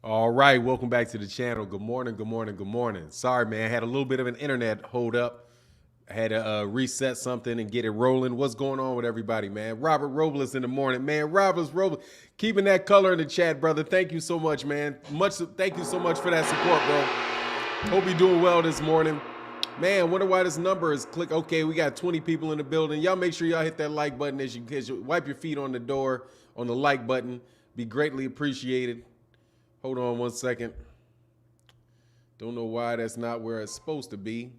All right, welcome back to the channel. Good morning, good morning, good morning. Sorry, man, I had a little bit of an internet hold up. I had to reset something and get it rolling. What's going on with everybody, man? Robert Robles in the morning, man. Robles, keeping that color in the chat, brother. Thank you so much, man. Thank you so much for that support, bro. Hope you're doing well this morning. Man, wonder why this number is click. Okay, we got 20 people in the building. Y'all make sure y'all hit that like button as you wipe your feet on the door on the like button. Be greatly appreciated. Hold on one second. Don't know why that's not where it's supposed to be.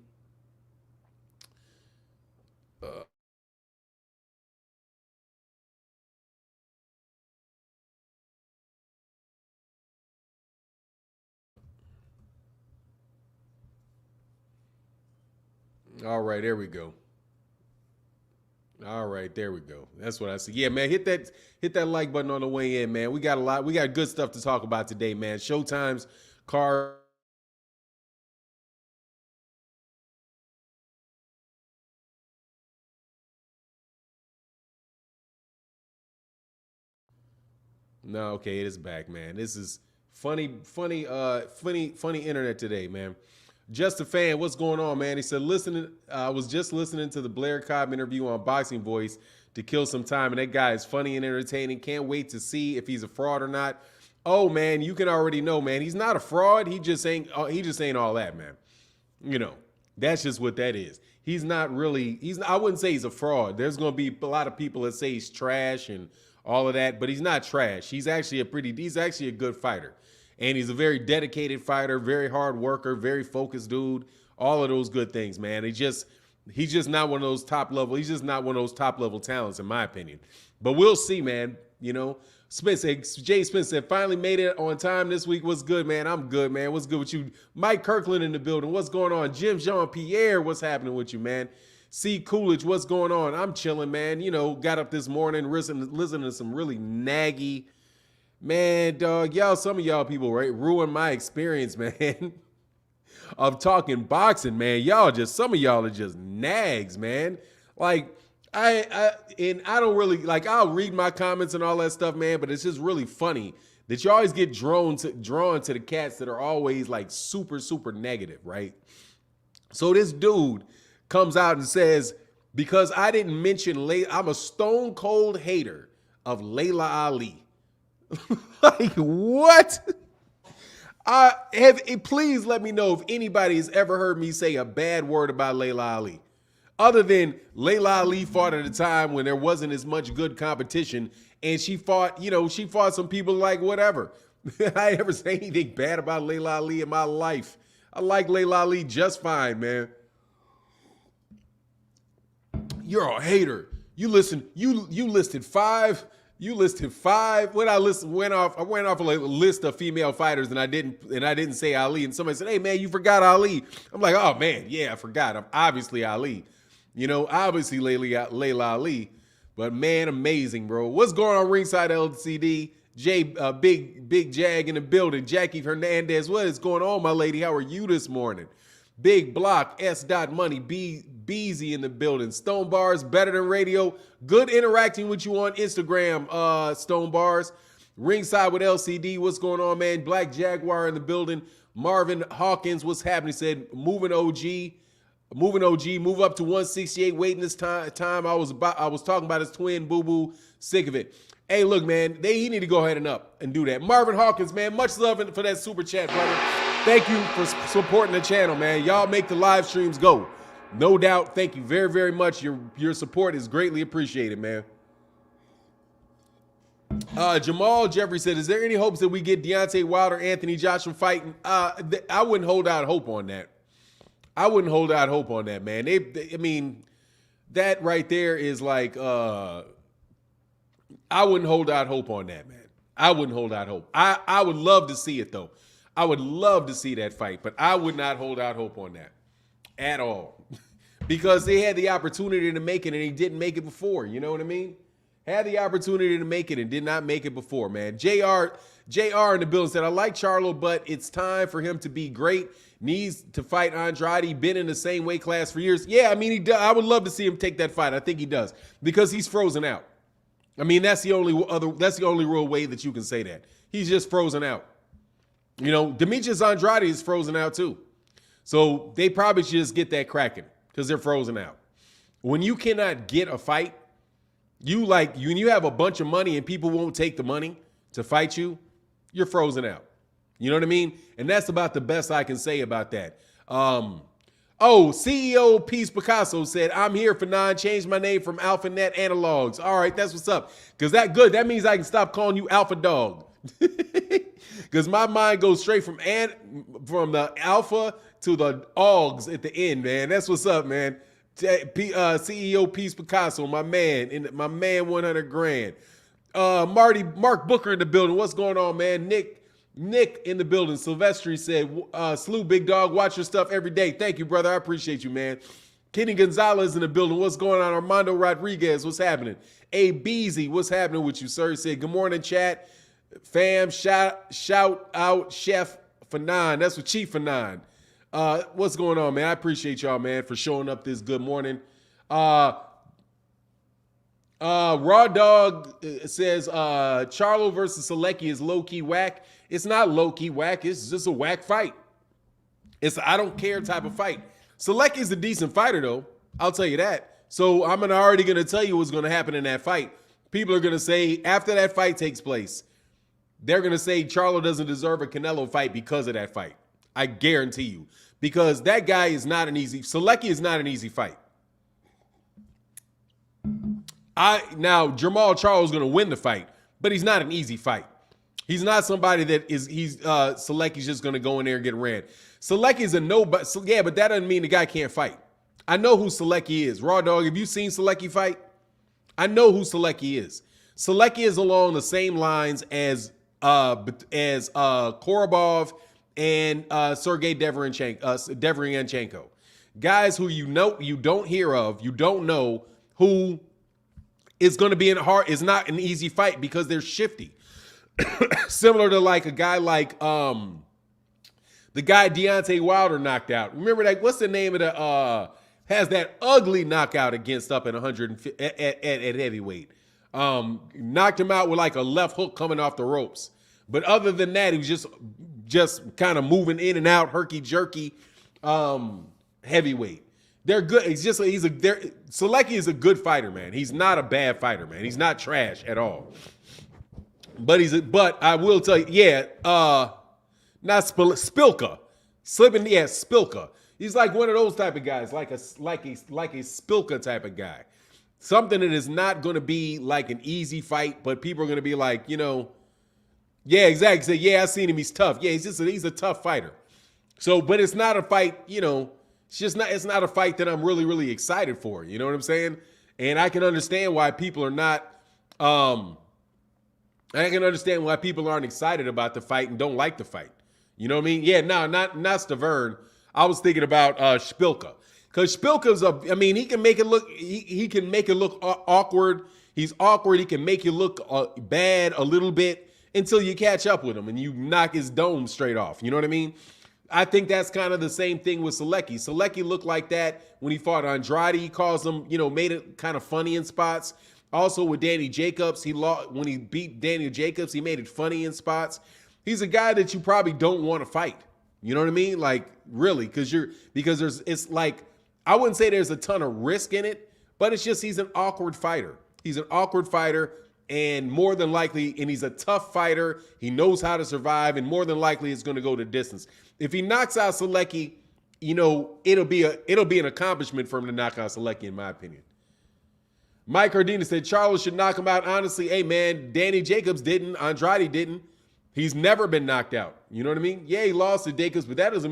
All right, there we go. All right, there we go. That's what I see. Yeah, man, hit that like button on the way in, man. We got good stuff to talk about today, man. Showtime's car. No, okay, it is back, man. This is funny internet today, man. Just a fan, what's going on, man? He said, I was just listening to the Blair Cobb interview on Boxing Voice to kill some time, and that guy is funny and entertaining. Can't wait to see if he's a fraud or not. Oh, man, you can already know, man. He's not a fraud. He just ain't all that, man. You know, that's just what that is. He's not really, I wouldn't say he's a fraud. There's going to be a lot of people that say he's trash and all of that, but he's not trash. He's actually a good fighter. And he's a very dedicated fighter, very hard worker, very focused dude. All of those good things, man. He's just not one of those top level. He's just not one of those top level talents, in my opinion. But we'll see, man. You know, Jay Spence said, finally made it on time this week. What's good, man? I'm good, man. What's good with you? Mike Kirkland in the building. What's going on? Jim Jean-Pierre, what's happening with you, man? C. Coolidge, what's going on? I'm chilling, man. You know, got up this morning, listening to some really naggy. Man, dog, some of y'all people, right, ruined my experience, man, of talking boxing, man. Some of y'all are just nags, man. Like, I don't really, like, I'll read my comments and all that stuff, man, but it's just really funny that you always get drawn to the cats that are always, like, super, super negative, right? So this dude comes out and says, because I didn't mention I'm a stone cold hater of Layla Ali. Like, what? Please let me know if anybody has ever heard me say a bad word about Layla Ali. Other than Layla Ali fought at a time when there wasn't as much good competition, and she fought some people like whatever. I ever say anything bad about Layla Ali in my life. I like Layla Ali just fine, man. You're a hater. You listed five. You listed five. When I went off a list of female fighters, and I didn't say Ali. And somebody said, "Hey, man, you forgot Ali." I'm like, "Oh man, yeah, I forgot. I'm obviously Ali. You know, obviously Layla Ali. But man, amazing, bro. What's going on, Ringside LCD? Jay, big Jag in the building. Jackie Hernandez, what is going on, my lady? How are you this morning? Big Block, S. Money, Beezy in the building. Stone Bars, better than radio. Good interacting with you on Instagram, Stone Bars. Ringside with LCD, what's going on, man? Black Jaguar in the building. Marvin Hawkins, what's happening? He said, moving OG, move up to 168, waiting this time. I was talking about his twin, Boo-Boo, sick of it. Hey, look, man, he need to go ahead and up and do that. Marvin Hawkins, man, much love for that super chat, brother. Thank you for supporting the channel, man. Y'all make the live streams go. No doubt. Thank you very, very much. Your support is greatly appreciated, man. Jamal Jeffrey said, is there any hopes that we get Deontay Wilder, Anthony Joshua fighting? I wouldn't hold out hope on that. I wouldn't hold out hope on that, man. I mean, that right there is like, I wouldn't hold out hope on that, man. I wouldn't hold out hope. I would love to see it, though. I would love to see that fight, but I would not hold out hope on that at all. Because they had the opportunity to make it and he didn't make it before. You know what I mean? Had the opportunity to make it and did not make it before, man. JR in the building said, I like Charlo, but it's time for him to be great. Needs to fight Andrade. Been in the same weight class for years. Yeah, I mean, he does. I would love to see him take that fight. I think he does because he's frozen out. I mean, that's the only real way that you can say that. He's just frozen out. You know, Demetrius Andrade is frozen out too. So they probably should just get that cracking because they're frozen out. When you cannot get a fight, when you have a bunch of money and people won't take the money to fight you, you're frozen out. You know what I mean? And that's about the best I can say about that. CEO Peace Picasso said, I'm here for nine. Change my name from AlphaNet Analogs. All right, that's what's up. Because that means I can stop calling you Alpha Dog. Because my mind goes straight from the alpha to the ogs at the end, man. That's what's up, man. CEO Peace Picasso, my man, 100 grand. Mark Booker in the building. What's going on, man? Nick in the building. Silvestri said, Slew Big Dog, watch your stuff every day. Thank you, brother. I appreciate you, man. Kenny Gonzalez in the building. What's going on? Armando Rodriguez, what's happening? A Beezy, what's happening with you, sir? He said, good morning, chat. Fam, shout out Chef Fanon. That's what Chief Fanon. What's going on, man? I appreciate y'all, man, for showing up this good morning. Raw Dog says Charlo versus Sulecki is low-key whack. It's not low-key whack. It's just a whack fight. It's a I don't care type of fight. Sulecki is a decent fighter, though. I'll tell you that. So I'm already going to tell you what's going to happen in that fight. People are going to say, after that fight takes place, they're going to say Charlo doesn't deserve a Canelo fight because of that fight. I guarantee you. Because that guy is not an easy, Sulecki is not an easy fight. Now, Jermall Charlo is going to win the fight, but he's not an easy fight. He's not somebody that Sulecki's just going to go in there and get ran. Sulecki is a nobody. Yeah, but that doesn't mean the guy can't fight. I know who Sulecki is. Raw Dog, have you seen Sulecki fight? I know who Sulecki is. Sulecki is along the same lines as Korobov and Sergey Deverenchenko. Guys who you don't hear of, you don't know, who is going to be is not an easy fight because they're shifty. Similar to like a guy like the guy Deontay Wilder knocked out. Remember that? What's the name of the has that ugly knockout against up at 150 at heavyweight? Knocked him out with like a left hook coming off the ropes. But other than that, he was just kind of moving in and out, herky jerky, heavyweight. They're good. Sulecki is a good fighter, man. He's not a bad fighter, man. He's not trash at all. But I will tell you, not Spilka. Spilka. He's like one of those type of guys, like a Spilka type of guy. Something that is not going to be like an easy fight, but people are going to be like, yeah, exactly. Say, yeah, I seen him. He's tough. Yeah, he's a tough fighter. So, but it's not a fight, it's not a fight that I'm really, really excited for. You know what I'm saying? And I can understand why people are not, I can understand why people aren't excited about the fight and don't like the fight. You know what I mean? Yeah, no, not Stavern. I was thinking about Spilka. Because Spilka's he can make it look, he can make it look awkward. He's awkward. He can make you look bad a little bit until you catch up with him and you knock his dome straight off. You know what I mean? I think that's kind of the same thing with Sulecki. Sulecki looked like that when he fought Andrade. He caused him, made it kind of funny in spots. Also with Danny Jacobs, when he beat Daniel Jacobs, he made it funny in spots. He's a guy that you probably don't want to fight. You know what I mean? Like really, because it's like, I wouldn't say there's a ton of risk in it, but it's just he's an awkward fighter. He's an awkward fighter, and more than likely, and he's a tough fighter. He knows how to survive, and more than likely, it's going to go the distance. If he knocks out Sulecki, it'll be an accomplishment for him to knock out Sulecki, in my opinion. Mike Cardina said Charlo should knock him out. Honestly, hey man, Danny Jacobs didn't, Andrade didn't. He's never been knocked out. You know what I mean? Yeah, he lost to Jacobs, but that does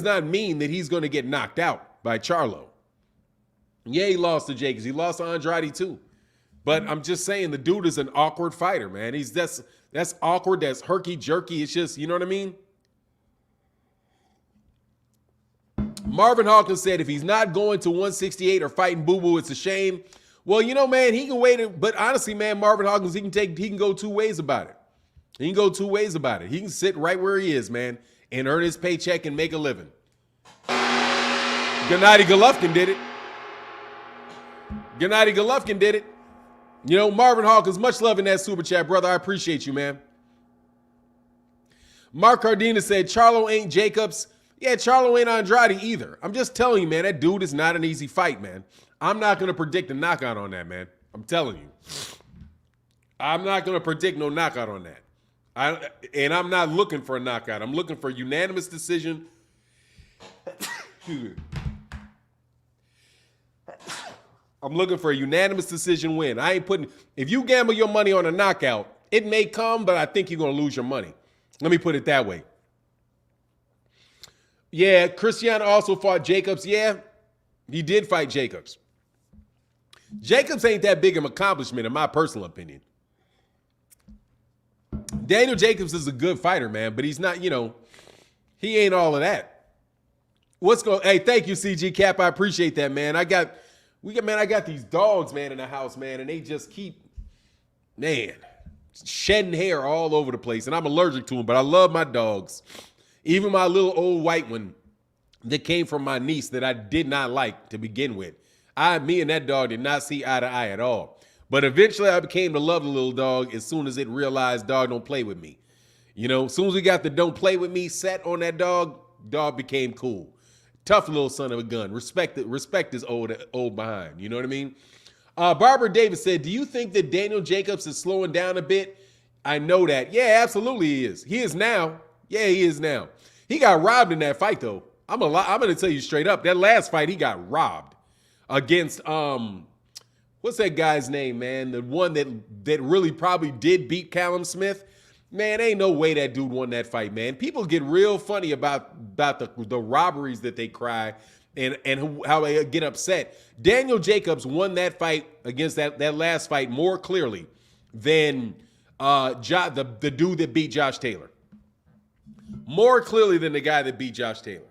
not mean that he's going to get knocked out by Charlo. Yeah, he lost to Jacobs. He lost to Andrade too. But I'm just saying the dude is an awkward fighter, man. That's awkward. That's herky jerky. It's just, you know what I mean? Marvin Hawkins said if he's not going to 168 or fighting Boo Boo, it's a shame. Well, man, he can wait. But honestly, man, Marvin Hawkins, he can go two ways about it. He can go two ways about it. He can sit right where he is, man, and earn his paycheck and make a living. Gennady Golovkin did it. Gennady Golovkin did it. Marvin Hawkins, much love in that super chat, brother. I appreciate you, man. Mark Cardenas said, Charlo ain't Jacobs. Yeah, Charlo ain't Andrade either. I'm just telling you, man, that dude is not an easy fight, man. I'm not going to predict a knockout on that, man. I'm telling you. I'm not going to predict no knockout on that. I'm not looking for a knockout. I'm looking for a unanimous decision. I'm looking for a unanimous decision win. If you gamble your money on a knockout, it may come, but I think you're going to lose your money. Let me put it that way. Yeah, Cristiano also fought Jacobs. Yeah, he did fight Jacobs. Jacobs ain't that big of an accomplishment, in my personal opinion. Daniel Jacobs is a good fighter, man, but he's not, he ain't all of that. Hey, thank you, CG Cap. I appreciate that, man. I got these dogs, man, in the house, man, and they just keep, shedding hair all over the place, and I'm allergic to them, but I love my dogs. Even my little old white one that came from my niece that I did not like to begin with. Me and that dog did not see eye to eye at all. But eventually I became to love the little dog as soon as it realized dog don't play with me. As soon as we got the don't play with me set on that dog became cool. Tough little son of a gun. Respect his old behind. You know what I mean? Barbara Davis said, do you think that Daniel Jacobs is slowing down a bit? I know that. Yeah, absolutely he is. He is now. Yeah, he is now. He got robbed in that fight, though. I'm going to tell you straight up. That last fight, he got robbed against, what's that guy's name, man? The one that really probably did beat Callum Smith. Man, ain't no way that dude won that fight, man. People get real funny about the robberies that they cry and how they get upset. Daniel Jacobs won that fight against that last fight more clearly than the dude that beat Josh Taylor. More clearly than the guy that beat Josh Taylor.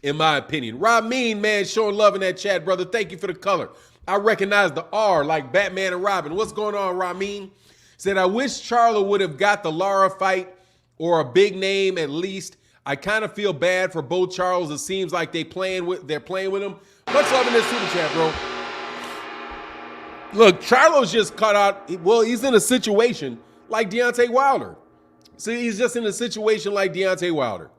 In my opinion. Ramin, man, showing love in that chat, brother. Thank you for the color. I recognize the R like Batman and Robin. What's going on, Ramin? Said, I wish Charlo would have got the Lara fight or a big name at least. I kind of feel bad for both Charlos. It seems like they're playing with him. Much love in this super chat, bro. Look, Charlo's just cut out. Well, he's in a situation like Deontay Wilder. See, he's just in a situation like Deontay Wilder,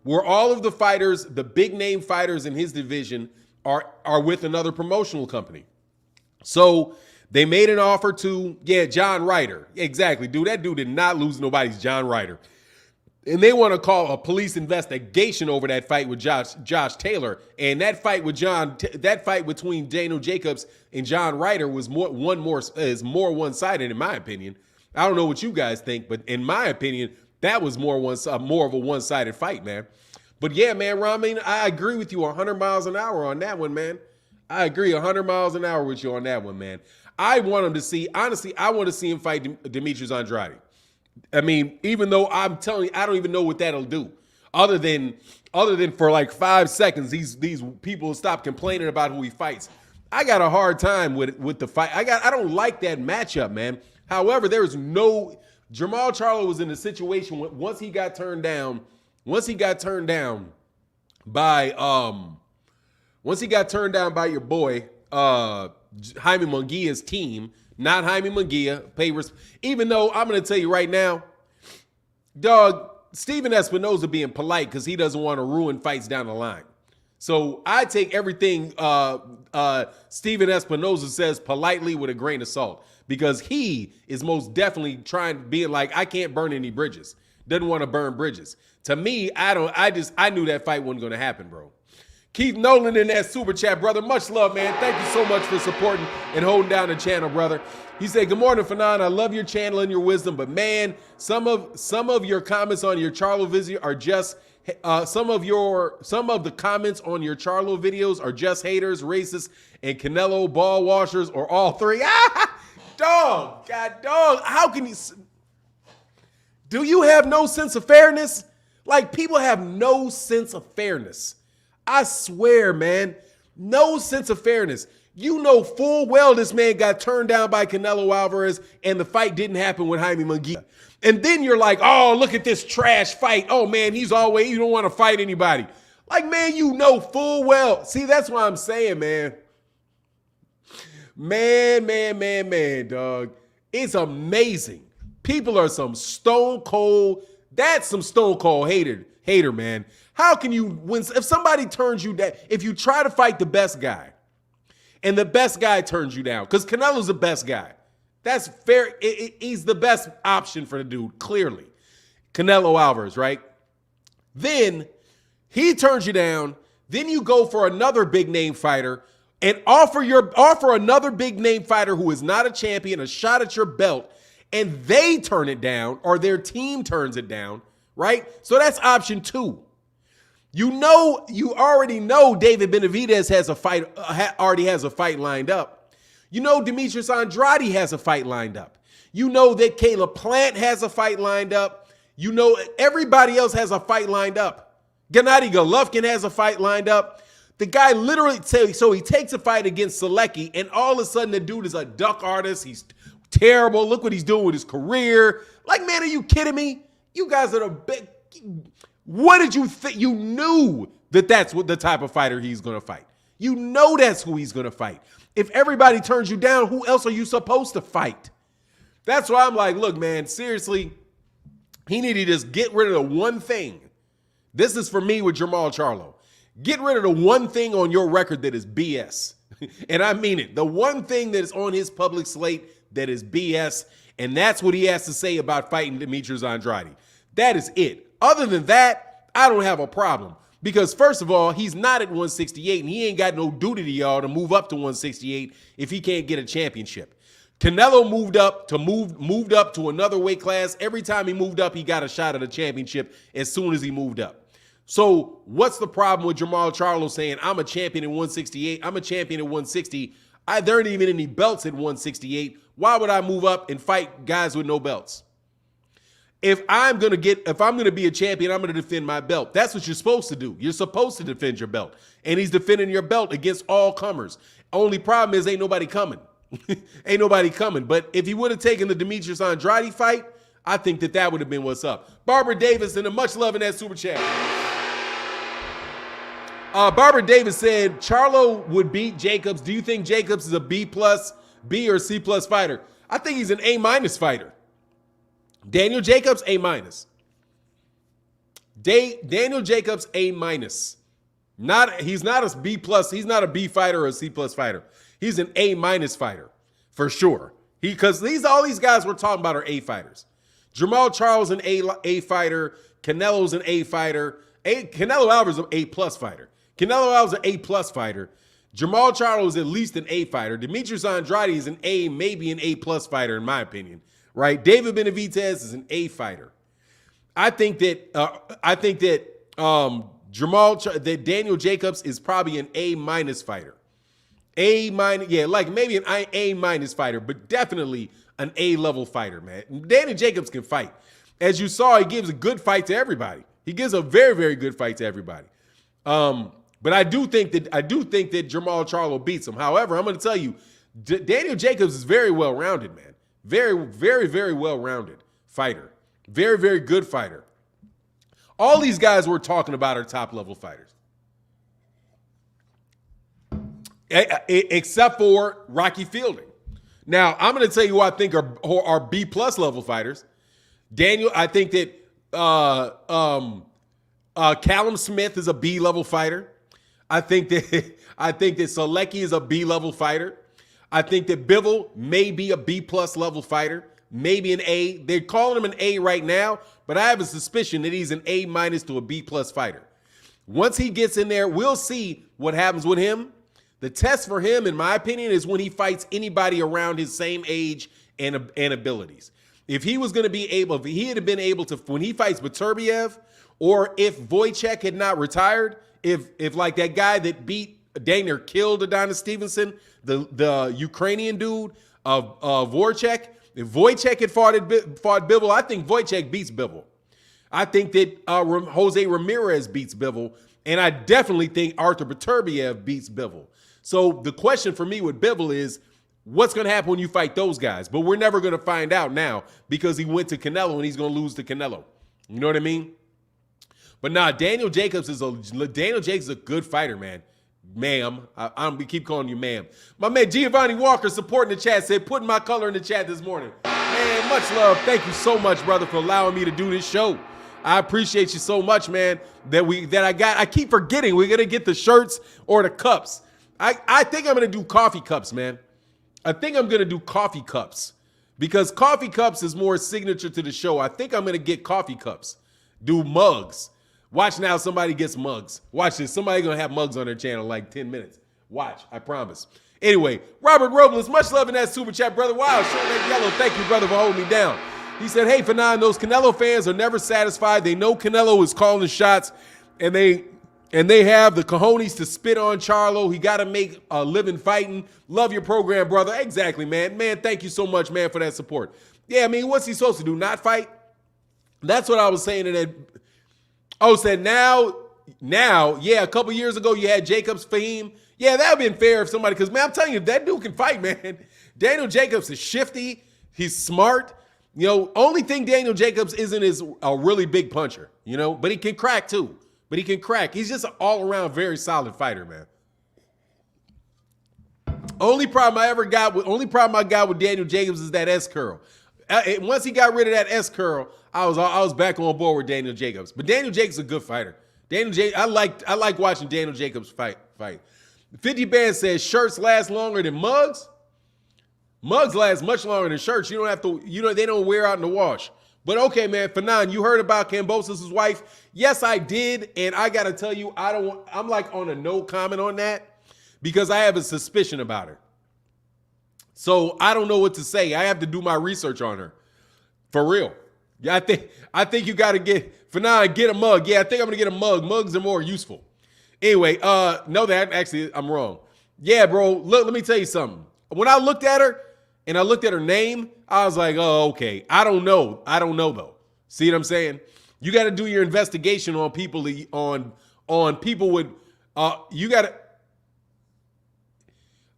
where all of the fighters, the big name fighters in his division, are with another promotional company. So they made an offer to, John Ryder. Exactly, dude. That dude did not lose nobody's John Ryder. And they want to call a police investigation over that fight with Josh Taylor. And that fight between Daniel Jacobs and John Ryder was more one-sided, in my opinion. I don't know what you guys think, but in my opinion, that was more of a one-sided fight, man. But yeah, man, Ramin, I agree with you 100 miles an hour on that one, man. I agree 100 miles an hour with you on that one, man. I want to see him fight Demetrius Andrade. I mean, even though I'm telling you, I don't even know what that'll do. Other than for like 5 seconds, these people stop complaining about who he fights. I got a hard time with the fight. I don't like that matchup, man. However, Jermall Charlo was in a situation once he got turned down by your boy Jaime Munguia's team, not Jaime Munguia. Even though I'm going to tell you right now, dog, Steven Espinoza being polite because he doesn't want to ruin fights down the line. So I take everything Steven Espinoza says politely with a grain of salt, because he is most definitely being like, I can't burn any bridges. Doesn't want to burn bridges. To me, I knew that fight wasn't going to happen, bro. Keith Nolan in that super chat, brother. Much love, man. Thank you so much for supporting and holding down the channel, brother. He said, good morning, Fanon. I love your channel and your wisdom, but man, some of your comments on your Charlo video are just some of the comments on your Charlo videos are just haters, racists, and Canelo ball washers, or all three. Dog, God, dog. How can you? Do you have no sense of fairness? Like, people have no sense of fairness. I swear, man, no sense of fairness. You know full well this man got turned down by Canelo Alvarez and the fight didn't happen with Jaime Munguia. And then you're like, oh, look at this trash fight. Oh, man, you don't want to fight anybody. Like, man, you know full well. See, that's what I'm saying, man. Man, dog. It's amazing. People are some stone cold. That's some stone cold hater, man. How can you, if somebody turns you down, if you try to fight the best guy and the best guy turns you down, because Canelo's the best guy. That's fair. He's the best option for the dude, clearly. Canelo Alvarez, right? Then he turns you down. Then you go for another big name fighter and offer another big name fighter who is not a champion a shot at your belt, and they turn it down or their team turns it down, right? So that's option 2. You already know David Benavidez has a fight, already has a fight lined up. You know Demetrius Andrade has a fight lined up. You know that Caleb Plant has a fight lined up. You know everybody else has a fight lined up. Gennady Golovkin has a fight lined up. The guy literally, so he takes a fight against Sulecki, and all of a sudden the dude is a duck artist. He's terrible. Look what he's doing with his career. Like, man, are you kidding me? You guys are the big. What did you think? You knew that that's what the type of fighter he's going to fight. You know that's who he's going to fight. If everybody turns you down, who else are you supposed to fight? That's why I'm like, look, man, seriously, he needed to just get rid of the one thing. This is for me with Jermall Charlo. Get rid of the one thing on your record that is BS. And I mean it. The one thing that is on his public slate that is BS, and that's what he has to say about fighting Demetrius Andrade. That is it. Other than that, I don't have a problem. Because first of all, he's not at 168, and he ain't got no duty to y'all to move up to 168 if he can't get a championship. Canelo moved up to another weight class. Every time he moved up, he got a shot at a championship as soon as he moved up. So what's the problem with Jermall Charlo saying, I'm a champion at 168, I'm a champion at 160. There aren't even any belts at 168. Why would I move up and fight guys with no belts? If I'm going to be a champion, I'm going to defend my belt. That's what you're supposed to do. You're supposed to defend your belt. And he's defending your belt against all comers. Only problem is ain't nobody coming. Ain't nobody coming. But if he would have taken the Demetrius Andrade fight, I think that would have been what's up. Barbara Davis, and a much love in that super chat. Barbara Davis said, Charlo would beat Jacobs. Do you think Jacobs is a B or C+ fighter? I think he's an A- fighter. Daniel Jacobs, A-. Daniel Jacobs, A-. He's not a B+, he's not a B fighter or a C+ fighter. He's an A- fighter, for sure. Because all these guys we're talking about are A fighters. Jermall Charlo's an A fighter. Canelo's an A fighter. Canelo Alvarez is an A+ fighter. Canelo Alvarez is an A+ fighter. Jermall Charlo is at least an A fighter. Demetrius Andrade is an A, maybe an A+ fighter, in my opinion. Right? David Benavidez is an A fighter. I think that Daniel Jacobs is probably an A- fighter. Yeah, like maybe an A- fighter, but definitely an A-level fighter, man. Daniel Jacobs can fight. As you saw, he gives a good fight to everybody. He gives a very, very good fight to everybody. But I do think that Jermall Charlo beats him. However, I'm going to tell you, Daniel Jacobs is very well-rounded, man. Very, very, very well-rounded fighter. Very, very good fighter. All these guys we're talking about are top-level fighters. Except for Rocky Fielding. Now, I'm going to tell you who I think are B+ level fighters. Daniel, I think that Callum Smith is a B-level fighter. I think that Sulecki is a B-level fighter. I think that Bivol may be a B+ level fighter, maybe an A. They're calling him an A right now, but I have a suspicion that he's an A- to a B+ fighter. Once he gets in there, we'll see what happens with him. The test for him, in my opinion, is when he fights anybody around his same age and abilities. If he was going to be able, if he had been able to, when he fights Beterbiev, or if Wojciech had not retired, if like that guy that beat dang near killed Adonis Stevenson, the Ukrainian dude of Wojciech, if Wojciech had fought Bivol, I think Wojciech beats Bivol. I think that Jose Ramirez beats Bivol, and I definitely think Artur Beterbiev beats Bivol. So the question for me with Bivol is, what's going to happen when you fight those guys? But we're never going to find out now because he went to Canelo and he's going to lose to Canelo. You know what I mean? But nah, Daniel Jacobs is a good fighter, man. Ma'am. We keep calling you ma'am. My man Giovanni Walker supporting the chat said, putting my color in the chat this morning. Man, much love. Thank you so much, brother, for allowing me to do this show. I appreciate you so much, man, I keep forgetting we're going to get the shirts or the cups. I think I'm going to do coffee cups, man. I think I'm going to do coffee cups because coffee cups is more signature to the show. I think I'm going to get coffee cups, do mugs. Watch now, somebody gets mugs. Watch this. Somebody going to have mugs on their channel in like 10 minutes. Watch, I promise. Anyway, Robert Robles, much love in that super chat, brother. Wow, showing that yellow. Thank you, brother, for holding me down. He said, hey, Fanon, those Canelo fans are never satisfied. They know Canelo is calling the shots, and they have the cojones to spit on Charlo. He got to make a living fighting. Love your program, brother. Exactly, man. Man, thank you so much, man, for that support. Yeah, I mean, what's he supposed to do, not fight? That's what I was saying in that. Oh, said now, yeah, a couple years ago you had Jacobs, Fahim. Yeah, that would have been fair if somebody, because, man, I'm telling you, that dude can fight, man. Daniel Jacobs is shifty. He's smart. You know, only thing Daniel Jacobs isn't is a really big puncher, you know, but he can crack too. But he can crack. He's just an all-around very solid fighter, man. Only problem I got with Daniel Jacobs is that S curl. Once he got rid of that S curl, I was back on board with Daniel Jacobs. But Daniel Jacobs is a good fighter. I like watching Daniel Jacobs fight. 50 Band says shirts last longer than mugs. Mugs last much longer than shirts. You don't have to, they don't wear out in the wash. But okay, man, Fanon, you heard about Kambosos' wife? Yes, I did. And I got to tell you, I'm like on a no comment on that because I have a suspicion about her. So I don't know what to say. I have to do my research on her. For real. Yeah, I think you got to Fanon, get a mug. Yeah, I think I'm going to get a mug. Mugs are more useful. Anyway, no, that actually, I'm wrong. Yeah, bro, look, let me tell you something. When I looked at her, and I looked at her name, I was like, oh, okay. I don't know though. See what I'm saying? You got to do your investigation on people on people with you got to.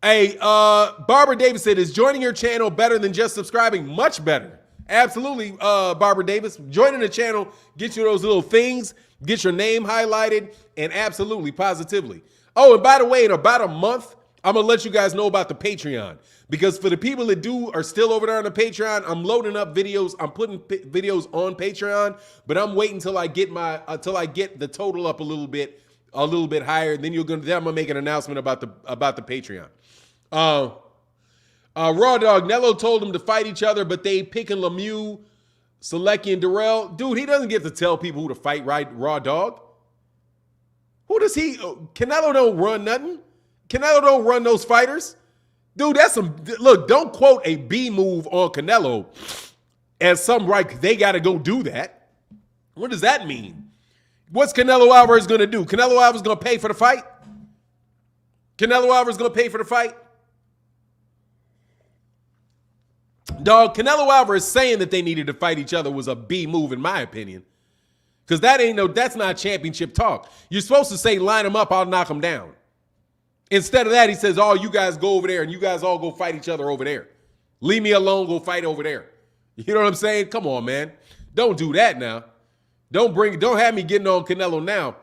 Hey, Barbara Davis said, is joining your channel better than just subscribing? Much better. Absolutely, Barbara Davis. Joining the channel, get you those little things, get your name highlighted, and absolutely, positively. Oh, and by the way, in about a month, I'm going to let you guys know about the Patreon. Because for the people that are still over there on the Patreon, I'm loading up videos. I'm putting videos on Patreon, but I'm waiting until I get the total up a little bit higher. Then I'm gonna make an announcement about the Patreon. Raw Dog, Nello told them to fight each other, but they picking Lemieux, Sulecki, and Darrell. Dude, he doesn't get to tell people who to fight, right? Raw Dog. Who does he? Canelo don't run nothing. Canelo don't run those fighters. Dude, that's some, look, don't quote a B move on Canelo as some right, they got to go do that. What does that mean? What's Canelo Alvarez going to do? Canelo Alvarez going to pay for the fight? Canelo Alvarez going to pay for the fight? Dog, Canelo Alvarez saying that they needed to fight each other was a B move in my opinion. Because that's not championship talk. You're supposed to say, line them up, I'll knock them down. Instead of that, he says, oh, you guys go over there and you guys all go fight each other over there. Leave me alone, go fight over there. You know what I'm saying? Come on, man. Don't do that now. Don't have me getting on Canelo now.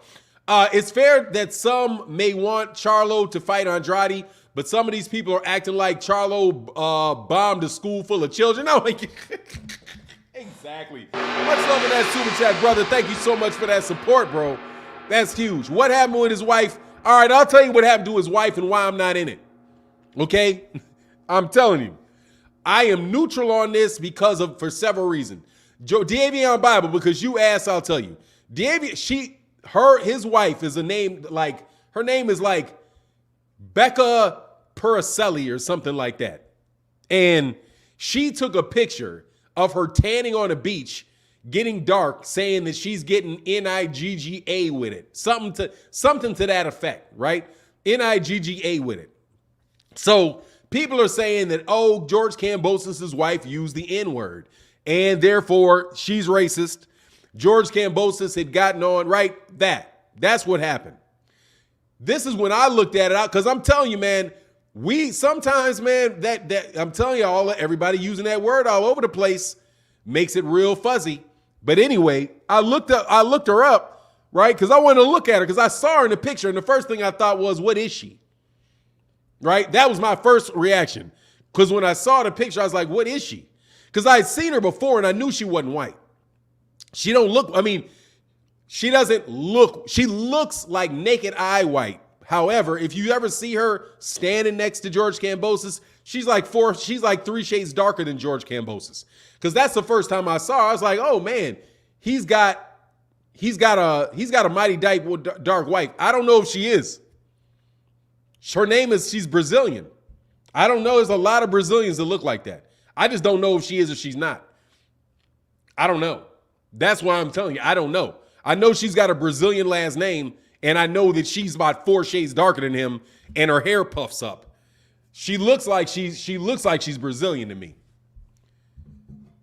It's fair that some may want Charlo to fight Andrade, but some of these people are acting like Charlo bombed a school full of children. No, exactly. Much love in that super chat, brother. Thank you so much for that support, bro. That's huge. What happened with his wife? All right, I'll tell you what happened to his wife and why I'm not in it. Okay? I'm telling you. I am neutral on this for several reasons. Davion Bible, because you asked, I'll tell you. His wife is her name is like Becca Puricelli or something like that. And she took a picture of her tanning on a beach, getting dark, saying that she's getting NIGGA with it. Something to that effect, right? NIGGA with it. So people are saying that, oh, George Kambosos' wife used the N-word, and therefore she's racist. George Kambosos had gotten on, right? That's what happened. This is when I looked at it out, because I'm telling you, man, sometimes, man, I'm telling you, everybody using that word all over the place makes it real fuzzy. But anyway, I looked her up, right? Because I wanted to look at her because I saw her in the picture, and the first thing I thought was, what is she? Right? That was my first reaction. Because when I saw the picture, I was like, what is she? Because I had seen her before and I knew she wasn't white. She don't look, I mean, she doesn't look, she looks like naked eye white. However, if you ever see her standing next to George Kambosos, she's like 3 shades darker than George Kambosos. Because that's the first time I saw her. I was like, oh man, he's got a mighty dark white. I don't know if she is. Her name is, she's Brazilian. I don't know. There's a lot of Brazilians that look like that. I just don't know if she is or she's not. I don't know. That's why I'm telling you, I don't know. I know she's got a Brazilian last name, and I know that she's about 4 shades darker than him, and her hair puffs up. She looks like she's Brazilian to me.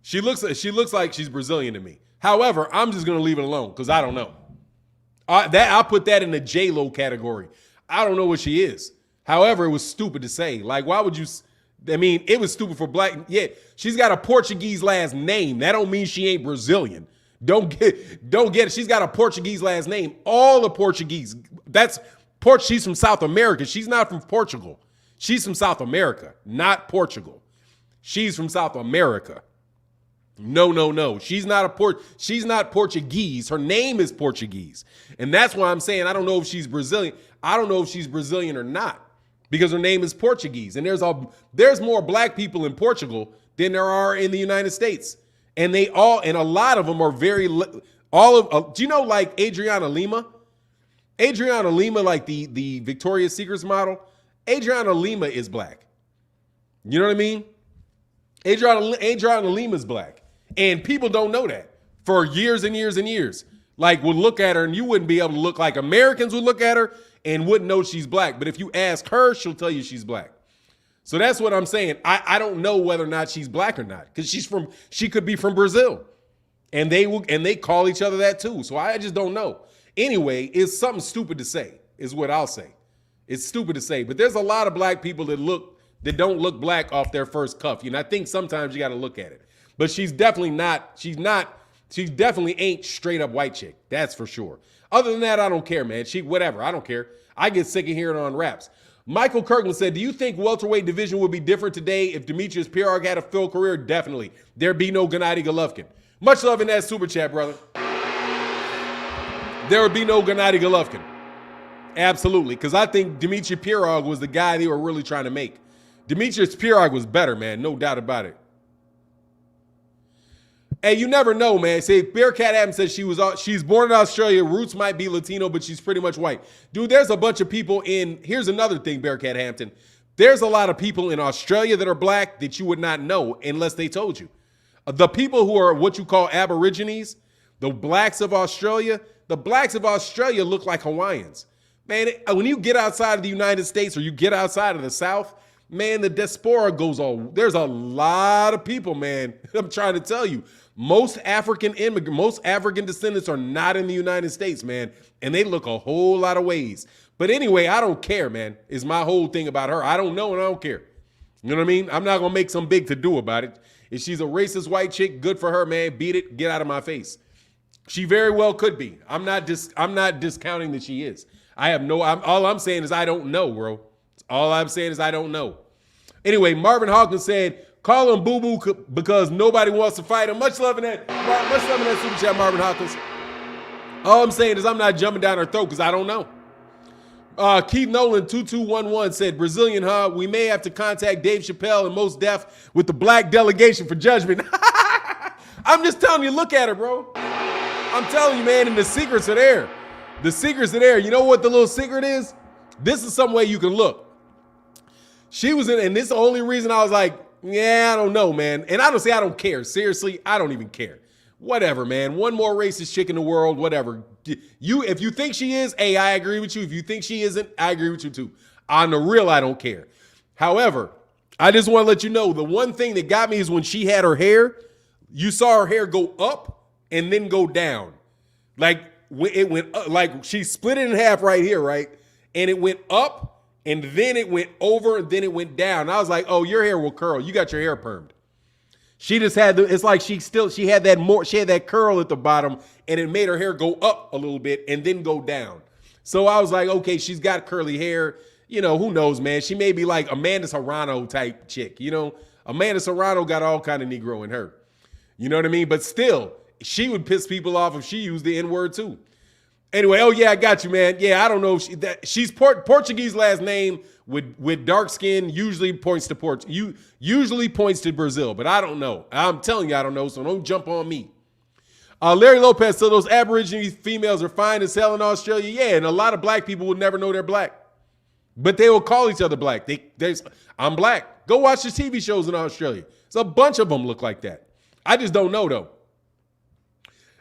She looks like she's Brazilian to me. However, I'm just gonna leave it alone because I don't know. I'll put that in the J-Lo category. I don't know what she is. However, it was stupid to say. Like, why would you? I mean, it was stupid for black. Yeah, she's got a Portuguese last name. That don't mean she ain't Brazilian. Don't get it. She's got a Portuguese last name. All the Portuguese. She's from South America. She's not from Portugal. She's from South America, not Portugal. She's from South America. No. She's not Portuguese. Her name is Portuguese. And that's why I'm saying I don't know if she's Brazilian. I don't know if she's Brazilian or not because her name is Portuguese. And there's more black people in Portugal than there are in the United States. And a lot of them are do you know like Adriana Lima? Adriana Lima, like the Victoria's Secrets model, Adriana Lima is black. You know what I mean? Adriana Lima is black. And people don't know that for years and years and years. Like, would look at her and you wouldn't be able to look like Americans would look at her and wouldn't know she's black. But if you ask her, she'll tell you she's black. So that's what I'm saying. I don't know whether or not she's black or not because she could be from Brazil. And they call each other that too. So I just don't know. Anyway, it's something stupid to say is what I'll say. It's stupid to say. But there's a lot of black people that don't look black off their first cuff. You know, I think sometimes you got to look at it. But she's definitely ain't straight up white chick. That's for sure. Other than that, I don't care, man. Whatever. I don't care. I get sick of hearing it on raps. Michael Kirkland said, do you think welterweight division would be different today if Demetrius Pirog had a full career? Definitely. There'd be no Gennady Golovkin. Much love in that super chat, brother. There would be no Gennady Golovkin. Absolutely. Because I think Demetrius Pirog was the guy they were really trying to make. Demetrius Pirog was better, man. No doubt about it. Hey, you never know, man. Say Bearcat Adams says she's born in Australia. Roots might be Latino, but she's pretty much white. Dude, there's a bunch of people here's another thing, Bearcat Hampton. There's a lot of people in Australia that are black that you would not know unless they told you. The people who are what you call Aborigines, the blacks of Australia look like Hawaiians. Man, when you get outside of the United States or you get outside of the South, man, the diaspora goes on. There's a lot of people, man. I'm trying to tell you. Most African descendants are not in the United States, man. And they look a whole lot of ways. But anyway, I don't care, man, is my whole thing about her. I don't know and I don't care. You know what I mean? I'm not going to make some big to-do about it. If she's a racist white chick, good for her, man. Beat it. Get out of my face. She very well could be. I'm not discounting that she is. All I'm saying is I don't know, bro. All I'm saying is I don't know. Anyway, Marvin Hawkins said, call him boo-boo because nobody wants to fight him. Much love in that super chat, Marvin Hawkins. All I'm saying is I'm not jumping down her throat because I don't know. Keith Nolan 2211 said, Brazilian, huh? We may have to contact Dave Chappelle and Mos Def with the black delegation for judgment. I'm just telling you, look at her, bro. I'm telling you, man, and the secrets are there. The secrets are there. You know what the little secret is? This is some way you can look. She was in, and this is the only reason I was like, yeah, I don't know, man. And I don't say I don't care. Seriously, I don't even care. Whatever, man. One more racist chick in the world, whatever. If you think she is, hey, I agree with you. If you think she isn't, I agree with you too. On the real, I don't care. However, I just want to let you know, the one thing that got me is when she had her hair, you saw her hair go up and then go down. Like it went up, like she split it in half right here, right? And it went up and then it went over and then it went down. I was like, oh, your hair will curl. You got your hair permed. She just had it's like she had that curl at the bottom and it made her hair go up a little bit and then go down. So I was like, okay, she's got curly hair. You know, who knows, man? She may be like Amanda Serrano type chick, you know, Amanda Serrano got all kind of Negro in her. You know what I mean? But still, she would piss people off if she used the N-word too. Anyway, oh yeah, I got you, man. Yeah, I don't know if she's Portuguese last name with dark skin usually points to usually points to Brazil, but I don't know. I'm telling you, I don't know, so don't jump on me. Larry Lopez, so those Aborigine females are fine as hell in Australia. Yeah, and a lot of black people would never know they're black, but they will call each other black. I'm black. Go watch the TV shows in Australia. There's a bunch of them look like that. I just don't know though.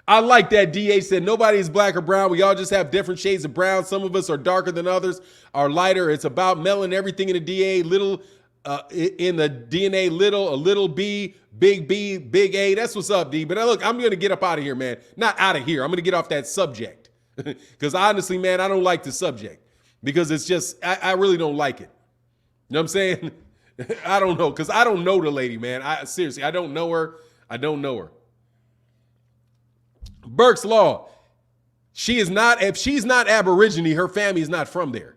I like that DA said nobody is black or brown. We all just have different shades of brown. Some of us are darker than others, are lighter. It's about melanin, everything in the DA, little in the DNA, little, a little B, big A. That's what's up, D. But look, I'm going to get up out of here, man. Not out of here. I'm going to get off that subject. Because honestly, man, I don't like the subject. Because it's just, I really don't like it. You know what I'm saying? I don't know. Because I don't know the lady, man. Seriously, I don't know her. I don't know her. Burke's Law. If she's not Aborigine, her family is not from there.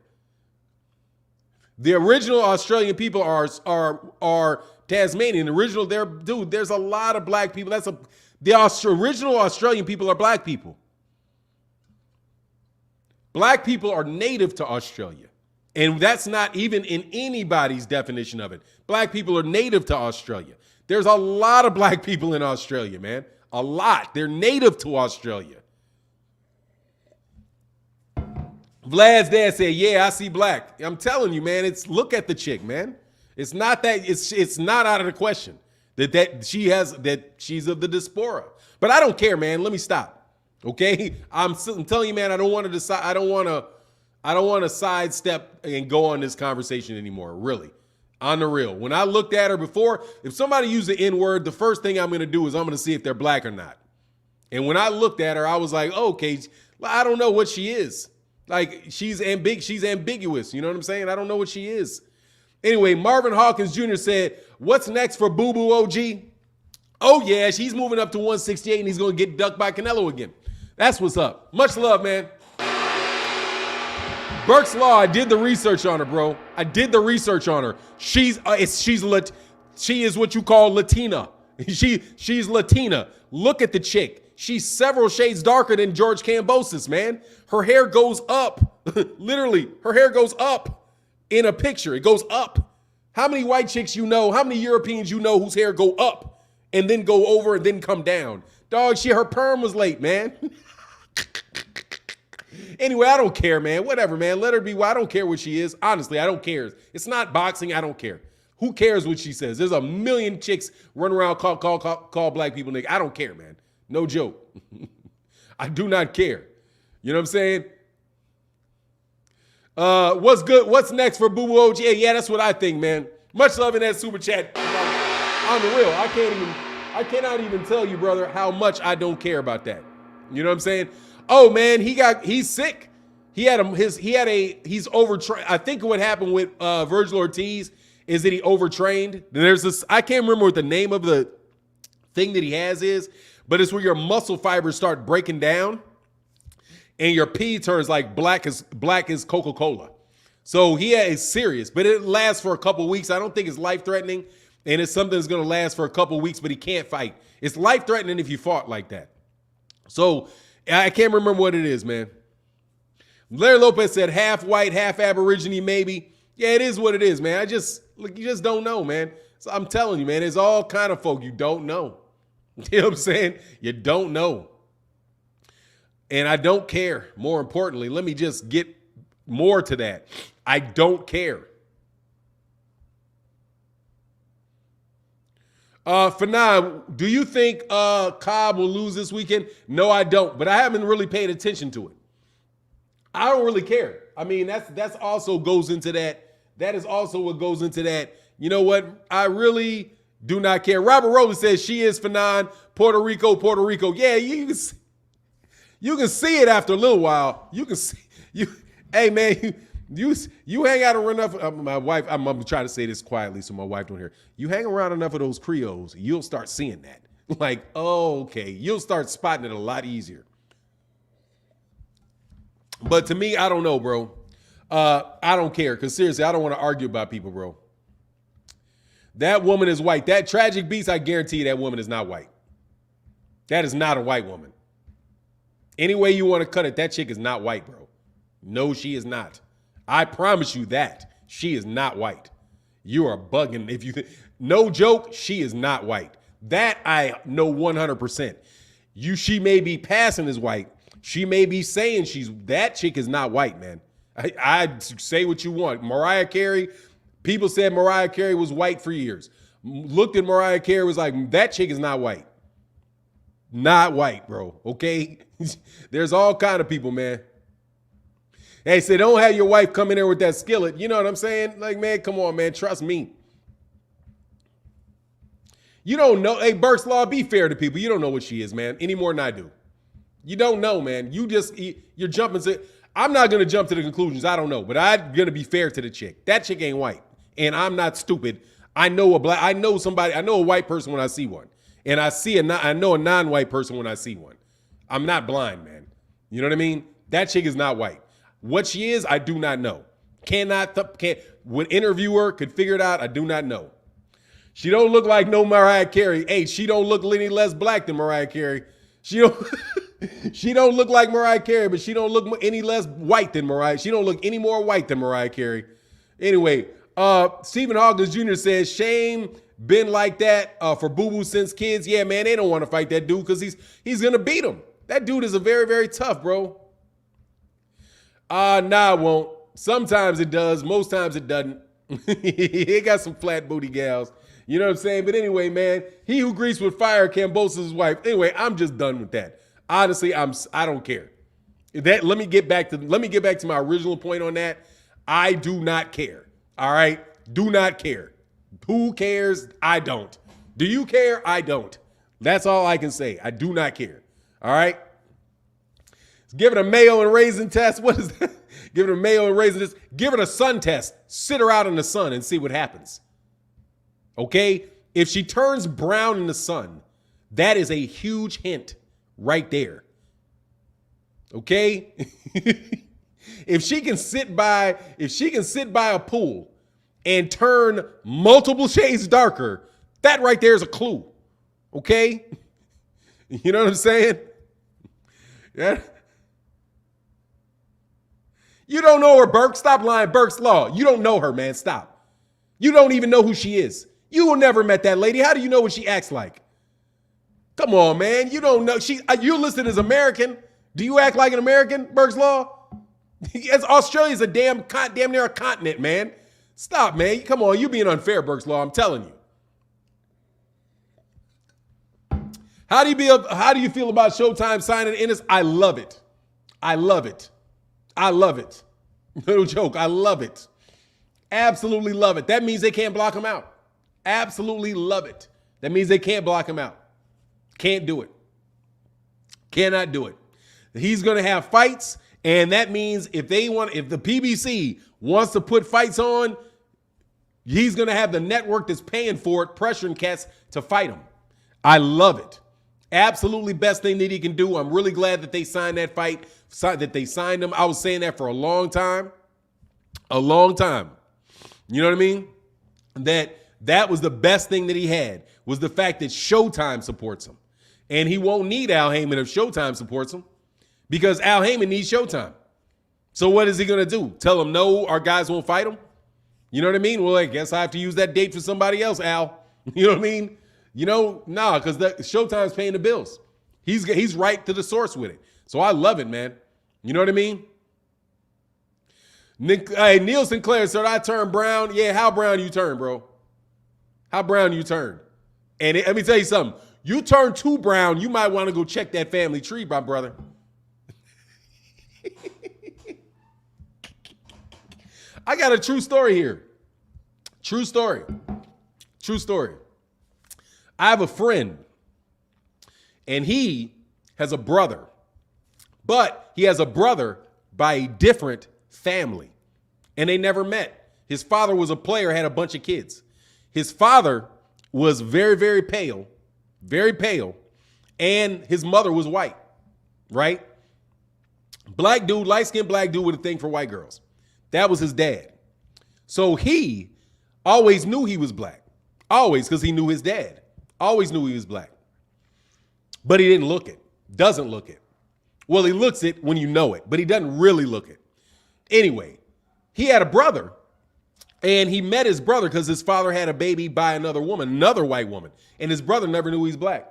The original Australian people are Tasmanian. There's a lot of black people. Original Australian people are black people. Black people are native to Australia. And that's not even in anybody's definition of it. Black people are native to Australia. There's a lot of black people in Australia, man. A lot. They're native to Australia. Vlad's dad said, yeah, I see black. I'm telling you, man, look at the chick, man. It's not that it's not out of the question that she's of the diaspora. But I don't care, man. Let me stop. Okay? I'm telling you, man, I don't want to decide. I don't want to sidestep and go on this conversation anymore, really. On the real. When I looked at her before, if somebody used the N-word, the first thing I'm going to do is I'm going to see if they're black or not. And when I looked at her, I was like, okay, I don't know what she is. Like, she's ambiguous. You know what I'm saying? I don't know what she is. Anyway, Marvin Hawkins Jr. said, what's next for Boo Boo OG? Oh, yeah, she's moving up to 168 and he's going to get ducked by Canelo again. That's what's up. Much love, man. Burke's Law, I did the research on her, bro. I did the research on her. She is what you call Latina. She's Latina. Look at the chick. She's several shades darker than George Kambosos, man. Her hair goes up. Literally, her hair goes up in a picture. It goes up. How many white chicks you know, how many Europeans you know whose hair go up and then go over and then come down? Dog, her perm was late, man. Anyway, I don't care, man. Whatever, man. Let her be. I don't care what she is. Honestly, I don't care. It's not boxing. I don't care. Who cares what she says? There's a million chicks running around call black people nigga. I don't care, man. No joke. I do not care. You know what I'm saying? What's good? What's next for Boo Boo OG? Yeah, that's what I think, man. Much love in that super chat. On the real, I cannot even tell you, brother, how much I don't care about that. You know what I'm saying? Oh man, he's sick. He's overtrained. I think what happened with Virgil Ortiz is that he overtrained. There's this, I can't remember what the name of the thing that he has is, but it's where your muscle fibers start breaking down and your pee turns like black as Coca-Cola. So is serious, but it lasts for a couple weeks. I don't think it's life-threatening, and it's something that's going to last for a couple weeks, but he can't fight. It's life-threatening if you fought like that. So I can't remember what it is, man. Larry Lopez said half white, half Aborigine, maybe. Yeah, it is what it is, man. You just don't know, man. So I'm telling you, man, there's all kind of folk you don't know. You know what I'm saying? You don't know. And I don't care. More importantly, let me just get more to that. I don't care. Fanan, do you think Cobb will lose this weekend? No, I don't. But I haven't really paid attention to it. I don't really care. I mean, that's also goes into that. That is also what goes into that. You know what? I really do not care. Robert Rowley says she is Fanan, Puerto Rico. Yeah, you can see it after a little while. You can see you. Hey man, you hang out around enough. My wife. I'm gonna try to say this quietly so my wife don't hear. You hang around enough of those Creoles, you'll start seeing that. Like, oh, okay, you'll start spotting it a lot easier. But to me, I don't know, bro. I don't care because seriously, I don't want to argue about people, bro. That woman is white. That Tragic Beast, I guarantee you that woman is not white. That is not a white woman. Any way you want to cut it, that chick is not white, bro. No, she is not. I promise you that. She is not white. You are bugging if you think. No joke, she is not white. That I know 100%. She may be passing as white. She may be saying that chick is not white, man. I say what you want. Mariah Carey, people said Mariah Carey was white for years. Looked at Mariah Carey, was like, that chick is not white. Not white, bro, okay? There's all kind of people, man. Hey, say don't have your wife come in there with that skillet. You know what I'm saying? Like, man, come on, man. Trust me. You don't know. Hey, Burke's Law, be fair to people. You don't know what she is, man, any more than I do. You don't know, man. You're jumping to. I'm not going to jump to the conclusions. I don't know, but I'm going to be fair to the chick. That chick ain't white, and I'm not stupid. I know a white person when I see one, and I know a non-white person when I see one. I'm not blind, man. You know what I mean? That chick is not white. What she is, I do not know. Would interview her, could figure it out. I do not know. She don't look like no Mariah Carey. Hey, she don't look any less black than Mariah Carey. She don't look like Mariah Carey, but she don't look any less white than Mariah. She don't look any more white than Mariah Carey. Anyway, Stephen Hawkins Jr. says, shame been like that for Boo Boo since kids. Yeah, man, they don't want to fight that dude because he's going to beat him. That dude is a very, very tough, bro. Nah, it won't. Sometimes it does. Most times it doesn't. He got some flat booty gals. You know what I'm saying? But anyway, man, he who greased with fire, Kambosos' wife. Anyway, I'm just done with that. Honestly, I don't care. Let me get back to my original point on that. I do not care. All right? Do not care. Who cares? I don't. Do you care? I don't. That's all I can say. I do not care. All right? Give it a mayo and raisin test. What is that? Give it a mayo and raisin test. Give it a sun test. Sit her out in the sun and see what happens. Okay? If she turns brown in the sun, that is a huge hint right there. Okay? If she can sit by a pool and turn multiple shades darker, that right there is a clue. Okay? You know what I'm saying? Yeah. You don't know her, Burke. Stop lying. Burke's Law. You don't know her, man. Stop. You don't even know who she is. You will never met that lady. How do you know what she acts like? Come on, man. You don't know. You're listed as American. Do you act like an American, Burke's Law? Australia's a damn near a continent, man. Stop, man. Come on. You're being unfair, Burke's Law. I'm telling you. How do you feel about Showtime signing Ennis? I love it. I love it. I love it. No joke. I love it. Absolutely love it. That means they can't block him out. Absolutely love it. That means they can't block him out. Can't do it. Cannot do it. He's going to have fights, and that means if the PBC wants to put fights on, he's going to have the network that's paying for it, pressuring cats to fight him. I love it. Absolutely best thing that he can do. I'm really glad that they signed that fight, that they signed him. I was saying that for a long time. A long time. You know what I mean? That was the best thing that he had, was the fact that Showtime supports him. And he won't need Al Heyman if Showtime supports him, because Al Heyman needs Showtime. So what is he going to do? Tell him, no, our guys won't fight him? You know what I mean? Well, I guess I have to use that date for somebody else, Al. You know what I mean? You know, nah, because Showtime's paying the bills. He's right to the source with it. So I love it, man. You know what I mean? Neil Sinclair said, I turned brown. Yeah, how brown you turn, bro? How brown you turn? And let me tell you something. You turn too brown, you might want to go check that family tree, my brother. I got a true story here. True story. True story. I have a friend, and he has a brother, but he has a brother by a different family, and they never met. His father was a player, had a bunch of kids. His father was very, very pale, and his mother was white, right? Black dude, light-skinned black dude with a thing for white girls. That was his dad. So he always knew he was black. Always, because he knew his dad. Always knew he was black. But he didn't look it. Doesn't look it. Well, he looks it when you know it, but he doesn't really look it. Anyway, he had a brother, and he met his brother because his father had a baby by another woman, another white woman, and his brother never knew he was black.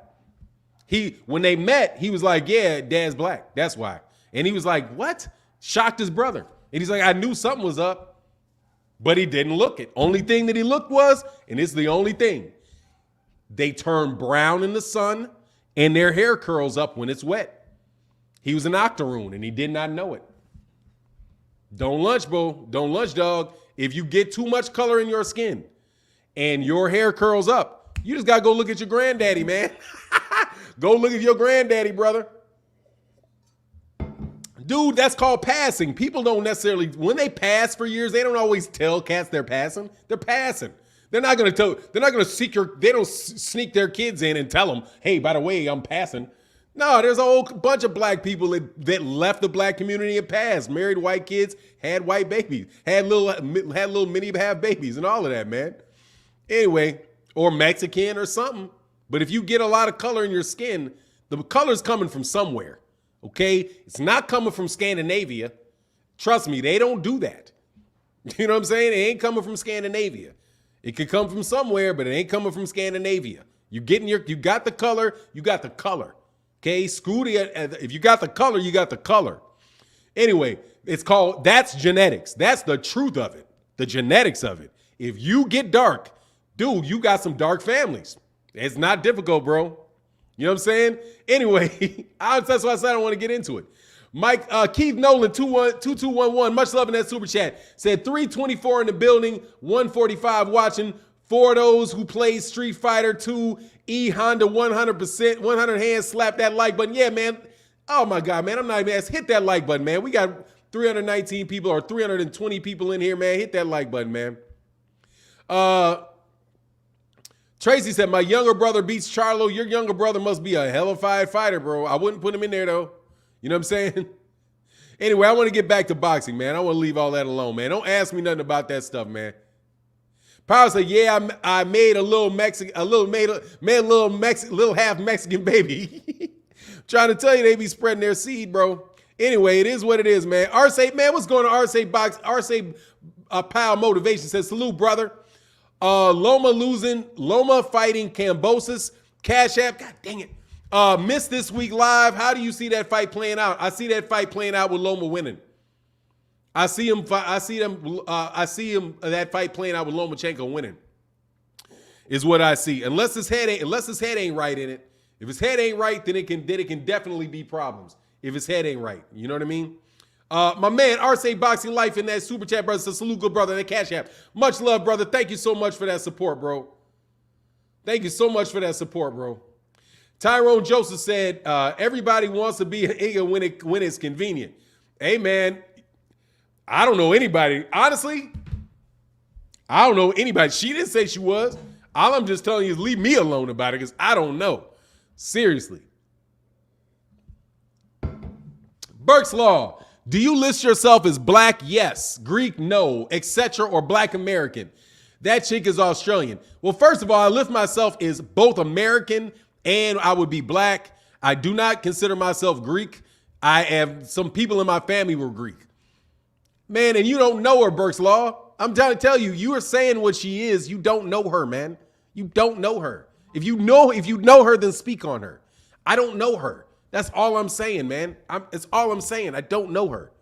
When they met, he was like, yeah, dad's black. That's why. And he was like, what? Shocked his brother. And he's like, I knew something was up, but he didn't look it. Only thing that he looked was, and it's the only thing, they turn brown in the sun and their hair curls up when it's wet. He was an octoroon and he did not know it. Don't lunch, bro. Don't lunch, dog. If you get too much color in your skin and your hair curls up, you just got to go look at your granddaddy, man. Go look at your granddaddy, brother. Dude, that's called passing. People don't necessarily, when they pass for years, they don't always tell cats they're passing. They're passing. They're not going to they don't sneak their kids in and tell them, hey, by the way, I'm passing. No, there's a whole bunch of black people that left the black community and passed, married white kids, had white babies, had little mini half babies and all of that, man. Anyway, or Mexican or something. But if you get a lot of color in your skin, the color's coming from somewhere, okay? It's not coming from Scandinavia. Trust me, they don't do that. You know what I'm saying? It ain't coming from Scandinavia. It could come from somewhere, but it ain't coming from Scandinavia. You got the color, you got the color. Okay, if you got the color, you got the color. Anyway, that's genetics. That's the truth of it, the genetics of it. If you get dark, dude, you got some dark families. It's not difficult, bro. You know what I'm saying? Anyway, that's why I said I don't want to get into it. Keith Nolan, 2211, much love in that super chat, said 324 in the building, 145 watching. For those who played Street Fighter 2, Honda 100%, 100 hands, slap that like button. Yeah, man. Oh, my God, man. I'm not even asking. Hit that like button, man. We got 319 people or 320 people in here, man. Hit that like button, man. Tracy said, my younger brother beats Charlo. Your younger brother must be a hellified fighter, bro. I wouldn't put him in there, though. You know what I'm saying? Anyway, I want to get back to boxing, man. I want to leave all that alone, man. Don't ask me nothing about that stuff, man. Power said, yeah, I made a little half Mexican baby. Trying to tell you they be spreading their seed, bro. Anyway, it is what it is, man. Arce, man, what's going on? Arce Pile Motivation says, salute, brother. Loma fighting Kambosos. Cash App, God dang it. Missed this week live. How do you see that fight playing out? I see that fight playing out with Loma winning. I see him that fight playing out with Lomachenko winning. Is what I see. Unless his head ain't right in it. If his head ain't right, then it can definitely be problems. If his head ain't right. You know what I mean? My man, Arce Boxing Life in that super chat, brother, says salute, good brother, and that Cash App. Much love, brother. Thank you so much for that support, bro. Thank you so much for that support, bro. Tyrone Joseph said, everybody wants to be an Igga when it's convenient. Hey, man, I don't know anybody. Honestly, I don't know anybody. She didn't say she was. All I'm just telling you is leave me alone about it because I don't know. Seriously. Burke's Law. Do you list yourself as black? Yes. Greek? No. Etc. or black American? That chick is Australian. Well, first of all, I list myself as both American and I would be black. I do not consider myself Greek. I have some people in my family were Greek. Man, and you don't know her, Burke's Law. I'm trying to tell you, you are saying what she is. You don't know her, man. You don't know her. If you know her, then speak on her. I don't know her. That's all I'm saying, man. It's all I'm saying. I don't know her.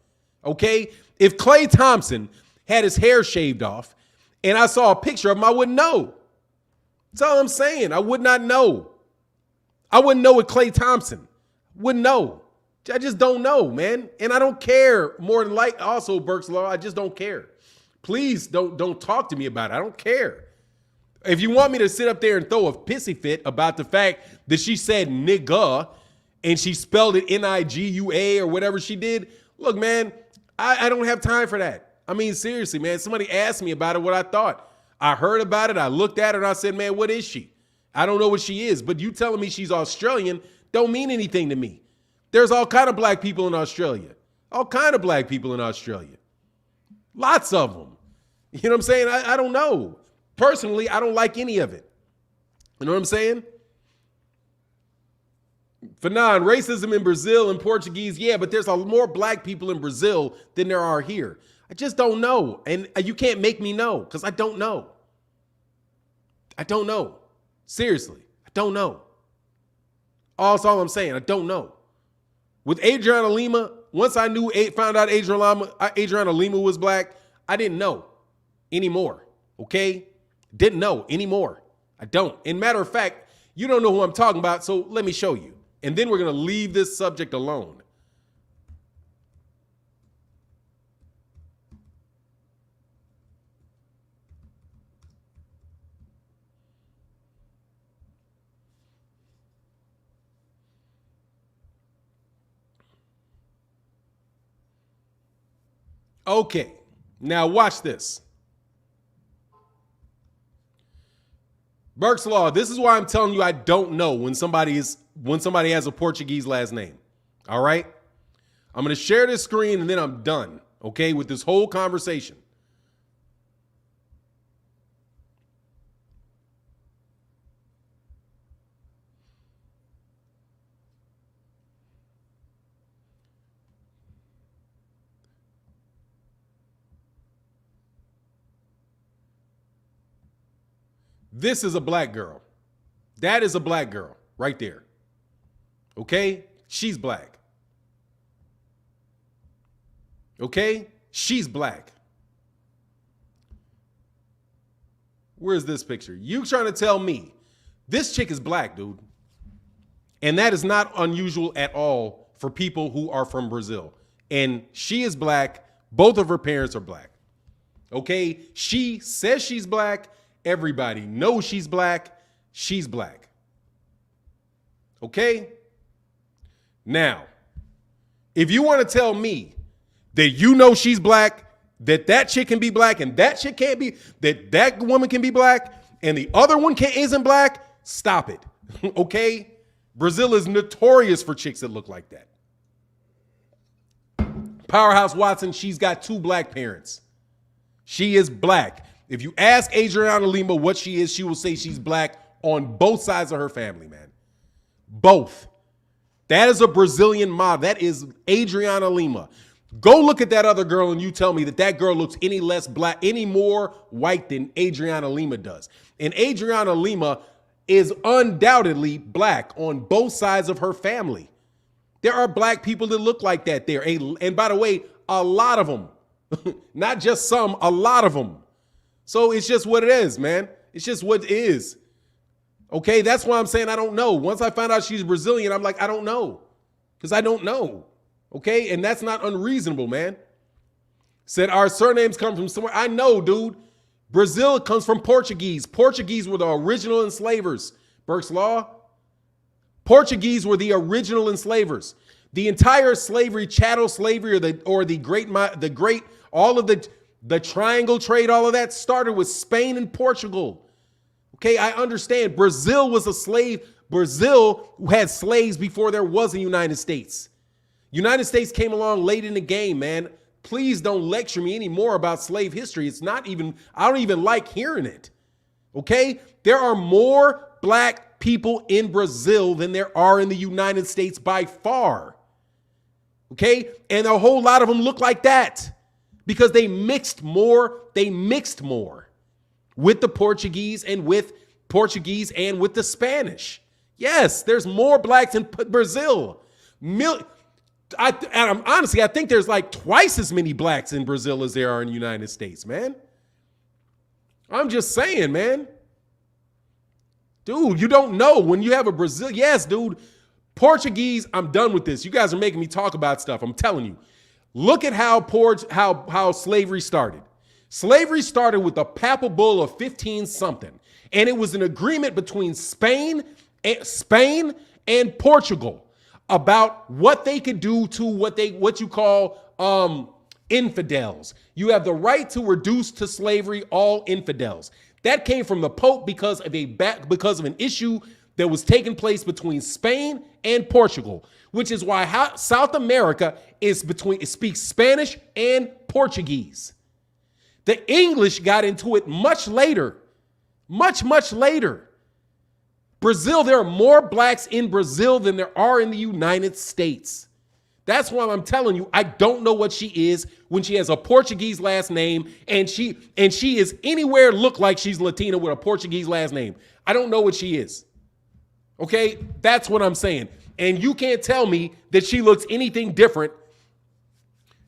Okay? If Klay Thompson had his hair shaved off and I saw a picture of him, I wouldn't know. That's all I'm saying. I would not know. I wouldn't know with Klay Thompson. Wouldn't know. I just don't know, man. And I don't care more than like also Burke's Law. I just don't care. Please don't talk to me about it. I don't care. If you want me to sit up there and throw a pissy fit about the fact that she said nigga and she spelled it N-I-G-U-A or whatever she did, look, man, I don't have time for that. I mean, seriously, man, somebody asked me about it, what I thought. I heard about it. I looked at her and I said, man, what is she? I don't know what she is, but you telling me she's Australian don't mean anything to me. There's all kind of black people in Australia. All kind of black people in Australia. Lots of them. You know what I'm saying? I don't know. Personally, I don't like any of it. You know what I'm saying? Fanon, racism in Brazil and Portuguese, yeah, but there's more black people in Brazil than there are here. I just don't know. And you can't make me know because I don't know. I don't know. Seriously, I don't know. That's all I'm saying. I don't know. With Adriana Lima, once I found out Adriana Lima was black, I didn't know anymore. Okay? Didn't know anymore. I don't. And matter of fact, you don't know who I'm talking about, so let me show you. And then we're going to leave this subject alone. Okay, now watch this. Burke's Law, this is why I'm telling you I don't know when somebody has a Portuguese last name. All right? I'm going to share this screen and then I'm done, okay, with this whole conversation. This is a black girl. That is a black girl right there. Okay? She's black. Okay? She's black. Where's this picture? You trying to tell me this chick is black, dude. And that is not unusual at all for people who are from Brazil. And she is black. Both of her parents are black. Okay? She says she's black. Everybody knows she's black. She's black. Okay? Now, if you want to tell me that you know she's black, that chick can be black and that chick can't be, that woman can be black and the other one isn't black, stop it. Okay? Brazil is notorious for chicks that look like that. Powerhouse Watson, she's got 2 black parents. She is black. If you ask Adriana Lima what she is, she will say she's black on both sides of her family, man. Both. That is a Brazilian mob. That is Adriana Lima. Go look at that other girl and you tell me that girl looks any less black, any more white than Adriana Lima does. And Adriana Lima is undoubtedly black on both sides of her family. There are black people that look like that there. And by the way, a lot of them, not just some, a lot of them. So it's just what it is, man. It's just what it is. Okay, that's why I'm saying I don't know. Once I found out she's Brazilian, I'm like, I don't know. Because I don't know. Okay, and that's not unreasonable, man. Said our surnames come from somewhere. I know, dude. Brazil comes from Portuguese. Portuguese were the original enslavers. Burke's Law. Portuguese were the original enslavers. The entire slavery, chattel slavery, or the great, all of the triangle trade, all of that started with Spain and Portugal. Okay, I understand. Brazil was a slave. Brazil had slaves before there was a United States. United States came along late in the game, man. Please don't lecture me anymore about slave history. It's not even, I don't even like hearing it. Okay, there are more black people in Brazil than there are in the United States by far. Okay, and a whole lot of them look like that. Because they mixed more with the Portuguese and with the Spanish. Yes, there's more blacks in Brazil. Honestly, I think there's like twice as many blacks in Brazil as there are in the United States, man. I'm just saying, man. Dude, you don't know when you have a Brazil. Yes, dude. Portuguese, I'm done with this. You guys are making me talk about stuff. I'm telling you. Look at how slavery started. Slavery started with a papal bull of 15-something, and it was an agreement between Spain and Portugal about what they could do to what you call infidels. You have the right to reduce to slavery all infidels. That came from the Pope because of an issue that was taking place between Spain and Portugal, which is why South America speaks Spanish and Portuguese. The English got into it much later, much later. Brazil, there are more blacks in Brazil than there are in the United States. That's why I'm telling you, I don't know what she is when she has a Portuguese last name and she is anywhere look like she's Latina with a Portuguese last name. I don't know what she is. Okay? That's what I'm saying. And you can't tell me that she looks anything different.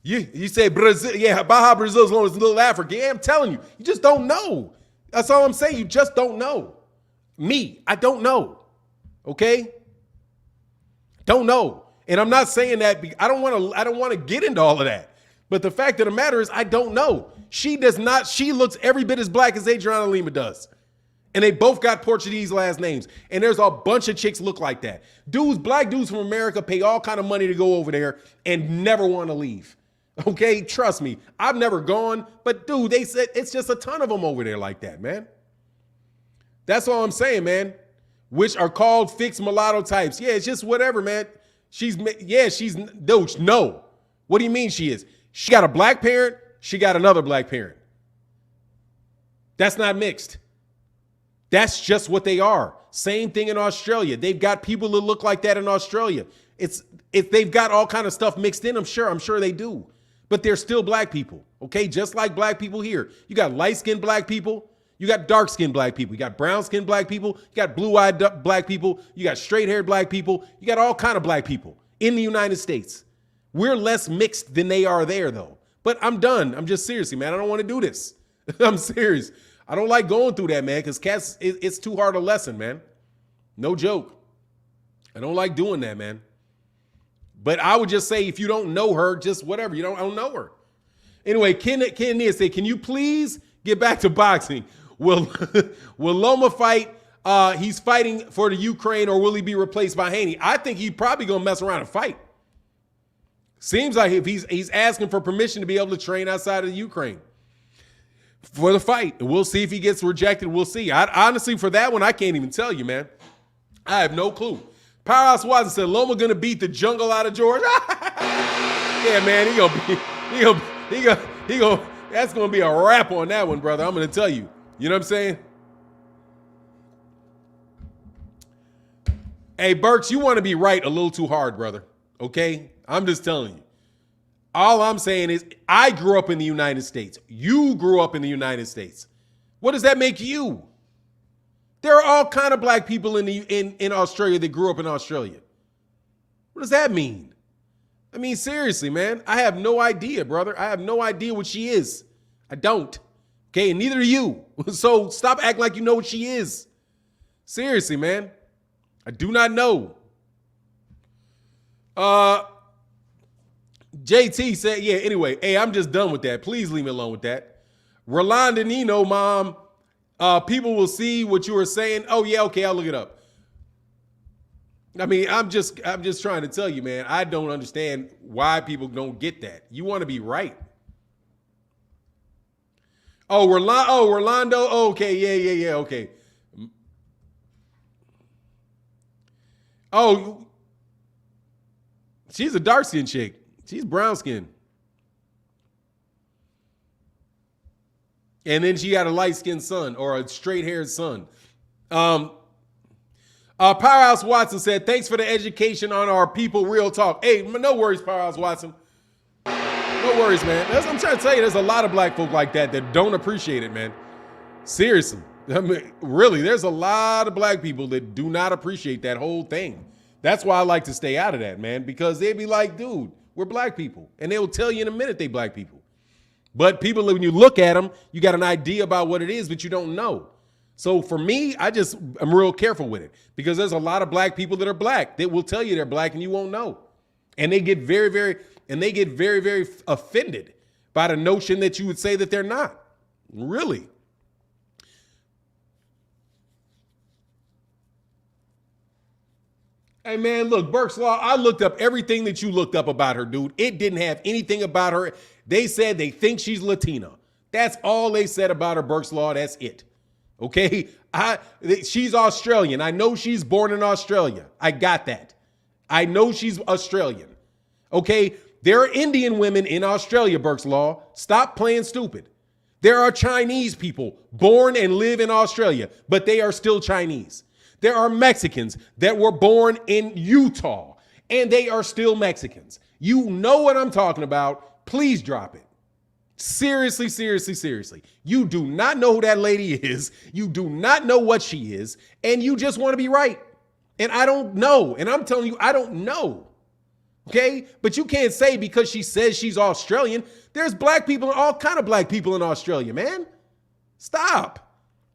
You say Brazil, yeah, Baja Brazil is as little Africa. Yeah, I'm telling you, you just don't know. That's all I'm saying. You just don't know. Me, I don't know. Okay? Don't know. And I'm not saying that I don't want to get into all of that. But the fact of the matter is I don't know. She looks every bit as black as Adriana Lima does. And they both got Portuguese last names. And there's a bunch of chicks look like that. Black dudes from America pay all kind of money to go over there and never want to leave. Okay, trust me. I've never gone, but dude, they said it's just a ton of them over there like that, man. That's all I'm saying, man. Which are called fixed mulatto types. Yeah, it's just whatever, man. No. What do you mean she is? She got a black parent. She got another black parent. That's not mixed. That's just what they are. Same thing in Australia. They've got people that look like that in Australia. They've got all kind of stuff mixed in. I'm sure they do. But they're still black people, okay? Just like black people here. You got light-skinned black people. You got dark-skinned black people. You got brown-skinned black people. You got blue-eyed black people. You got straight-haired black people. You got all kind of black people in the United States. We're less mixed than they are there, though. But I'm done. I'm just seriously, man. I don't want to do this. I'm serious. I don't like going through that, man, because cats, it's too hard a lesson, man. No joke. I don't like doing that, man. But I would just say if you don't know her, just whatever. I don't know her. Anyway, Ken Nia said, can you please get back to boxing? Will Loma fight? He's fighting for the Ukraine, or will he be replaced by Haney? I think he's probably going to mess around and fight. Seems like if he's asking for permission to be able to train outside of the Ukraine for the fight. And we'll see if he gets rejected. We'll see. Honestly, for that one, I can't even tell you, man. I have no clue. Powerhouse Watson said Loma gonna beat the jungle out of Georgia. Yeah, man, that's gonna be a wrap on that one, brother. I'm gonna tell you. You know what I'm saying? Hey, Burks, you want to be right a little too hard, brother. Okay? I'm just telling you. All I'm saying is I grew up in the United States. You grew up in the United States. What does that make you? There are all kind of black people in Australia that grew up in Australia. What does that mean? I mean, seriously, man, I have no idea, brother. I have no idea what she is. I don't. Okay, and neither do you. So stop acting like you know what she is. Seriously, man. I do not know. JT said, yeah, anyway, hey, I'm just done with that. Please leave me alone with that. Rolanda Nino, mom. People will see what you were saying. Oh, yeah, okay, I'll look it up. I mean, I'm just trying to tell you, man, I don't understand why people don't get that. You want to be right. Oh, Rolando. Oh, okay, yeah, okay. Oh, she's a dark-skinned chick. She's brown-skinned. And then she got a light-skinned son or a straight-haired son. Powerhouse Watson said, thanks for the education on our people, real talk. Hey, no worries, Powerhouse Watson. No worries, man. That's what I'm trying to tell you. There's a lot of black folk like that don't appreciate it, man. Seriously. I mean, really, there's a lot of black people that do not appreciate that whole thing. That's why I like to stay out of that, man, because they'd be like, dude, we're black people. And they will tell you in a minute they black people. But people, when you look at them, you got an idea about what it is, but you don't know. So for me, I'm real careful with it because there's a lot of black people that are black that will tell you they're black and you won't know. And they get very, very offended by the notion that you would say that they're not. Really. Hey, man, look, Burke's Law, I looked up everything that you looked up about her, dude. It didn't have anything about her. They said they think she's Latina. That's all they said about her, Burke's Law. That's it. Okay? She's Australian. I know she's born in Australia. I got that. I know she's Australian. Okay? There are Indian women in Australia, Burke's Law. Stop playing stupid. There are Chinese people born and live in Australia, but they are still Chinese. There are Mexicans that were born in Utah, and they are still Mexicans. You know what I'm talking about. Please drop it. Seriously, seriously, seriously. You do not know who that lady is. You do not know what she is, and you just want to be right. And I don't know. And I'm telling you, I don't know. Okay? But you can't say because she says she's Australian. There's black people, all kind of black people in Australia, man. Stop.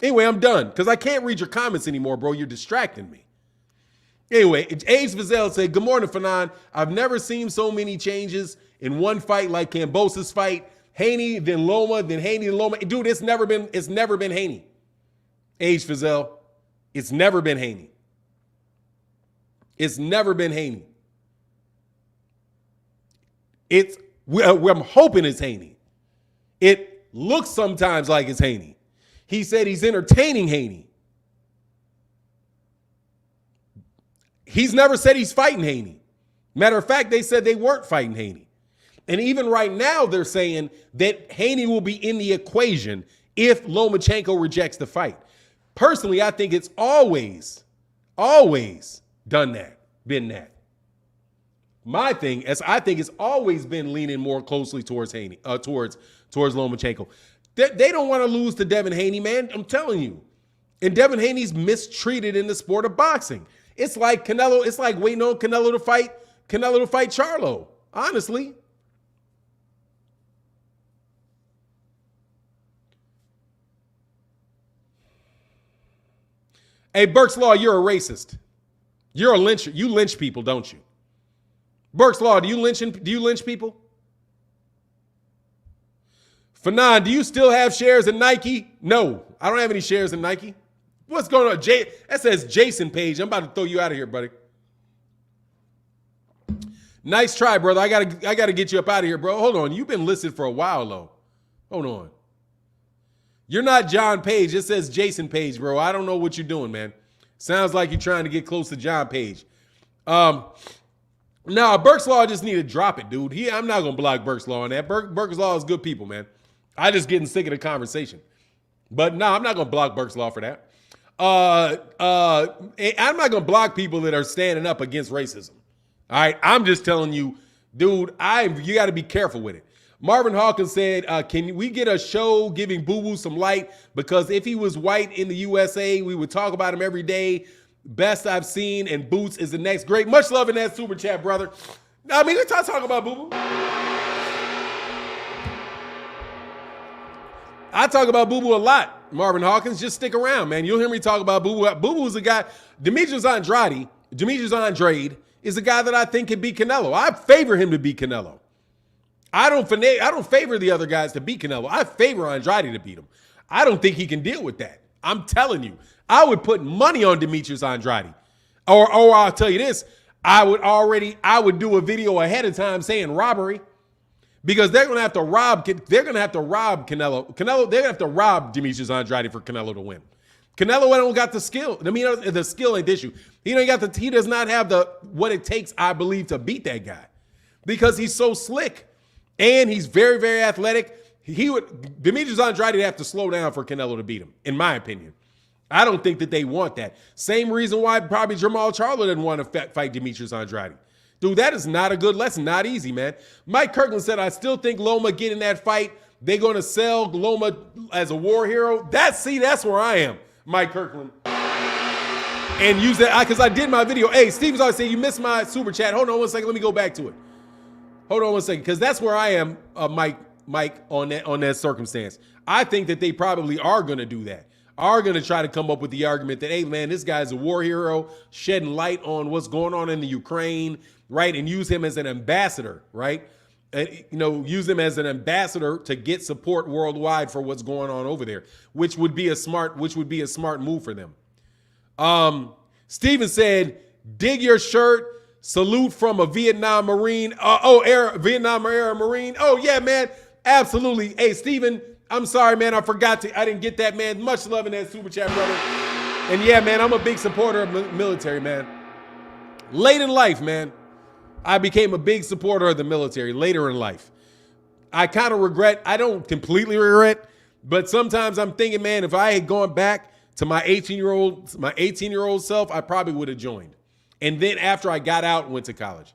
Anyway, I'm done because I can't read your comments anymore, bro. You're distracting me. Anyway, Ace Vizelle said, good morning, Fanon. I've never seen so many changes in one fight like Kambosos' fight. Haney, then Loma, then Haney, then Loma. Dude, it's never been Haney. Ace Vizelle, it's never been Haney. It's never been Haney. I'm hoping it's Haney. It looks sometimes like it's Haney. He said he's entertaining Haney. He's never said he's fighting Haney. Matter of fact, they said they weren't fighting Haney. And even right now, they're saying that Haney will be in the equation if Lomachenko rejects the fight. Personally, I think it's always done that, been that. My thing is, I think it's always been leaning more closely towards Haney, towards Lomachenko. They don't want to lose to Devin Haney, man. I'm telling you. And Devin Haney's mistreated in the sport of boxing. It's like Canelo. It's like waiting on Canelo to fight Charlo. Honestly. Hey, Burke's Law, you're a racist. You're a lyncher. You lynch people, don't you? Burke's Law, do you lynch people? Fanon, do you still have shares in Nike? No, I don't have any shares in Nike. What's going on? That says Jason Page. I'm about to throw you out of here, buddy. Nice try, brother. I gotta get you up out of here, bro. Hold on. You've been listed for a while, though. Hold on. You're not John Page. It says Jason Page, bro. I don't know what you're doing, man. Sounds like you're trying to get close to John Page. Nah, Burke's Law just need to drop it, dude. I'm not gonna block Burke's Law on that. Burke's Law is good people, man. I just getting sick of the conversation. But no, I'm not going to block Burke's Law for that. I'm not going to block people that are standing up against racism. All right? I'm just telling you, dude, you got to be careful with it. Marvin Hawkins said, can we get a show giving Boo Boo some light? Because if he was white in the USA, we would talk about him every day. Best I've seen, and Boots is the next great. Much love in that super chat, brother. I mean, let's talk about Boo Boo. I talk about Boo Boo a lot, Marvin Hawkins. Just stick around, man. You'll hear me talk about Boo Boo. Boo Boo is a guy. Demetrius Andrade is a guy that I think can beat Canelo. I favor him to beat Canelo. I don't favor the other guys to beat Canelo. I favor Andrade to beat him. I don't think he can deal with that. I'm telling you. I would put money on Demetrius Andrade. Or I'll tell you this. I would do a video ahead of time saying robbery. Because they're gonna have to rob Canelo. They're gonna have to rob Demetrius Andrade for Canelo to win. Canelo don't got the skill. I mean, the skill ain't the issue. He does not have what it takes, I believe, to beat that guy. Because he's so slick. And he's very, very athletic. Demetrius Andrade would have to slow down for Canelo to beat him, in my opinion. I don't think that they want that. Same reason why probably Jermall Charlo didn't want to fight Demetrius Andrade. Dude, that is not a good lesson. Not easy, man. Mike Kirkland said, I still think Loma getting that fight. They're going to sell Loma as a war hero. That's where I am, Mike Kirkland. And use that, because I did my video. Hey, Steven's always saying, you missed my super chat. Hold on one second. Let me go back to it. Hold on one second, because that's where I am, Mike, on that circumstance. I think that they probably are going to do that. Are going to try to come up with the argument that, hey, man, this guy's a war hero, shedding light on what's going on in the Ukraine, right? And use him as an ambassador, right? Use him as an ambassador to get support worldwide for what's going on over there, which would be a smart move for them. Steven said, dig your shirt. Salute from a Vietnam Marine. Vietnam era Marine. Oh, yeah, man. Absolutely. Hey, Steven, I'm sorry, man. I didn't get that, man. Much love in that super chat, brother. And yeah, man, I'm a big supporter of military, man. Late in life, man, I became a big supporter of the military later in life. I kind of regret, I don't completely regret, but sometimes I'm thinking, man, if I had gone back to my 18-year-old self, I probably would have joined. And then after I got out and went to college.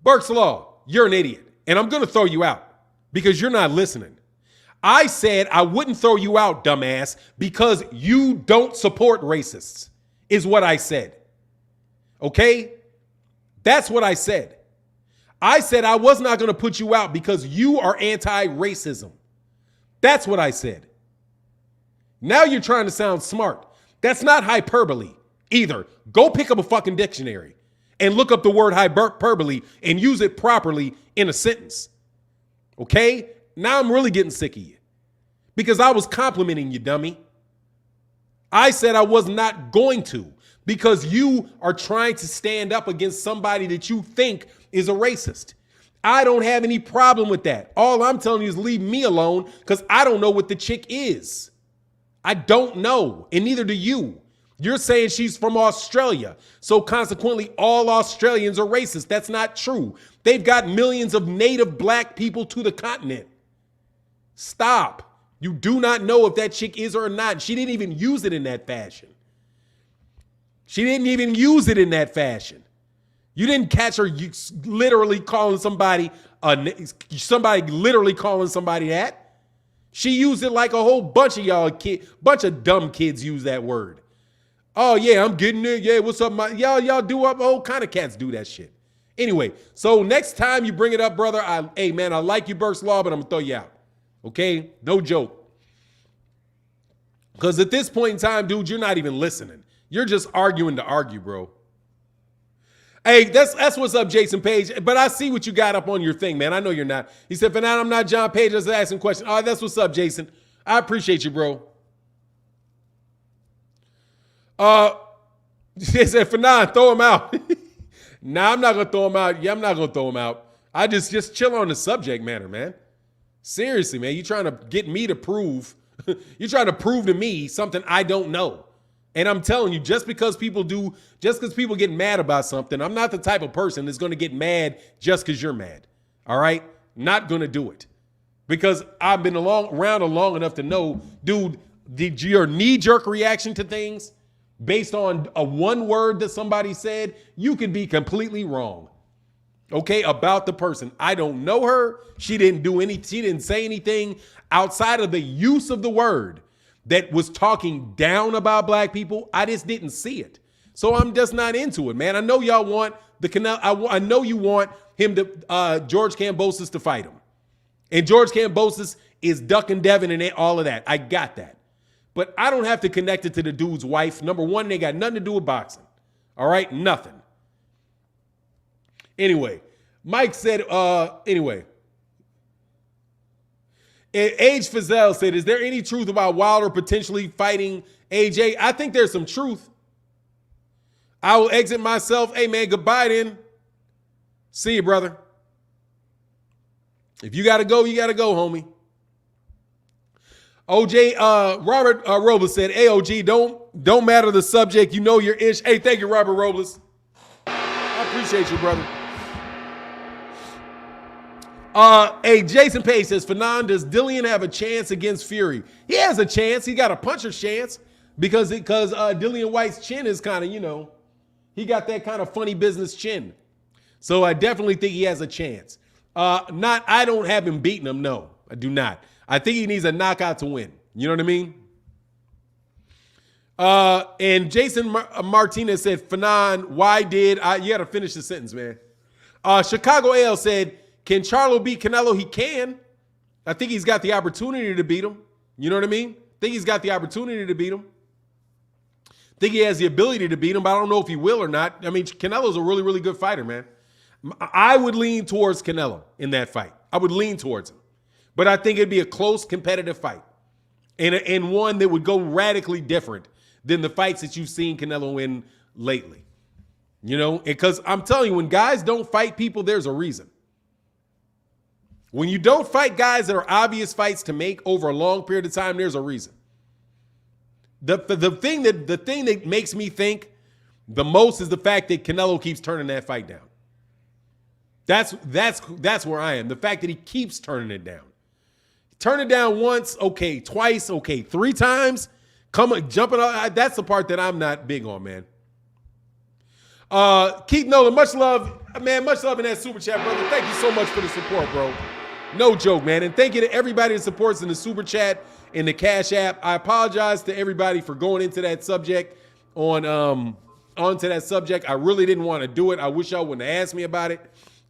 Burke's Law, you're an idiot. And I'm going to throw you out because you're not listening. I said I wouldn't throw you out, dumbass, because you don't support racists, is what I said. Okay? That's what I said. I said I was not going to put you out because you are anti-racism. That's what I said. Now you're trying to sound smart. That's not hyperbole either. Go pick up a fucking dictionary and look up the word hyperbole and use it properly in a sentence. Okay? Now I'm really getting sick of you because I was complimenting you, dummy. I said I was not going to because you are trying to stand up against somebody that you think is a racist. I don't have any problem with that. All I'm telling you is leave me alone because I don't know what the chick is. I don't know, and neither do you. You're saying she's from Australia, so consequently all Australians are racist. That's not true. They've got millions of native black people to the continent. Stop. You do not know if that chick is or not. She didn't even use it in that fashion. She didn't even use it in that fashion. You didn't catch her literally calling somebody literally calling somebody that. She used it like a whole bunch of y'all bunch of dumb kids use that word. Oh yeah, I'm getting it. Yeah, what's up, y'all do up? All kind of cats do that shit. Anyway, so next time you bring it up, brother, hey man, I like you, Burke's Law, but I'm gonna throw you out. Okay, no joke. Because at this point in time, dude, you're not even listening. You're just arguing to argue, bro. Hey, that's what's up, Jason Page. But I see what you got up on your thing, man. I know you're not. He said, Fernand, I'm not John Page. I was asking questions. All right, that's what's up, Jason. I appreciate you, bro. He said, Fernand, throw him out. Nah, I'm not going to throw him out. Yeah, I'm not going to throw him out. I just chill on the subject matter, man. Seriously, man. You trying to get me to prove, you're trying to prove to me something I don't know. And I'm telling you, just because people get mad about something, I'm not the type of person that's going to get mad just because you're mad. All right? Not going to do it. Because I've been around long enough to know, dude, your knee-jerk reaction to things based on a one word that somebody said, you could be completely wrong. Okay? About the person. I don't know her. She didn't say anything outside of the use of the word that was talking down about black people. I just didn't see it. So I'm just not into it, man. I know y'all want the Canelo. I know you want him to, George Kambosos to fight him. And George Kambosos is ducking Devin and all of that. I got that. But I don't have to connect it to the dude's wife. Number one, they got nothing to do with boxing. All right? Nothing. Anyway, Mike said, anyway. Age Fazell said, is there any truth about Wilder potentially fighting AJ? I think there's some truth. I will exit myself. Hey, man, goodbye then. See you, brother. If you got to go, you got to go, homie. Robert Robles said, AOG, don't matter the subject. You know your ish. Hey, thank you, Robert Robles. I appreciate you, brother. Hey, Jason Page says, Fernand, does Dillian have a chance against Fury? He has a chance. He got a puncher's chance because Dillian White's chin is kind of, he got that kind of funny business chin. So I definitely think he has a chance. I don't have him beating him. No, I do not. I think he needs a knockout to win. You know what I mean? And Jason Martinez said, Fernand, why did I? You got to finish the sentence, man. Chicago AL said, can Charlo beat Canelo? He can. I think he's got the opportunity to beat him. You know what I mean? I think he's got the opportunity to beat him. I think he has the ability to beat him, but I don't know if he will or not. I mean, Canelo's a really, really good fighter, man. I would lean towards Canelo in that fight. I would lean towards him. But I think it'd be a close, competitive fight. And one that would go radically different than the fights that you've seen Canelo win lately. Because I'm telling you, when guys don't fight people, there's a reason. When you don't fight guys that are obvious fights to make over a long period of time, there's a reason. The thing that makes me think the most is the fact that Canelo keeps turning that fight down. That's where I am. The fact that he keeps turning it down. Turn it down once, okay, twice, okay, 3 times. Come on, jumping on. That's the part that I'm not big on, man. Keith Nolan, much love, man. Much love in that super chat, brother. Thank you so much for the support, bro. No joke, man. And thank you to everybody that supports in the super chat, in the Cash App. I apologize to everybody for going into that subject onto that subject. I really didn't want to do it. I wish y'all wouldn't have asked me about it,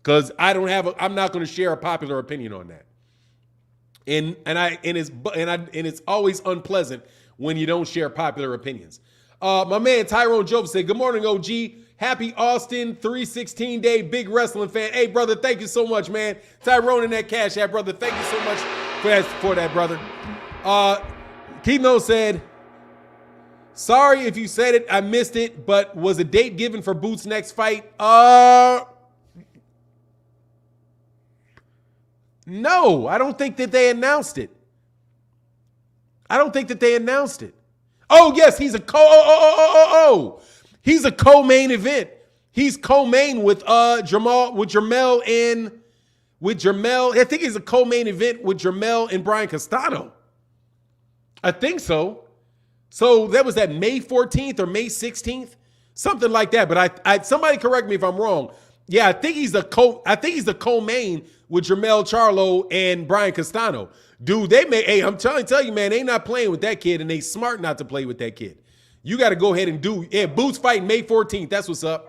because I'm not going to share a popular opinion on that. And it's always unpleasant when you don't share popular opinions. My man Tyrone Job said, "Good morning, OG. Happy Austin 316 day big wrestling fan." Hey, brother, thank you so much, man. Tyrone in that Cash App, brother. Thank you so much for that, brother. Kino said, "Sorry if you said it, I missed it, but was a date given for Boots' next fight?" No, I don't think that they announced it. Oh, yes, he's a he's a co-main event. He's co-main with Jermall, with Jermall. I think he's a co-main event with Jermall and Brian Castano. I think so. So that was that May 14th or May 16th, something like that. But I somebody correct me if I'm wrong. Yeah, I think he's the co-main with Jermall Charlo and Brian Castano. Dude, I'm telling you, man, they not playing with that kid, and they smart not to play with that kid. You got to go ahead and Boots fighting May 14th. That's what's up.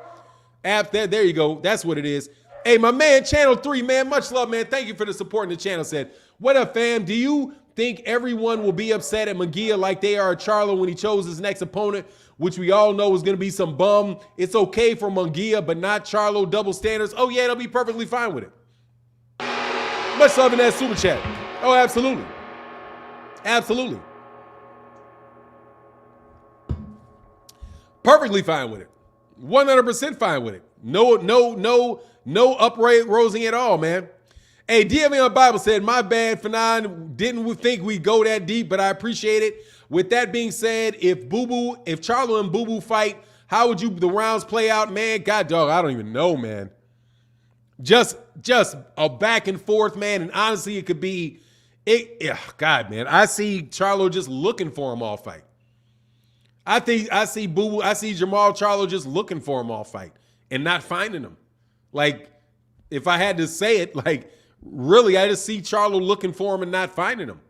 There you go. That's what it is. Hey, my man, Channel 3, man, much love, man. Thank you for the support in the channel. Said, "What up, fam? Do you think everyone will be upset at Munguia like they are at Charlo when he chose his next opponent, which we all know is going to be some bum? It's okay for Munguia, but not Charlo, double standards." Oh, yeah, they'll be perfectly fine with it. Much love in that super chat. Oh, absolutely. Absolutely. Perfectly fine with it. 100% fine with it. No upraising at all, man. Hey, DMA on Bible said, "My bad, Fanon. Didn't think we'd go that deep, but I appreciate it. With that being said, if Charlo and Boo Boo fight, how would the rounds play out, man? God dog, I don't even know, man. Just a back and forth, man. And honestly, it could be God, man. I see Charlo just looking for him all fight. I see Jermall Charlo just looking for him all fight and not finding him. Like, if I had to say it, like, really, I just see Charlo looking for him and not finding him.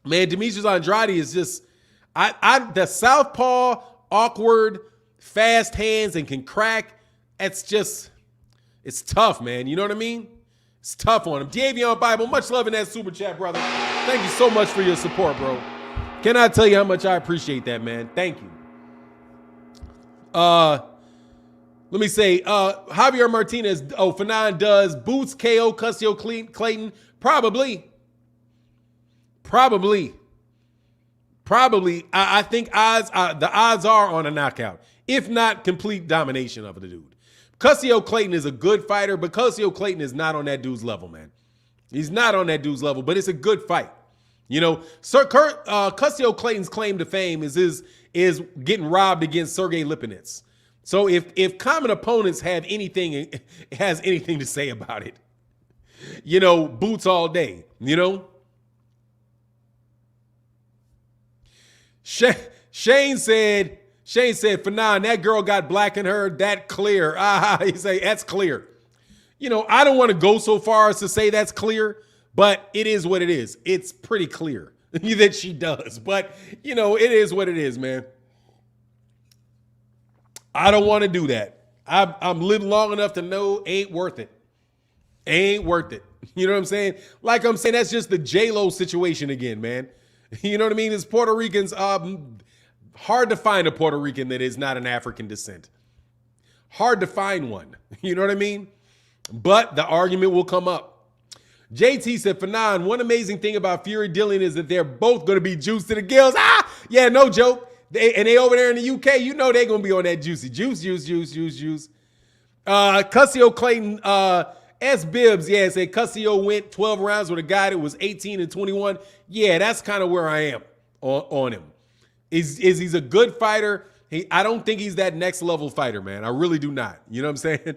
Man, Demetrius Andrade is just the southpaw, awkward, fast hands and can crack. It's tough, man. You know what I mean? It's tough on him. Davion Bible, much love in that super chat, brother. Thank you so much for your support, bro. Can I tell you how much I appreciate that, man? Thank you. Let me say, Javier Martinez, Fanon does Boots KO Custio Clayton? Probably. I think the odds are on a knockout, if not complete domination of the dude. Custio Clayton is a good fighter, but Custio Clayton is not on that dude's level, man. He's not on that dude's level, but it's a good fight. You know, Custio Clayton's claim to fame is getting robbed against Sergey Lipinets. So if common opponents has anything to say about it, you know, Boots all day, you know. Shane said, Fanon, that girl got black in her, that clear. He say, that's clear. You know, I don't want to go so far as to say that's clear, but it is what it is. It's pretty clear that she does. But, you know, it is what it is, man. I don't want to do that. I'm living long enough to know ain't worth it. Ain't worth it. You know what I'm saying? Like I'm saying, that's just the J-Lo situation again, man. You know what I mean? It's Puerto Ricans. Hard to find a Puerto Rican that is not an African descent. Hard to find one. You know what I mean? But the argument will come up. JT said, Fanon, one amazing thing about Fury Dillian is that they're both going to be juiced to the gills. Yeah, no joke. They over there in the UK, you know they're going to be on that juicy. Juice. Custio Clayton, S. Bibbs, yeah, said Custio went 12 rounds with a guy that was 18 and 21. Yeah, that's kind of where I am on him. He's a good fighter. I don't think he's that next level fighter, man. I really do not. You know what I'm saying?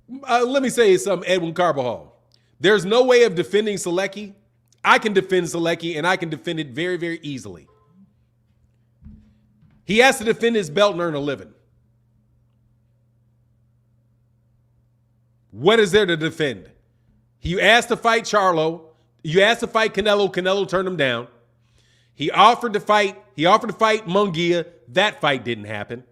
Let me say something, Edwin Carbajal. There's no way of defending Sulecki. I can defend Sulecki, and I can defend it very, very easily. He has to defend his belt and earn a living. What is there to defend? He asked to fight Charlo. You asked to fight Canelo. Canelo turned him down. He offered to fight Munguia. That fight didn't happen.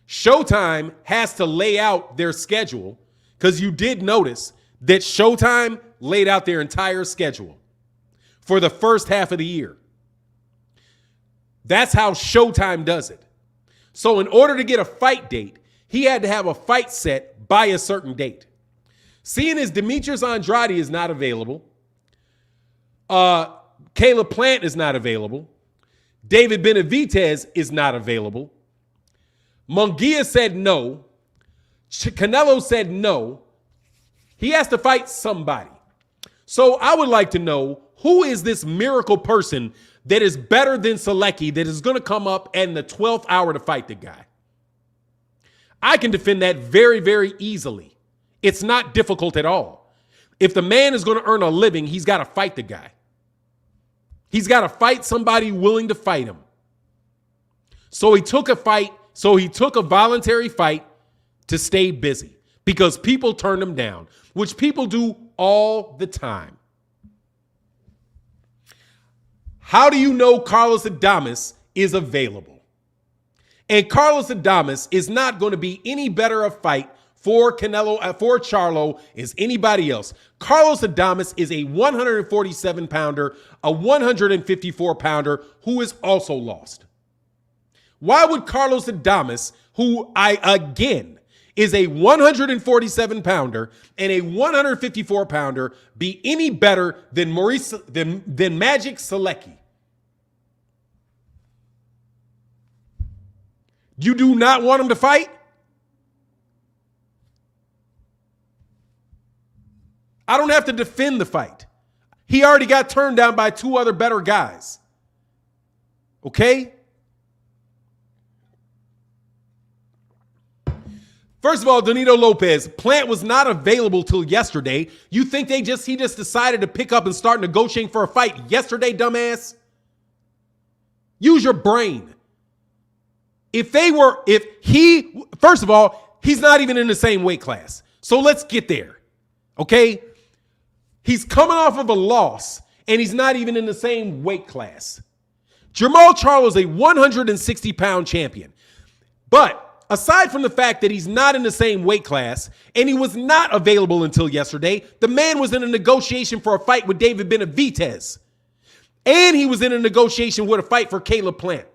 Showtime has to lay out their schedule, because you did notice that Showtime laid out their entire schedule for the first half of the year. That's how Showtime does it. So in order to get a fight date, he had to have a fight set by a certain date. Seeing as Demetrius Andrade is not available, Caleb Plant is not available, David Benavidez is not available, Munguia said no, Canelo said no, he has to fight somebody. So I would like to know, who is this miracle person that is better than Sulecki that is going to come up in the 12th hour to fight the guy? I can defend that very, very easily. It's not difficult at all. If the man is going to earn a living, he's got to fight the guy. He's got to fight somebody willing to fight him. So he took a fight. So he took a voluntary fight to stay busy because people turned him down, which people do all the time. How do you know Carlos Adames is available? And Carlos Adames is not going to be any better a fight for Charlo as anybody else. Carlos Adames is a 147-pounder, a 154-pounder who is also lost. Why would Carlos Adames, who is a 147-pounder and a 154-pounder, be any better than Magic Sulecki? You do not want him to fight? I don't have to defend the fight. He already got turned down by two other better guys. Okay? First of all, Donito Lopez, Plant was not available till yesterday. You think he just decided to pick up and start negotiating for a fight yesterday, dumbass? Use your brain. First of all, he's not even in the same weight class. So let's get there. Okay? He's coming off of a loss, and he's not even in the same weight class. Jermall Charlo is a 160-pound champion. But aside from the fact that he's not in the same weight class, and he was not available until yesterday, the man was in a negotiation for a fight with David Benavidez. And he was in a negotiation with a fight for Caleb Plant.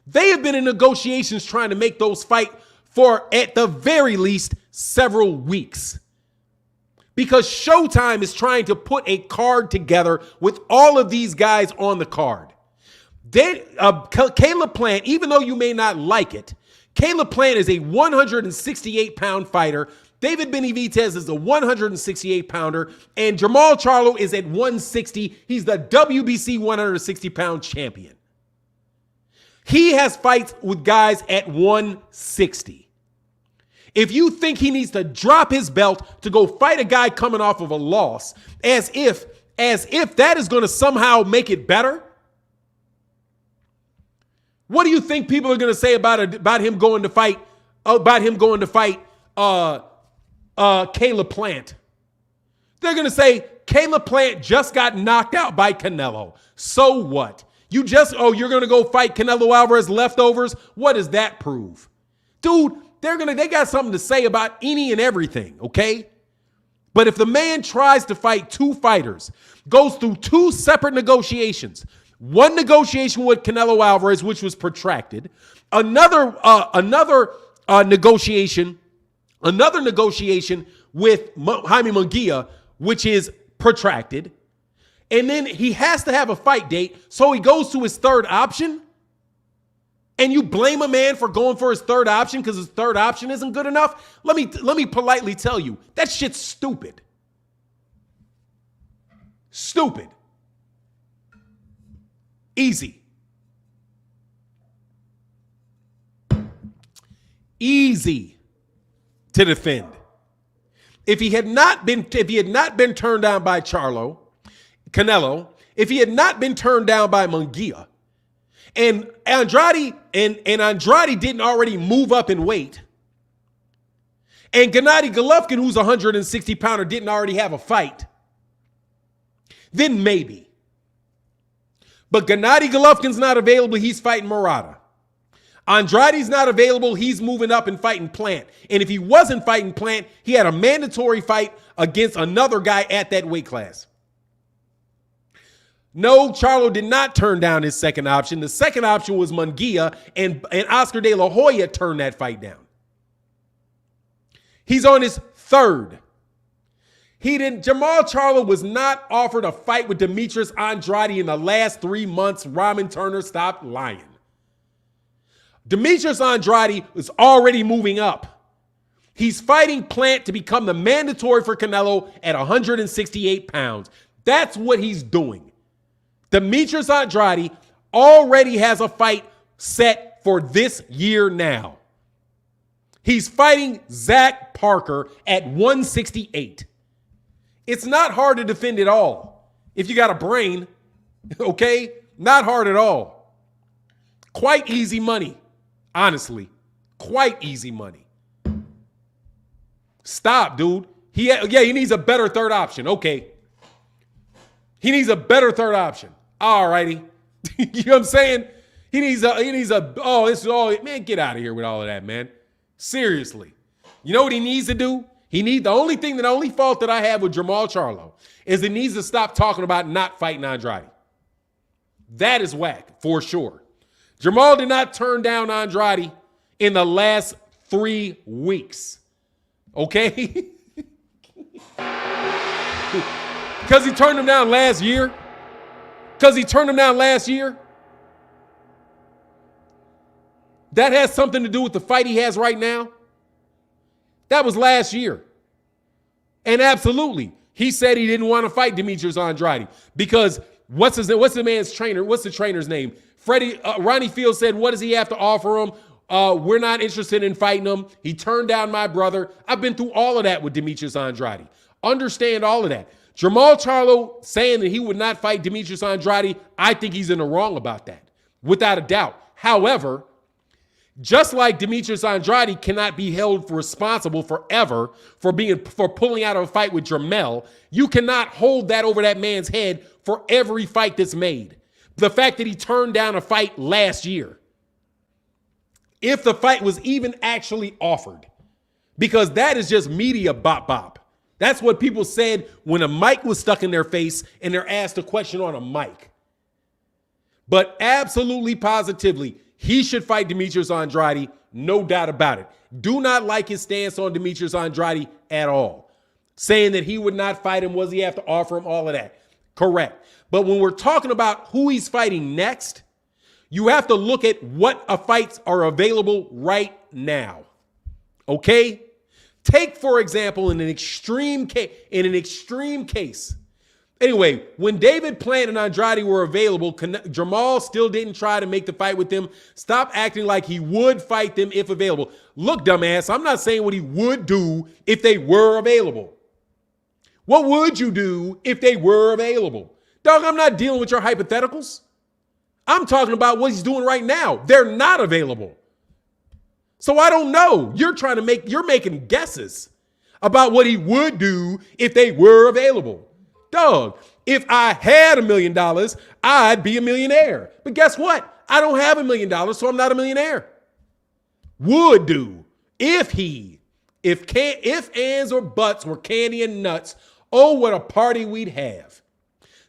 They have been in negotiations trying to make those fight for, at the very least, several weeks. Because Showtime is trying to put a card together with all of these guys on the card. Caleb Plant, even though you may not like it, Caleb Plant is a 168-pound fighter. David Benavidez is a 168-pounder. And Jermall Charlo is at 160. He's the WBC 160-pound champion. He has fights with guys at 160. If you think he needs to drop his belt to go fight a guy coming off of a loss, as if that is going to somehow make it better, what do you think people are going to say about him going to fight Caleb Plant? They're going to say Caleb Plant just got knocked out by Canelo. So what? You're going to go fight Canelo Alvarez leftovers? What does that prove? Dude, they got something to say about any and everything, okay? But if the man tries to fight two fighters, goes through two separate negotiations, one negotiation with Canelo Alvarez, which was protracted, another negotiation with Jaime Munguia, which is protracted, and then he has to have a fight date, so he goes to his third option, and you blame a man for going for his third option because his third option isn't good enough? Let me politely tell you, that shit's stupid. Stupid. Easy. Easy. to defend. If he had not been turned down by Canelo, if he had not been turned down by Munguia, and Andrade didn't already move up in weight, and Gennady Golovkin, who's a 160-pounder, didn't already have a fight, then maybe. But Gennady Golovkin's not available. He's fighting Murata. Andrade's not available. He's moving up and fighting Plant. And if he wasn't fighting Plant, he had a mandatory fight against another guy at that weight class. No, Charlo did not turn down his second option. The second option was Munguia, and Oscar De La Hoya turned that fight down. He's on his third. Jermall Charlo was not offered a fight with Demetrius Andrade in the last 3 months. Ramen Turner stopped lying. Demetrius Andrade is already moving up. He's fighting Plant to become the mandatory for Canelo at 168 pounds. That's what he's doing. Demetrius Andrade already has a fight set for this year now. He's fighting Zach Parker at 168. It's not hard to defend at all if you got a brain, okay? Not hard at all. Quite easy money, honestly. Quite easy money. Stop, dude. He needs a better third option. Okay. He needs a better third option. All righty. You know what I'm saying? Man, get out of here with all of that, man. Seriously. You know what he needs to do? The only fault that I have with Jermall Charlo is he needs to stop talking about not fighting Andrade. That is whack, for sure. Jermall did not turn down Andrade in the last 3 weeks. Okay? Because he turned him down last year? That has something to do with the fight he has right now? That was last year. And absolutely, he said he didn't want to fight Demetrius Andrade because what's the man's trainer? What's the trainer's name? Ronnie Field said, what does he have to offer him? We're not interested in fighting him. He turned down my brother. I've been through all of that with Demetrius Andrade. Understand all of that. Jermall Charlo saying that he would not fight Demetrius Andrade, I think he's in the wrong about that, without a doubt. However, just like Demetrius Andrade cannot be held responsible forever for pulling out of a fight with Jermall, you cannot hold that over that man's head for every fight that's made. The fact that he turned down a fight last year, if the fight was even actually offered, because that is just media bop. That's what people said when a mic was stuck in their face and they're asked a question on a mic. But absolutely, positively, he should fight Demetrius Andrade, no doubt about it. Do not like his stance on Demetrius Andrade at all. Saying that he would not fight him, was he have to offer him, all of that. Correct. But when we're talking about who he's fighting next, you have to look at what fights are available right now. Okay? Take, for example, in an extreme case. Anyway, when David Plant and Andrade were available, Jermall still didn't try to make the fight with them. Stop acting like he would fight them if available. Look, dumbass, I'm not saying what he would do if they were available. What would you do if they were available? Dog, I'm not dealing with your hypotheticals. I'm talking about what he's doing right now. They're not available. So I don't know. You're making guesses about what he would do if they were available. Dog, if I had $1 million, I'd be a millionaire. But guess what? I don't have $1 million, so I'm not a millionaire. Would do. If ands or buts were candy and nuts, oh, what a party we'd have.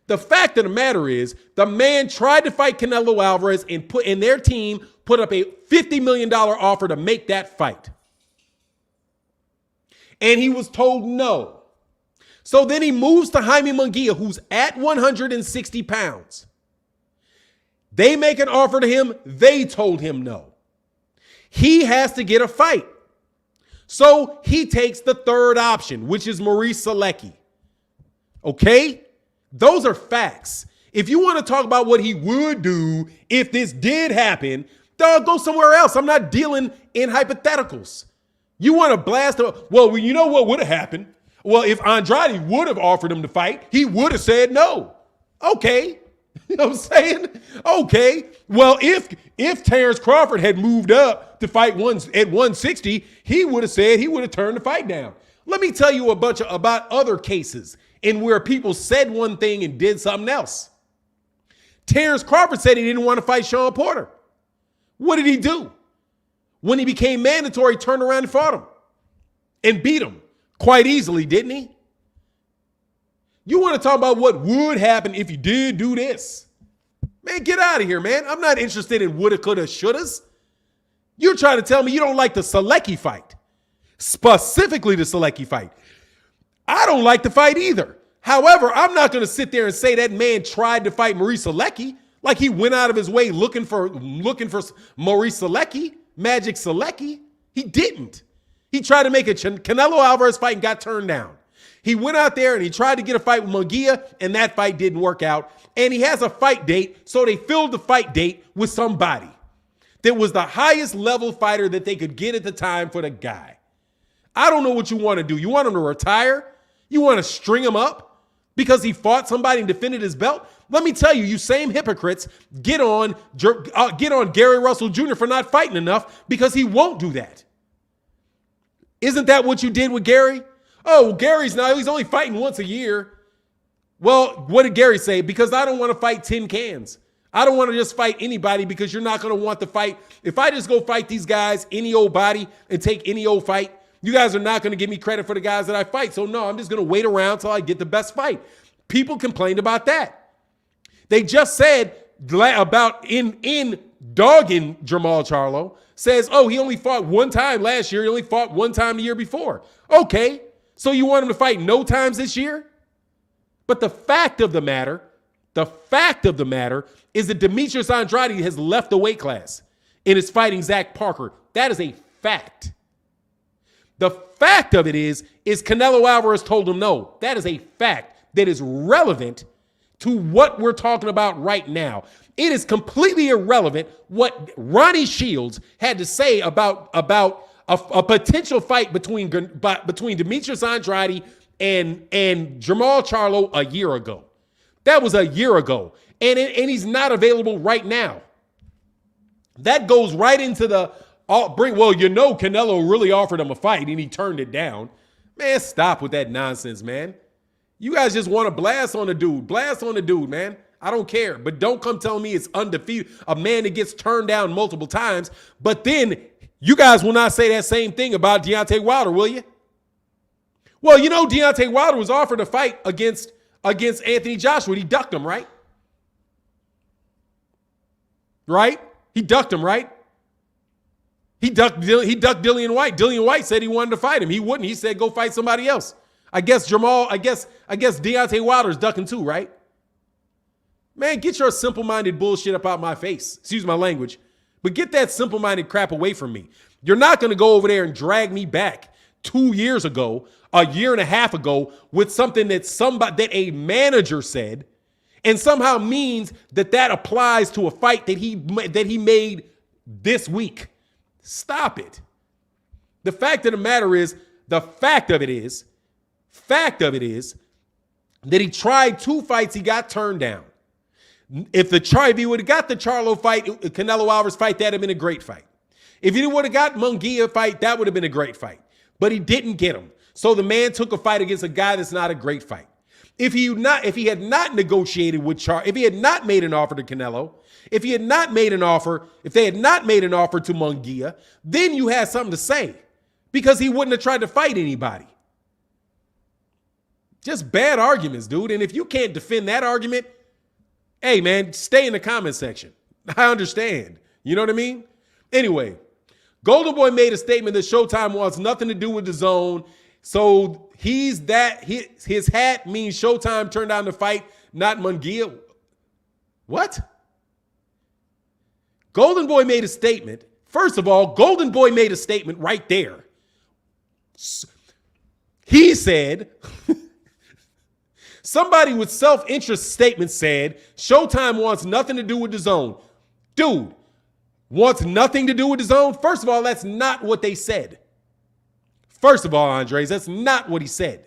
The fact of the matter is, the man tried to fight Canelo Alvarez and their team put up a $50 million offer to make that fight. And he was told no. So then he moves to Jaime Munguia, who's at 160 pounds. They make an offer to him. They told him no. He has to get a fight. So he takes the third option, which is Maurice Sulecki. Okay? Those are facts. If you want to talk about what he would do if this did happen, dog, go somewhere else. I'm not dealing in hypotheticals. You want to blast him? Well, you know what would have happened? Well, if Andrade would have offered him to fight, he would have said no. Okay. You know what I'm saying? Okay. Well, if Terrence Crawford had moved up to fight at 160, he would have said he would have turned the fight down. Let me tell you about other cases in where people said one thing and did something else. Terrence Crawford said he didn't want to fight Sean Porter. What did he do? When he became mandatory, turned around and fought him and beat him quite easily, didn't he? You want to talk about what would happen if you did do this? Man, get out of here, man. I'm not interested in woulda, coulda, shouldas. You're trying to tell me you don't like the Sulecki fight, specifically the Sulecki fight. I don't like the fight either. However, I'm not going to sit there and say that man tried to fight Maurice Sulecki like he went out of his way looking for Maurice Sulecki, Magic Sulecki. He didn't. He tried to make a Canelo Alvarez fight and got turned down. He went out there and he tried to get a fight with Munguia, and that fight didn't work out. And he has a fight date, so they filled the fight date with somebody that was the highest level fighter that they could get at the time for the guy. I don't know what you want to do. You want him to retire? You want to string him up because he fought somebody and defended his belt? Let me tell you, you same hypocrites get on Gary Russell Jr. for not fighting enough because he won't do that. Isn't that what you did with Gary? Oh, he's only fighting once a year. Well, what did Gary say? Because I don't want to fight tin cans. I don't want to just fight anybody because you're not going to want to fight. If I just go fight these guys, any old body, and take any old fight, you guys are not going to give me credit for the guys that I fight. So no, I'm just going to wait around till I get the best fight. People complained about that. They just said about in dogging Jermall Charlo, says, oh, he only fought one time last year. He only fought one time the year before. Okay. So you want him to fight no times this year? But the fact of the matter is that Demetrius Andrade has left the weight class and is fighting Zach Parker. That is a fact. The fact of it is Canelo Alvarez told him no. That is a fact that is relevant to what we're talking about right now. It is completely irrelevant what Ronnie Shields had to say about a potential fight between Demetrius Andrade and Jermall Charlo a year ago. That was a year ago. And he's not available right now. That goes right into Canelo really offered him a fight and he turned it down. Man, stop with that nonsense, man. You guys just want to blast on the dude. Blast on the dude, man. I don't care. But don't come telling me it's undefeated. A man that gets turned down multiple times. But then you guys will not say that same thing about Deontay Wilder, will you? Well, you know Deontay Wilder was offered a fight against Anthony Joshua. He ducked him, right? Right? He ducked him, right? He ducked Dillian White. Dillian White said he wanted to fight him. He wouldn't. He said, go fight somebody else. I guess Deontay Wilder's ducking too, right? Man, get your simple-minded bullshit up out my face. Excuse my language. But get that simple-minded crap away from me. You're not going to go over there and drag me back 2 years ago, a year and a half ago, with something that a manager said, and somehow means that applies to a fight that he made this week. Stop it. The fact of it is that he tried 2 fights, he got turned down. If he would have got the Charlo fight, Canelo Alvarez fight, that'd have been a great fight. If he would have got Munguia fight, that would have been a great fight. But he didn't get him. So the man took a fight against a guy that's not a great fight. If he had not negotiated with if he had not made an offer to Canelo, if they had not made an offer to Munguia, then you had something to say. Because he wouldn't have tried to fight anybody. Just bad arguments, dude. And if you can't defend that argument, hey, man, stay in the comment section. I understand. You know what I mean? Anyway, Golden Boy made a statement that Showtime wants nothing to do with the zone. So his hat means Showtime turned down the fight, not Munguia. What? Golden Boy made a statement. First of all, Golden Boy made a statement right there. He said... Somebody with self-interest statement said, Showtime wants nothing to do with the zone. Dude, wants nothing to do with the zone? First of all, that's not what they said. First of all, Andres, that's not what he said.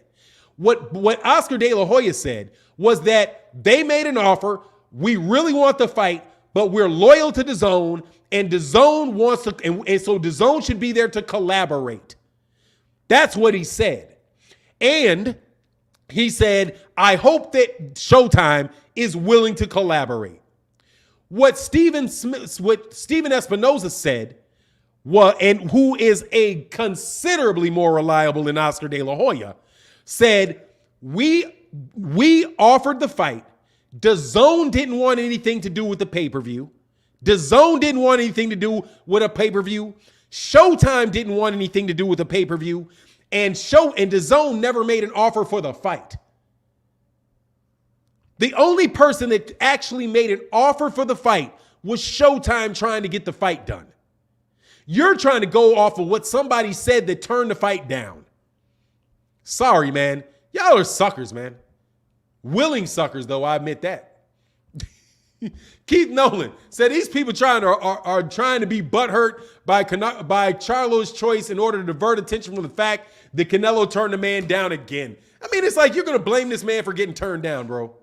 What Oscar De La Hoya said was that they made an offer. We really want the fight, but we're loyal to DAZN, and DAZN wants to, and so DAZN should be there to collaborate. That's what he said. And he said, I hope that Showtime is willing to collaborate. What Steven Espinoza said, and who is a considerably more reliable than Oscar De La Hoya, said, we offered the fight. DAZN didn't want anything to do with the pay-per-view. DAZN didn't want anything to do with a pay-per-view. Showtime didn't want anything to do with a pay-per-view. And DAZN never made an offer for the fight. The only person that actually made an offer for the fight was Showtime trying to get the fight done. You're trying to go off of what somebody said that turned the fight down. Sorry, man. Y'all are suckers, man. Willing suckers, though, I admit that. Keith Nolan said these people are trying to be butthurt by Charlo's choice in order to divert attention from the fact that Canelo turned the man down again. I mean, it's like you're going to blame this man for getting turned down, bro.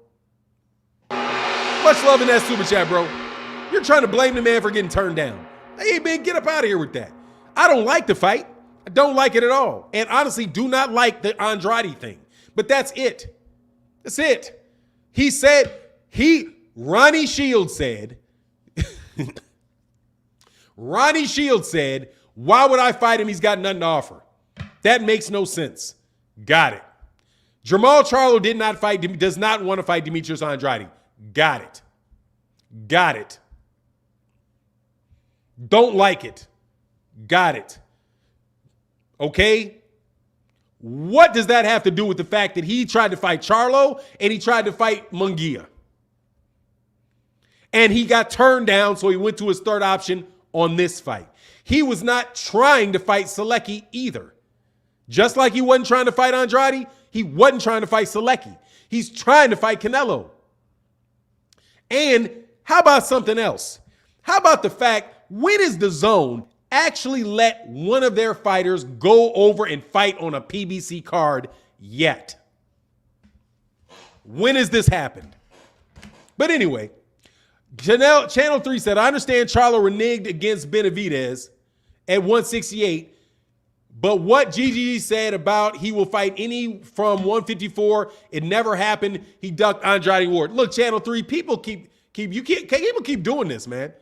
Much love in that super chat, bro. You're trying to blame the man for getting turned down. Hey, man, get up out of here with that. I don't like the fight. I don't like it at all. And honestly, do not like the Andrade thing. But that's it. That's it. He said, Ronnie Shields said, why would I fight him? He's got nothing to offer. That makes no sense. Got it. Jermall Charlo does not want to fight Demetrius Andrade. Got it. Got it. Don't like it. Got it. Okay? What does that have to do with the fact that he tried to fight Charlo and he tried to fight Munguia? And he got turned down, so he went to his third option on this fight. He was not trying to fight Sulecki either. Just like he wasn't trying to fight Andrade, he wasn't trying to fight Sulecki. He's trying to fight Canelo. And how about something else? How about the fact, when is DAZN actually let one of their fighters go over and fight on a PBC card yet? When has this happened? But anyway, Channel 3 said, I understand Charlo reneged against Benavidez at 168, but what GGG said about he will fight any from 154, it never happened. He ducked Andrade Ward. Look, Channel 3, people keep doing this, man.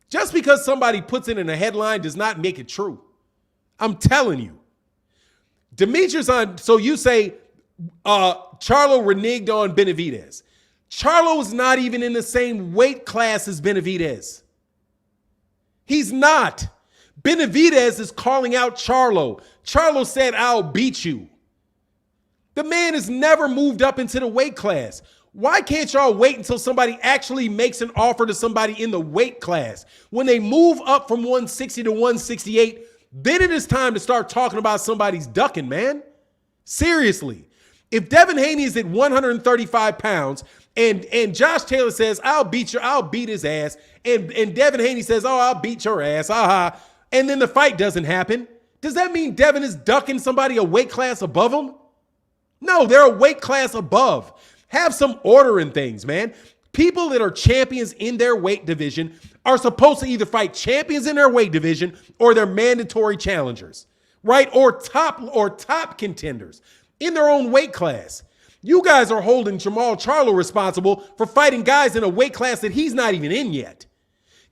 Just because somebody puts it in a headline does not make it true. I'm telling you. So you say Charlo reneged on Benavidez. Charlo is not even in the same weight class as Benavidez. He's not. Benavidez is calling out Charlo. Charlo said, I'll beat you. The man has never moved up into the weight class. Why can't y'all wait until somebody actually makes an offer to somebody in the weight class? When they move up from 160 to 168, then it is time to start talking about somebody's ducking, man. Seriously. If Devin Haney is at 135 pounds and Josh Taylor says, I'll beat his ass, and Devin Haney says, oh, I'll beat your ass, and then the fight doesn't happen, does that mean Devin is ducking somebody a weight class above him? No, they're a weight class above. Have some order in things, man. People that are champions in their weight division are supposed to either fight champions in their weight division or they're mandatory challengers, right? Or top contenders in their own weight class. You guys are holding Jermall Charlo responsible for fighting guys in a weight class that he's not even in yet.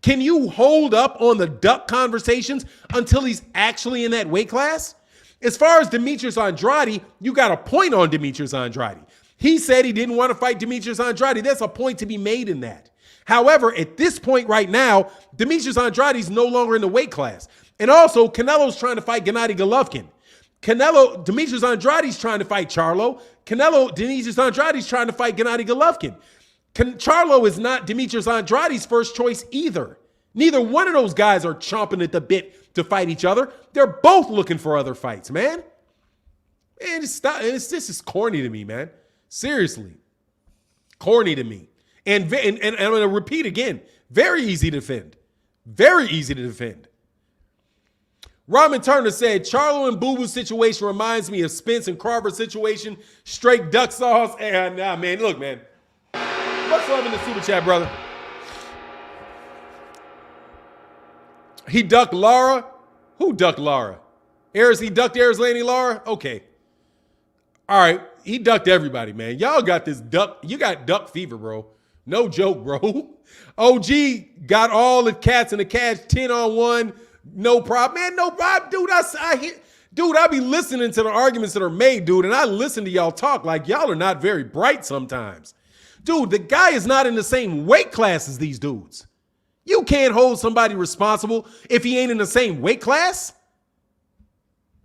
Can you hold up on the duck conversations until he's actually in that weight class? As far as Demetrius Andrade, you got a point on Demetrius Andrade. He said he didn't want to fight Demetrius Andrade. There's a point to be made in that. However, at this point right now, Demetrius Andrade is no longer in the weight class. And also, Canelo's trying to fight Gennady Golovkin. Demetrius Andrade's trying to fight Charlo. Demetrius Andrade's trying to fight Gennady Golovkin. Charlo is not Demetrius Andrade's first choice either. Neither one of those guys are chomping at the bit to fight each other. They're both looking for other fights, man. Man, this is corny to me, man. Seriously. Corny to me. And I'm going to repeat again. Very easy to defend. Very easy to defend. Robin Turner said, Charlo and Boo Boo situation reminds me of Spence and Carver situation. Straight duck sauce. And nah, man, look, man. What's love in the super chat, brother? He ducked Lara. Who ducked Lara? He ducked Aries Laney Lara? Okay. All right. He ducked everybody, man. Y'all got this duck. You got duck fever, bro. No joke, bro. OG got all the cats in the cash 10-on-1. No problem, man. No problem, dude. I be listening to the arguments that are made, dude, and I listen to y'all talk like y'all are not very bright sometimes. Dude, the guy is not in the same weight class as these dudes. You can't hold somebody responsible if he ain't in the same weight class.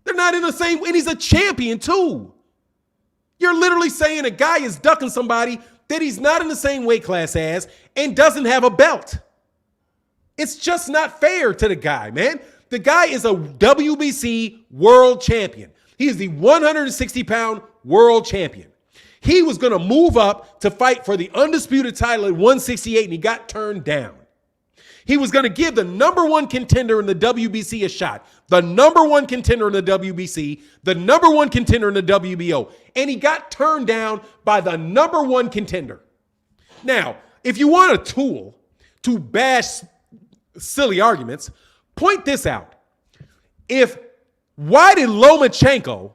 They're not in the same, and he's a champion too. You're literally saying a guy is ducking somebody that he's not in the same weight class as and doesn't have a belt. It's just not fair to the guy, man. The guy is a WBC world champion. He is the 160-pound world champion. He was going to move up to fight for the undisputed title at 168, and he got turned down. He was going to give the number one contender in the WBC a shot. The number one contender in the WBC, the number one contender in the WBO. And he got turned down by the number one contender. Now, if you want a tool to bash silly arguments, point this out. Why did Lomachenko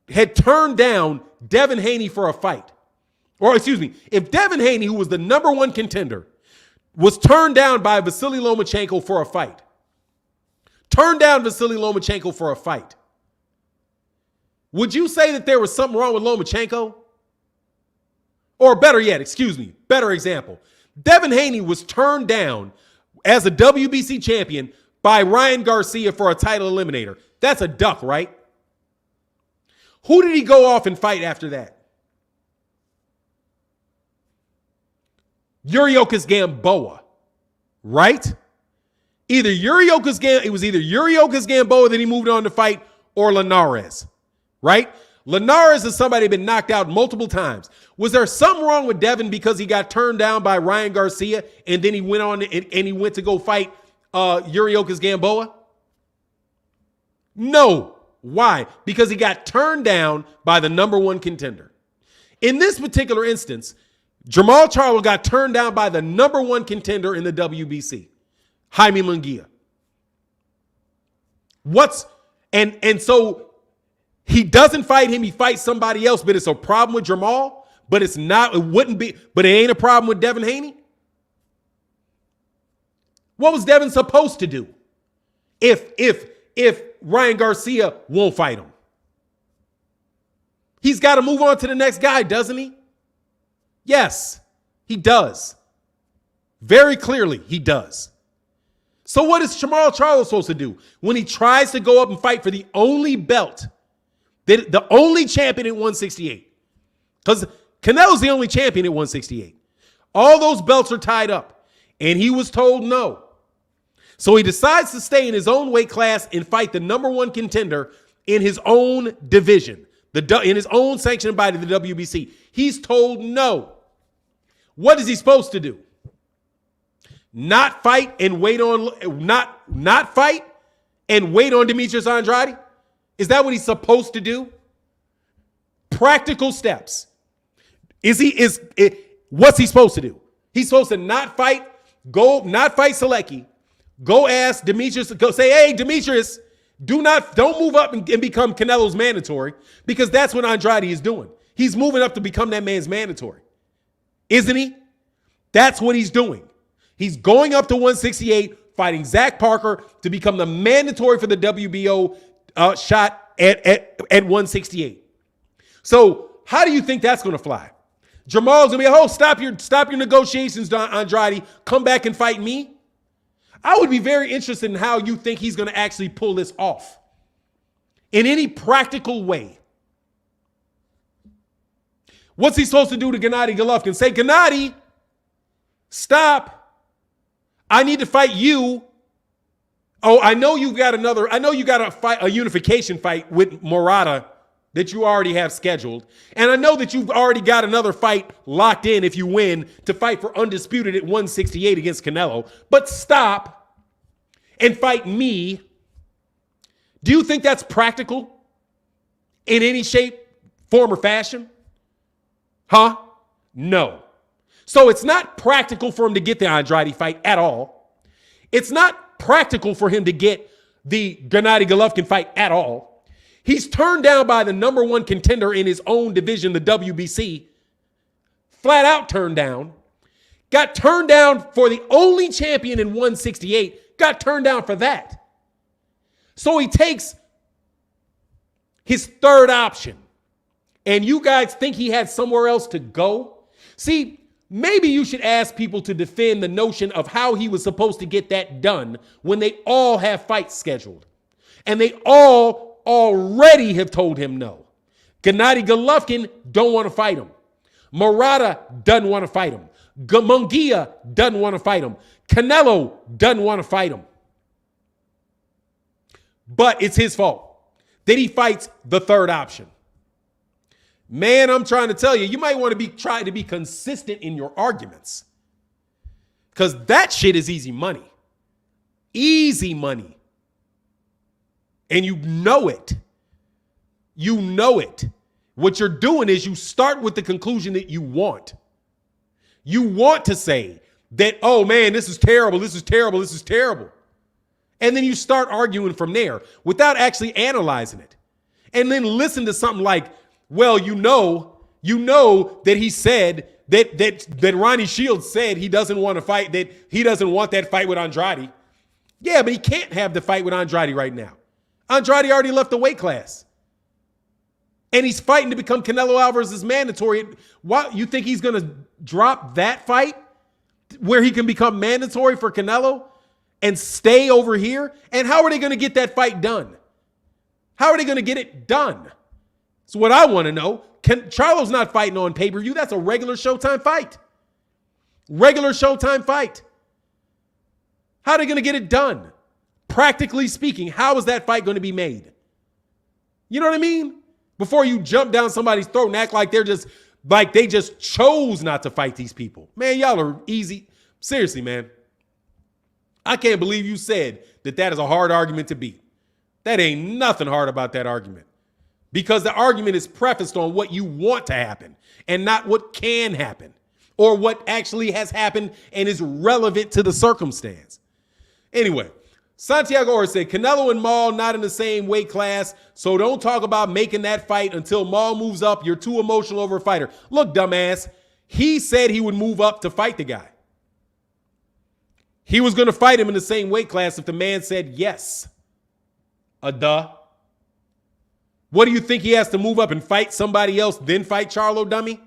had turned down Devin Haney for a fight, if Devin Haney, who was the number one contender, was turned down by Vasily Lomachenko for a fight, would you say that there was something wrong with Lomachenko? Or better yet, better example. Devin Haney was turned down as a WBC champion by Ryan Garcia for a title eliminator. That's a duck, right? Who did he go off and fight after that? Yuriokas Gamboa, right? It was either Yuriokas Gamboa that he moved on to fight or Linares, right? Linares is somebody been knocked out multiple times. Was there something wrong with Devin because he got turned down by Ryan Garcia and then he went on and he went to go fight Yuriokas Gamboa? No. Why? Because he got turned down by the number one contender. In this particular instance, Jermall Charlo got turned down by the number one contender in the WBC, Jaime Munguia. And so he doesn't fight him, he fights somebody else, but it's a problem with Jermall, but it ain't a problem with Devin Haney. What was Devin supposed to do if Ryan Garcia won't fight him? He's got to move on to the next guy, doesn't he? Yes, he does. Very clearly, he does. So what is Jermall Charlo supposed to do when he tries to go up and fight for the only belt, the only champion at 168? Because Canelo's the only champion at 168. All those belts are tied up, and he was told no. So he decides to stay in his own weight class and fight the number one contender in his own division, in his own sanctioned body, the WBC. He's told no. What is he supposed to do? Not fight and wait on not fight and wait on Demetrius Andrade? Is that what he's supposed to do? Practical steps. What's he supposed to do? He's supposed to not fight Sulecki. Go ask Demetrius, go say, hey, Demetrius, don't move up and become Canelo's mandatory, because that's what Andrade is doing. He's moving up to become that man's mandatory. Isn't he? That's what he's doing. He's going up to 168, fighting Zach Parker to become the mandatory for the WBO shot at 168. So how do you think that's going to fly? Jermall's going to be, stop your negotiations, Andrade. Come back and fight me. I would be very interested in how you think he's going to actually pull this off in any practical way. What's he supposed to do to Gennady Golovkin? Say, Gennady, stop. I need to fight you. Oh, I know you got a unification fight with Murata that you already have scheduled. And I know that you've already got another fight locked in if you win to fight for undisputed at 168 against Canelo. But stop. and fight me, do you think that's practical in any shape, form, or fashion? Huh? No. So it's not practical for him to get the Andrade fight at all. It's not practical for him to get the Gennady Golovkin fight at all. He's turned down by the number one contender in his own division, the WBC. Flat out turned down. Got turned down for the only champion in 168. Got turned down for that. So he takes his third option. And you guys think he had somewhere else to go? See, maybe you should ask people to defend the notion of how he was supposed to get that done when they all have fights scheduled. And they all already have told him no. Gennady Golovkin don't want to fight him. Murata doesn't want to fight him. Munguia doesn't want to fight him. Canelo doesn't want to fight him. But it's his fault that he fights the third option. Man, I'm trying to tell you, you might want to try to be consistent in your arguments. Because that shit is easy money. Easy money. And you know it. You know it. What you're doing is you start with the conclusion that you want. You want to say that, oh man, this is terrible, this is terrible, this is terrible. And then you start arguing from there without actually analyzing it. And then listen to something like, well, you know that he said that Ronnie Shields said he doesn't want to fight, that he doesn't want that fight with Andrade. Yeah, but he can't have the fight with Andrade right now. Andrade already left the weight class. And he's fighting to become Canelo Alvarez's mandatory. What, you think he's going to drop that fight where he can become mandatory for Canelo and stay over here? And how are they going to get that fight done? How are they going to get it done? So what I want to know, Charlo's not fighting on pay-per-view. That's a regular Showtime fight. Regular Showtime fight. How are they going to get it done? Practically speaking, how is that fight going to be made? You know what I mean? Before you jump down somebody's throat and act like they just chose not to fight these people. Man, y'all are easy. Seriously, man. I can't believe you said that is a hard argument to beat. That ain't nothing hard about that argument. Because the argument is prefaced on what you want to happen and not what can happen or what actually has happened and is relevant to the circumstance. Anyway, Santiago Ortiz said, Canelo and Maul not in the same weight class, so don't talk about making that fight until Maul moves up. You're too emotional over a fighter. Look, dumbass, he said he would move up to fight the guy. He was going to fight him in the same weight class if the man said yes. Duh. What do you think he has to move up and fight somebody else, then fight Charlo, dummy?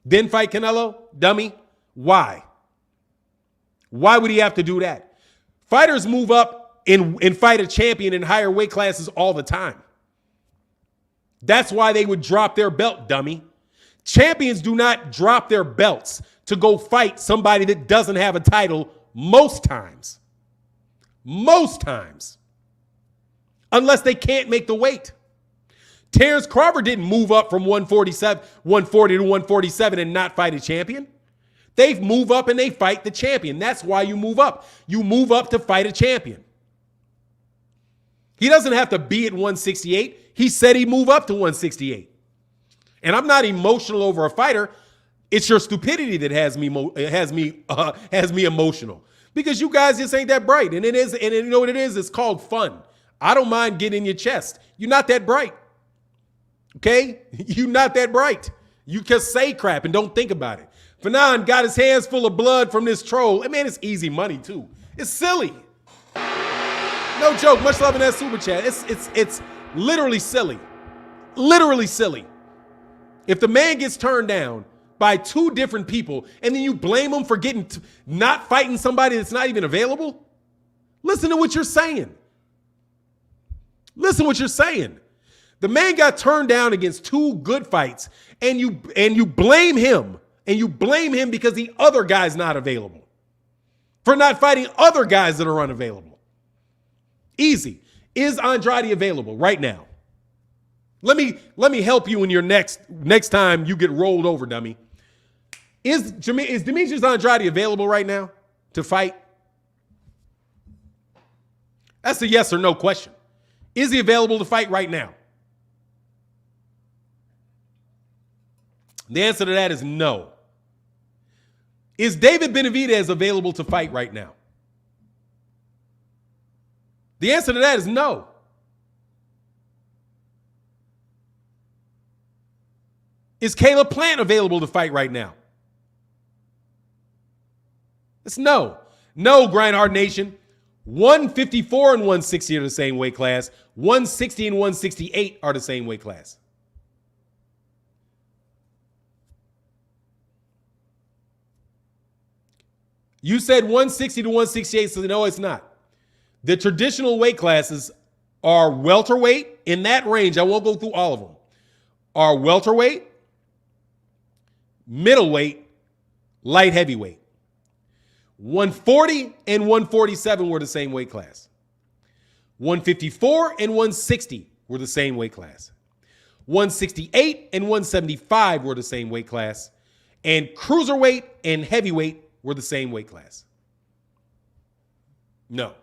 Then fight Canelo, dummy? Why? Why would he have to do that? Fighters move up and fight a champion in higher weight classes all the time. That's why they would drop their belt, dummy. Champions do not drop their belts to go fight somebody that doesn't have a title most times. Most times. Unless they can't make the weight. Terrence Crawford didn't move up from 140 to 147 and not fight a champion. They move up and they fight the champion. That's why you move up. You move up to fight a champion. He doesn't have to be at 168. He said he'd move up to 168. And I'm not emotional over a fighter. It's your stupidity that has me emotional. Because you guys just ain't that bright. And you know what it is? It's called fun. I don't mind getting in your chest. You're not that bright. Okay? You're not that bright. You just say crap and don't think about it. Fanon got his hands full of blood from this troll. Man, it's easy money too. It's silly. No joke. Much love in that super chat. It's literally silly. Literally silly. If the man gets turned down by two different people and then you blame him for not fighting somebody that's not even available, listen to what you're saying. Listen to what you're saying. The man got turned down against two good fights and you blame him. And you blame him because the other guy's not available. For not fighting other guys that are unavailable. Easy. Is Andrade available right now? Let me help you in your next time you get rolled over, dummy. Is Demetrius Andrade available right now to fight? That's a yes or no question. Is he available to fight right now? The answer to that is no. Is David Benavidez available to fight right now? The answer to that is no. Is Caleb Plant available to fight right now? It's no. No, Grindhard Nation. 154 and 160 are the same weight class. 160 and 168 are the same weight class. You said 160 to 168, so no, it's not. The traditional weight classes are welterweight, in that range, I won't go through all of them, are welterweight, middleweight, light heavyweight. 140 and 147 were the same weight class. 154 and 160 were the same weight class. 168 and 175 were the same weight class. And cruiserweight and heavyweight were the same weight class. No.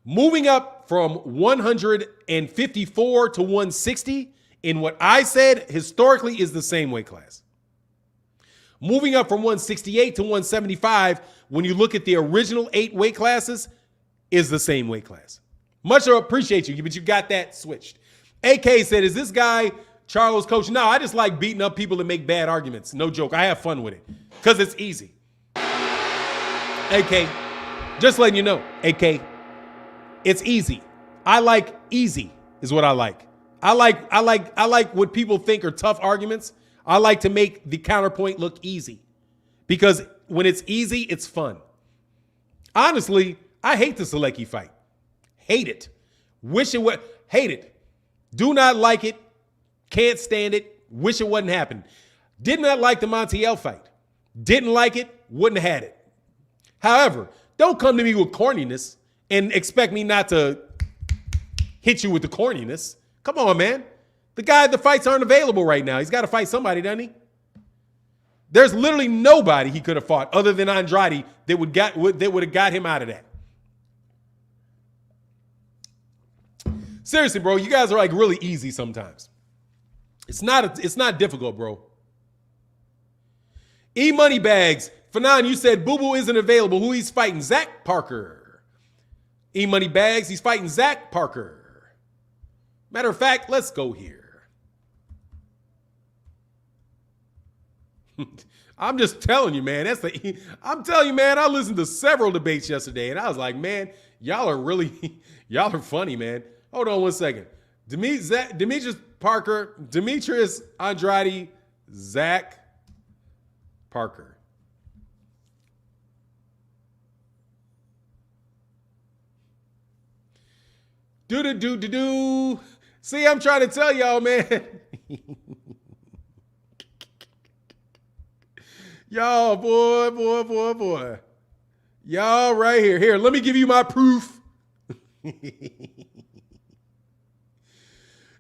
Moving up from 154 to 160 in what I said historically is the same weight class. Moving up from 168 to 175, when you look at the original 8 weight classes, is the same weight class. Much appreciate you, but you got that switched. AK said, is this guy Charlo's coach? No, I just like beating up people that make bad arguments. No joke. I have fun with it because it's easy. AK, just letting you know, AK, it's easy. I like easy is what I like. I like what people think are tough arguments. I like to make the counterpoint look easy because when it's easy, it's fun. Honestly, I hate the Sulecki fight. Hate it. Wish it would. Hate it. Do not like it. Can't stand it. Wish it wouldn't happen. Did not like the Montiel fight. Didn't like it. Wouldn't have had it. However, don't come to me with corniness and expect me not to hit you with the corniness. Come on, man. The fights aren't available right now. He's got to fight somebody, doesn't he? There's literally nobody he could have fought other than Andrade that would have got him out of that. Seriously, bro, you guys are like really easy sometimes. It's not difficult, bro. E-Money Bags. Fanon, you said Boo Boo isn't available. Who he's fighting? Zach Parker. E-Money Bags, he's fighting Zach Parker. Matter of fact, let's go here. I'm just telling you, man. I'm telling you, man, I listened to several debates yesterday, and I was like, man, y'all are funny, man. Hold on one second. Demetrius Parker, Demetrius Andrade, Zach Parker. Do. See, I'm trying to tell y'all, man. Y'all, boy. Y'all right here. Here, let me give you my proof.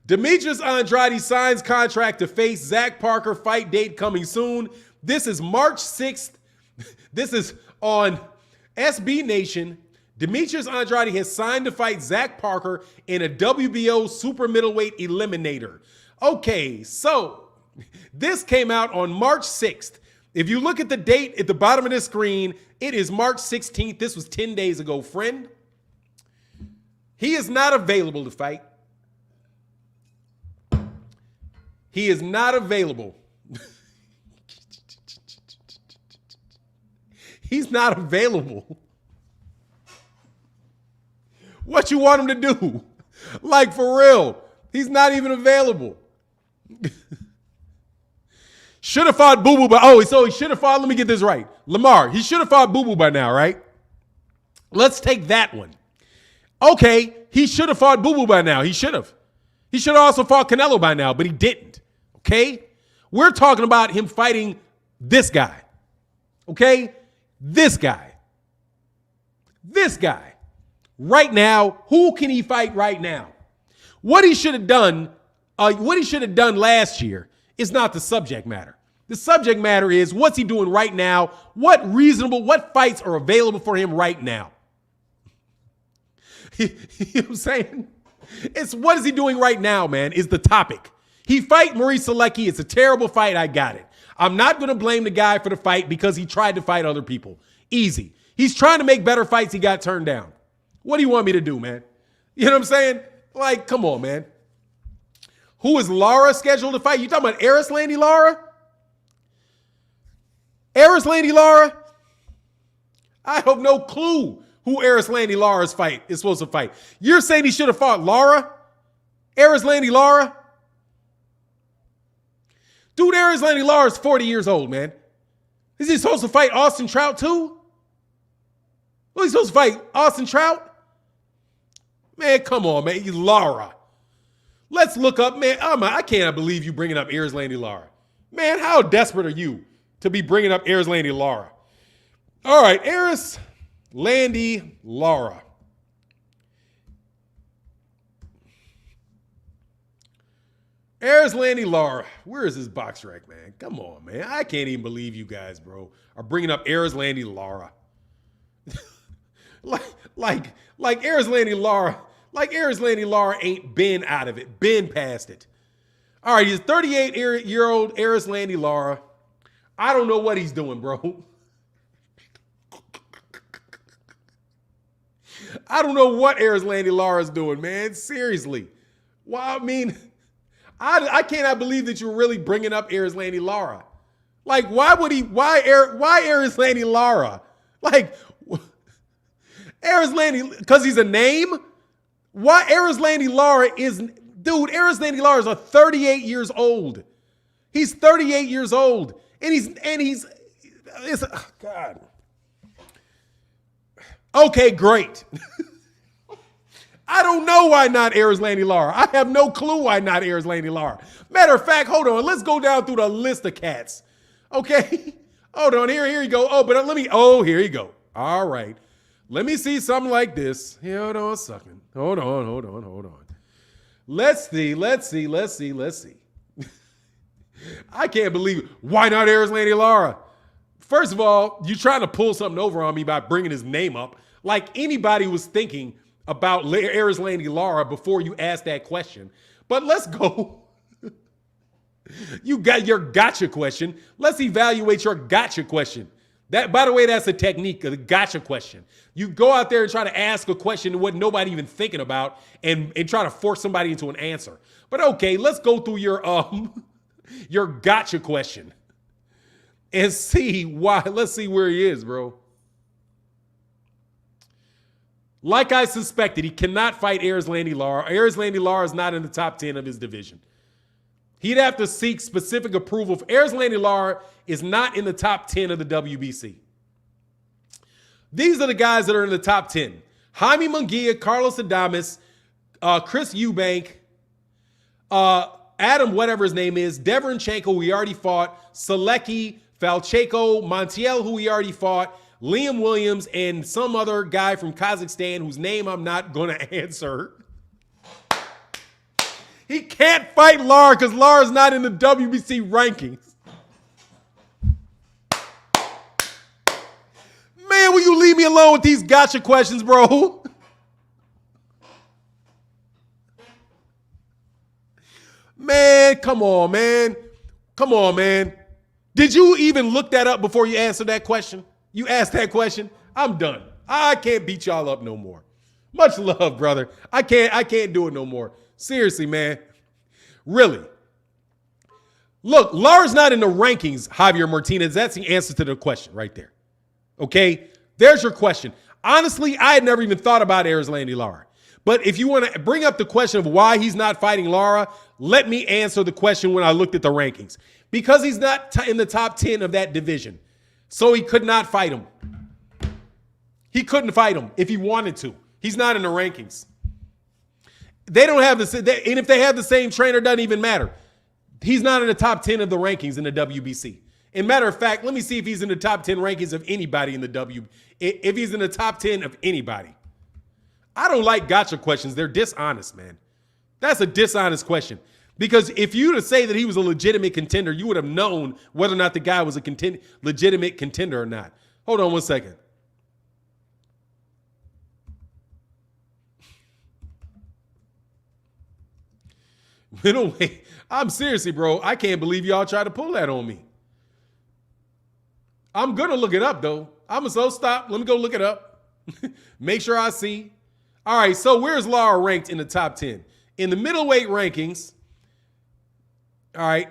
Demetrius Andrade signs contract to face Zach Parker. Fight date coming soon. This is March 6th. This is on SB Nation. Demetrius Andrade has signed to fight Zach Parker in a WBO super middleweight eliminator. Okay, so this came out on March 6th. If you look at the date at the bottom of this screen, it is March 16th. This was 10 days ago, friend. He is not available to fight. He is not available. He's not available. What you want him to do? Like, for real. He's not even available. Should have fought Boo Boo, so he should have fought, let me get this right. Lamar, he should have fought Boo Boo by now, right? Let's take that one. Okay, he should have fought Boo Boo by now. He should have. He should have also fought Canelo by now, but he didn't. Okay? We're talking about him fighting this guy. Okay? This guy. Right now, who can he fight right now? What he should have done last year is not the subject matter. The subject matter is what's he doing right now? What fights are available for him right now? You know what I'm saying? It's what is he doing right now, man, is the topic. He fight Maurice Sulecki. It's a terrible fight. I got it. I'm not going to blame the guy for the fight because he tried to fight other people. Easy. He's trying to make better fights. He got turned down. What do you want me to do, man? You know what I'm saying? Like, come on, man. Who is Lara scheduled to fight? You talking about Erislandy Lara? Erislandy Lara? I have no clue who Erislandy Lara's fight is supposed to fight. You're saying he should have fought Lara? Erislandy Lara? Dude, Erislandy Lara is 40 years old, man. Is he supposed to fight Austin Trout too? Well, he's supposed to fight Austin Trout? Man, come on, man. He's Lara. Let's look up, man. I cannot believe you bringing up Erislandy Lara. Man, how desperate are you to be bringing up Erislandy Lara? All right, Erislandy Lara. Erislandy Lara. Where is this box rack, man? Come on, man. I can't even believe you guys, bro, are bringing up Erislandy Lara. like Erislandy Lara. Like Erislandy Lara ain't been out of it, been past it. All right, he's 38-year-old Erislandy Lara. I don't know what he's doing, bro. I don't know what Erislandy Lara's doing, man. Seriously. Well, I mean, I cannot believe that you're really bringing up Erislandy Lara. Like, why Erislandy Lara? Like, Erislandy, because he's a name? Why Erislandy Lara is, dude, Erislandy Lara is 38 years old. He's 38 years old. God. Okay, great. I don't know why not Erislandy Lara. I have no clue why not Erislandy Lara. Matter of fact, hold on. Let's go down through the list of cats. Okay. Hold on. Here you go. Here you go. All right. Let me see something like this. Hold on a second. Hold on. Let's see. I can't believe it. Why not Erislandy Lara? First of all, you're trying to pull something over on me by bringing his name up. Like anybody was thinking about Erislandy Lara before you asked that question. But let's go. You got your gotcha question. Let's evaluate your gotcha question. That, by the way, that's a technique, the gotcha question. You go out there and try to ask a question what nobody even thinking about and try to force somebody into an answer. But okay, let's go through your gotcha question and see why. Let's see where he is, bro. Like I suspected, he cannot fight Erislandy Lara. Erislandy Lara is not in the top 10 of his division. He'd have to seek specific approval. Erislandy Lara is not in the top 10 of the WBC. These are the guys that are in the top 10. Jaime Munguia, Carlos Adames, Chris Eubank, Adam, whatever his name is, Deverenchenko, who we already fought, Sulecki, Falcheko, Montiel, who we already fought, Liam Williams, and some other guy from Kazakhstan whose name I'm not going to answer. He can't fight Lara because Lara's not in the WBC rankings. Man, will you leave me alone with these gotcha questions, bro? Man, come on, man. Come on, man. Did you even look that up before you answered that question? You asked that question? I'm done. I can't beat y'all up no more. Much love, brother. I can't do it no more. Seriously, man. Really. Look, Lara's not in the rankings, Javier Martinez. That's the answer to the question right there. Okay? There's your question. Honestly, I had never even thought about Erislandy Lara. But if you want to bring up the question of why he's not fighting Lara, let me answer the question when I looked at the rankings. Because he's not in the top 10 of that division. So he could not fight him. He couldn't fight him if he wanted to. He's not in the rankings. They don't have the, and if they have the same trainer, it doesn't even matter. He's not in the top 10 of the rankings in the WBC. And matter of fact, let me see if he's in the top 10 rankings of anybody in the if he's in the top 10 of anybody. I don't like gotcha questions. They're dishonest, man. That's a dishonest question. Because if you to say that he was a legitimate contender, you would have known whether or not the guy was a legitimate contender or not. Hold on one second. Middleweight. I'm seriously, bro. I can't believe y'all tried to pull that on me. I'm going to look it up, though. I'm going to stop. Let me go look it up. Make sure I see. All right, so where's Lara ranked in the top 10? In the middleweight rankings, all right,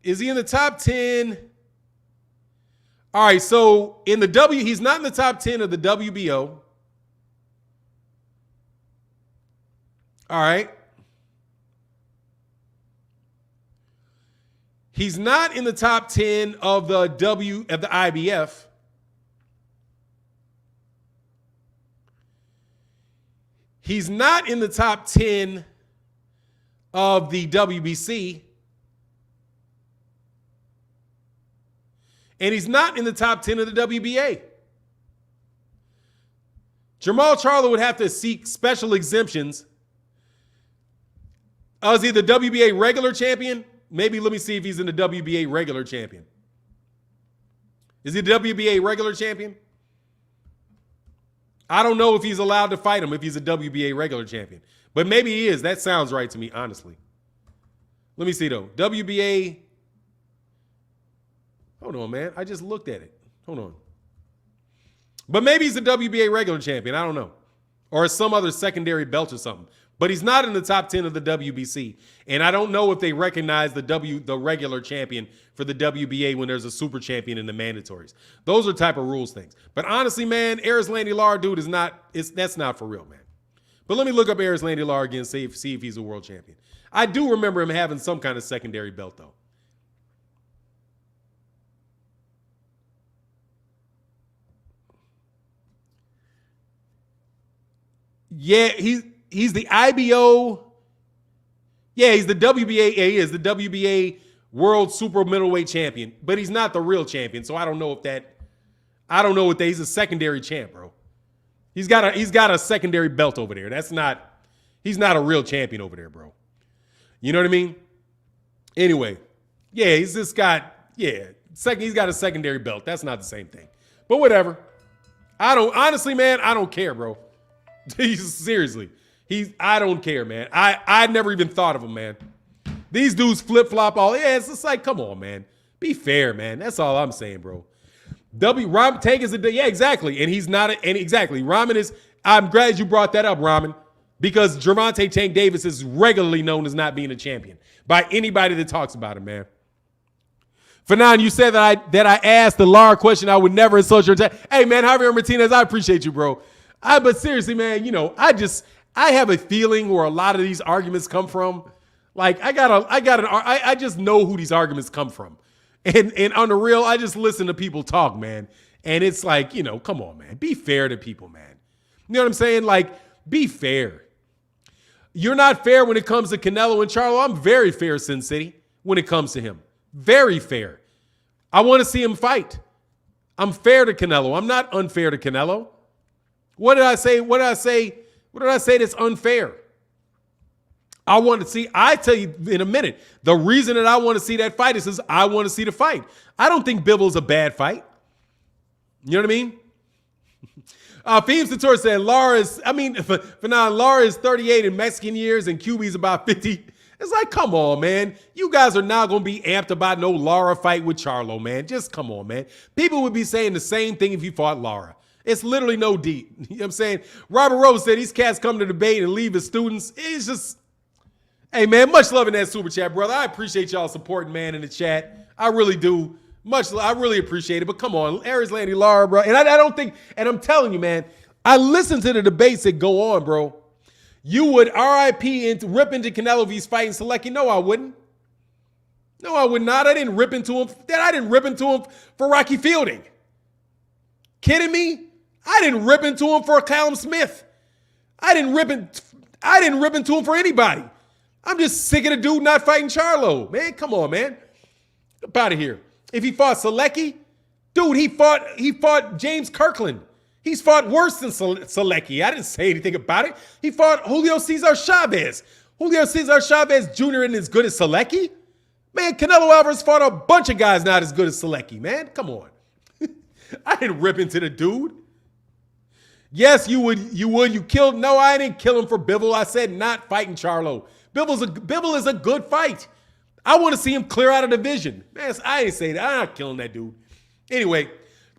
is he in the top 10? All right, so in the he's not in the top 10 of the WBO. All right. He's not in the top 10 of the IBF. He's not in the top 10 of the WBC. And he's not in the top 10 of the WBA. Jermall Charlo would have to seek special exemptions. Is he the WBA regular champion? Maybe let me see if he's in the WBA regular champion. Is he the WBA regular champion? I don't know if he's allowed to fight him if he's a WBA regular champion. But maybe he is. That sounds right to me, honestly. Let me see, though. WBA. Hold on, man. I just looked at it. Hold on. But maybe he's a WBA regular champion. I don't know. Or some other secondary belt or something. But he's not in the top 10 of the WBC. And I don't know if they recognize the regular champion for the WBA when there's a super champion in the mandatories. Those are type of rules things. But honestly, man, Erislandy Lara, dude, that's not for real, man. But let me look up Erislandy Lara again, see if he's a world champion. I do remember him having some kind of secondary belt, though. Yeah, he's the IBO. Yeah, he's the WBA. Yeah, he is the WBA World Super Middleweight Champion, but he's not the real champion. So I don't know if that. I don't know if he's a secondary champ, bro. He's got a secondary belt over there. He's not a real champion over there, bro. You know what I mean? Anyway, yeah, he's got a secondary belt. That's not the same thing. But whatever. Honestly, man, I don't care, bro. Seriously. I don't care, man. I never even thought of him, man. These dudes flip-flop all. Yeah, it's just like, come on, man. Be fair, man. That's all I'm saying, bro. Tank is yeah, exactly. And he's not, exactly. Rahman is, I'm glad you brought that up, Rahman, because Gervonta Tank Davis is regularly known as not being a champion by anybody that talks about him, man. Fanon, you said that I asked the Lara question I would never insult your time. Hey, man, Javier Martinez, I appreciate you, bro. But seriously, man, I have a feeling where a lot of these arguments come from. Like, I just know who these arguments come from. And on the real, I just listen to people talk, man. And it's like, come on, man. Be fair to people, man. You know what I'm saying? Like, be fair. You're not fair when it comes to Canelo and Charlo. I'm very fair, Sin City, when it comes to him. Very fair. I want to see him fight. I'm fair to Canelo. I'm not unfair to Canelo. What did I say? What did I say that's unfair? I tell you in a minute, the reason that I want to see that fight is because I want to see the fight. I don't think Bibble's a bad fight. You know what I mean? Feem Sator said, Lara is 38 in Mexican years and QB's about 50. It's like, come on, man. You guys are now going to be amped about no Lara fight with Charlo, man. Just come on, man. People would be saying the same thing if you fought Lara. It's literally no deep. You know what I'm saying? Robert Rose said these cats come to debate and leave as students. It's just, hey, man, much love in that super chat, brother. I appreciate y'all supporting, man, in the chat. I really do. I really appreciate it. But come on, Erislandy Lara, bro. And I don't think, and I'm telling you, man, I listen to the debates that go on, bro. You would RIP rip into Canelo if he's fighting Sulecki? No, I wouldn't. No, I would not. I didn't rip into him. I didn't rip into him for Rocky Fielding. Kidding me? I didn't rip into him for Callum Smith. I didn't rip into him for anybody. I'm just sick of the dude not fighting Charlo. Man, come on, man. Get out of here. If he fought Sulecki, dude, he fought James Kirkland. He's fought worse than Sulecki. I didn't say anything about it. He fought Julio Cesar Chavez. Julio Cesar Chavez Jr. isn't as good as Sulecki. Man, Canelo Alvarez fought a bunch of guys not as good as Sulecki, man. Come on. I didn't rip into the dude. Yes, you would. You killed. No, I didn't kill him for Bivol. I said not fighting Charlo. Bivol is a good fight. I want to see him clear out of the division. Man, I ain't saying that. I'm not killing that dude. Anyway,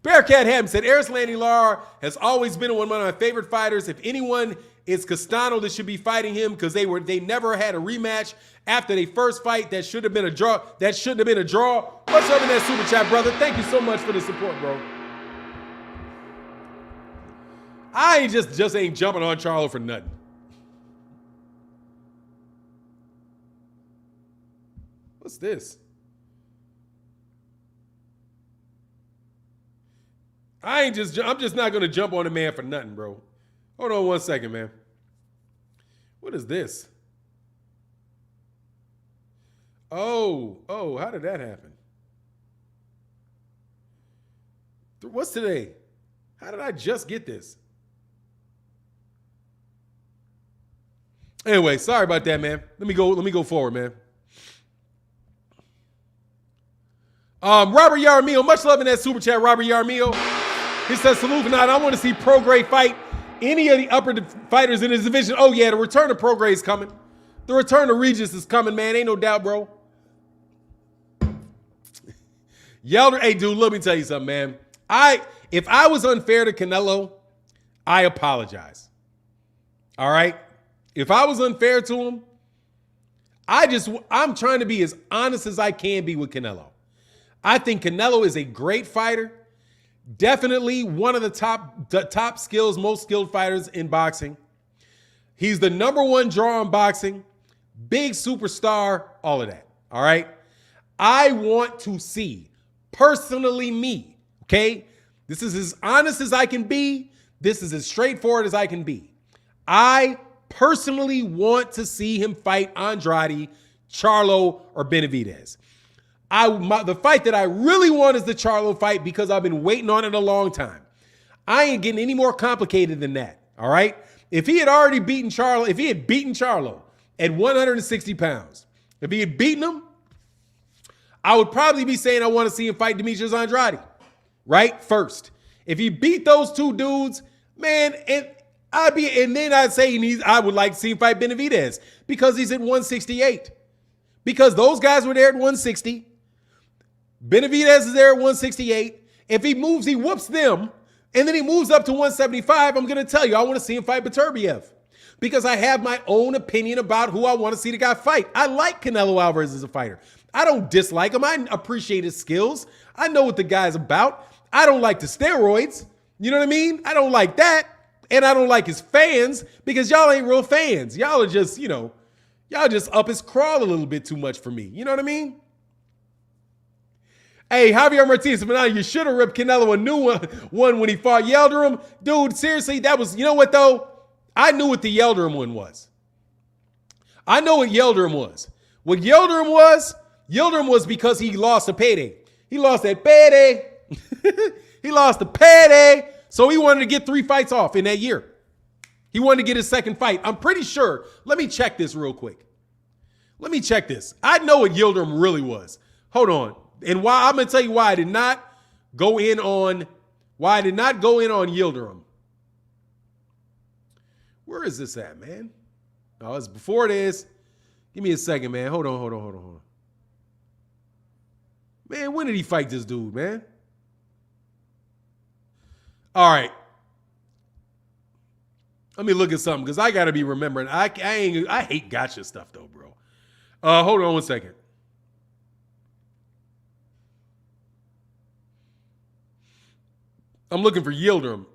Bearcat Ham said, Erislandy Lara has always been one of my favorite fighters. If anyone, it's Castano that should be fighting him because they never had a rematch after their first fight. That should have been a draw. That shouldn't have been a draw. What's up in that super chat, brother? Thank you so much for the support, bro. I ain't just ain't jumping on Charlo for nothing. What's this? I'm just not gonna jump on the man for nothing, bro. Hold on 1 second, man. What is this? Oh, how did that happen? What's today? How did I just get this? Anyway, sorry about that, man. Let me go forward, man. Robert Yaramillo, much love in that super chat, Robert Yaramillo. He says, salute for I want to see Prograis fight any of the upper fighters in his division. Oh, yeah, the return of Prograis is coming. The return of Regis is coming, man. Ain't no doubt, bro. Yelder, hey, dude, let me tell you something, man. If I was unfair to Canelo, I apologize. All right? If I was unfair to him, I'm trying to be as honest as I can be with Canelo. I think Canelo is a great fighter. Definitely one of the top skills, most skilled fighters in boxing. He's the #1 draw in boxing. Big superstar, all of that. All right. I want to see, personally me, okay? This is as honest as I can be. This is as straightforward as I can be. I personally want to see him fight Andrade, Charlo, or Benavidez. The fight that I really want is the Charlo fight because I've been waiting on it a long time. I ain't getting any more complicated than that, all right? If he had already beaten Charlo, if he had beaten Charlo at 160 pounds, if he had beaten him, I would probably be saying I want to see him fight Demetrius Andrade, right? First. If he beat those two dudes, man, and then I'd say I would like to see him fight Benavidez because he's at 168. Because those guys were there at 160. Benavidez is there at 168. If he moves, he whoops them, and then he moves up to 175. I'm going to tell you, I want to see him fight Beterbiev because I have my own opinion about who I want to see the guy fight. I like Canelo Alvarez as a fighter. I don't dislike him. I appreciate his skills. I know what the guy's about. I don't like the steroids. You know what I mean? I don't like that. And I don't like his fans because y'all ain't real fans. Y'all are just, y'all just up his crawl a little bit too much for me. You know what I mean? Hey, Javier Martinez, you should have ripped Canelo a new one when he fought Yildirim. Dude, seriously, that was, you know what, though? I knew what the Yildirim one was. I know what Yildirim was. What Yildirim was because he lost a payday. He lost that payday. He lost the payday. So he wanted to get 3 fights off in that year. He wanted to get his second fight. I'm pretty sure. Let me check this real quick. Let me check this. I know what Yildirim really was. Hold on. And why I'm going to tell you why I did not go in on Yildirim. Where is this at, man? Oh, it's before this. Give me a second, man. Hold on. Man, when did he fight this dude, man? All right. Let me look at something because I got to be remembering. I hate gotcha stuff, though, bro. Hold on 1 second. I'm looking for Yildirim.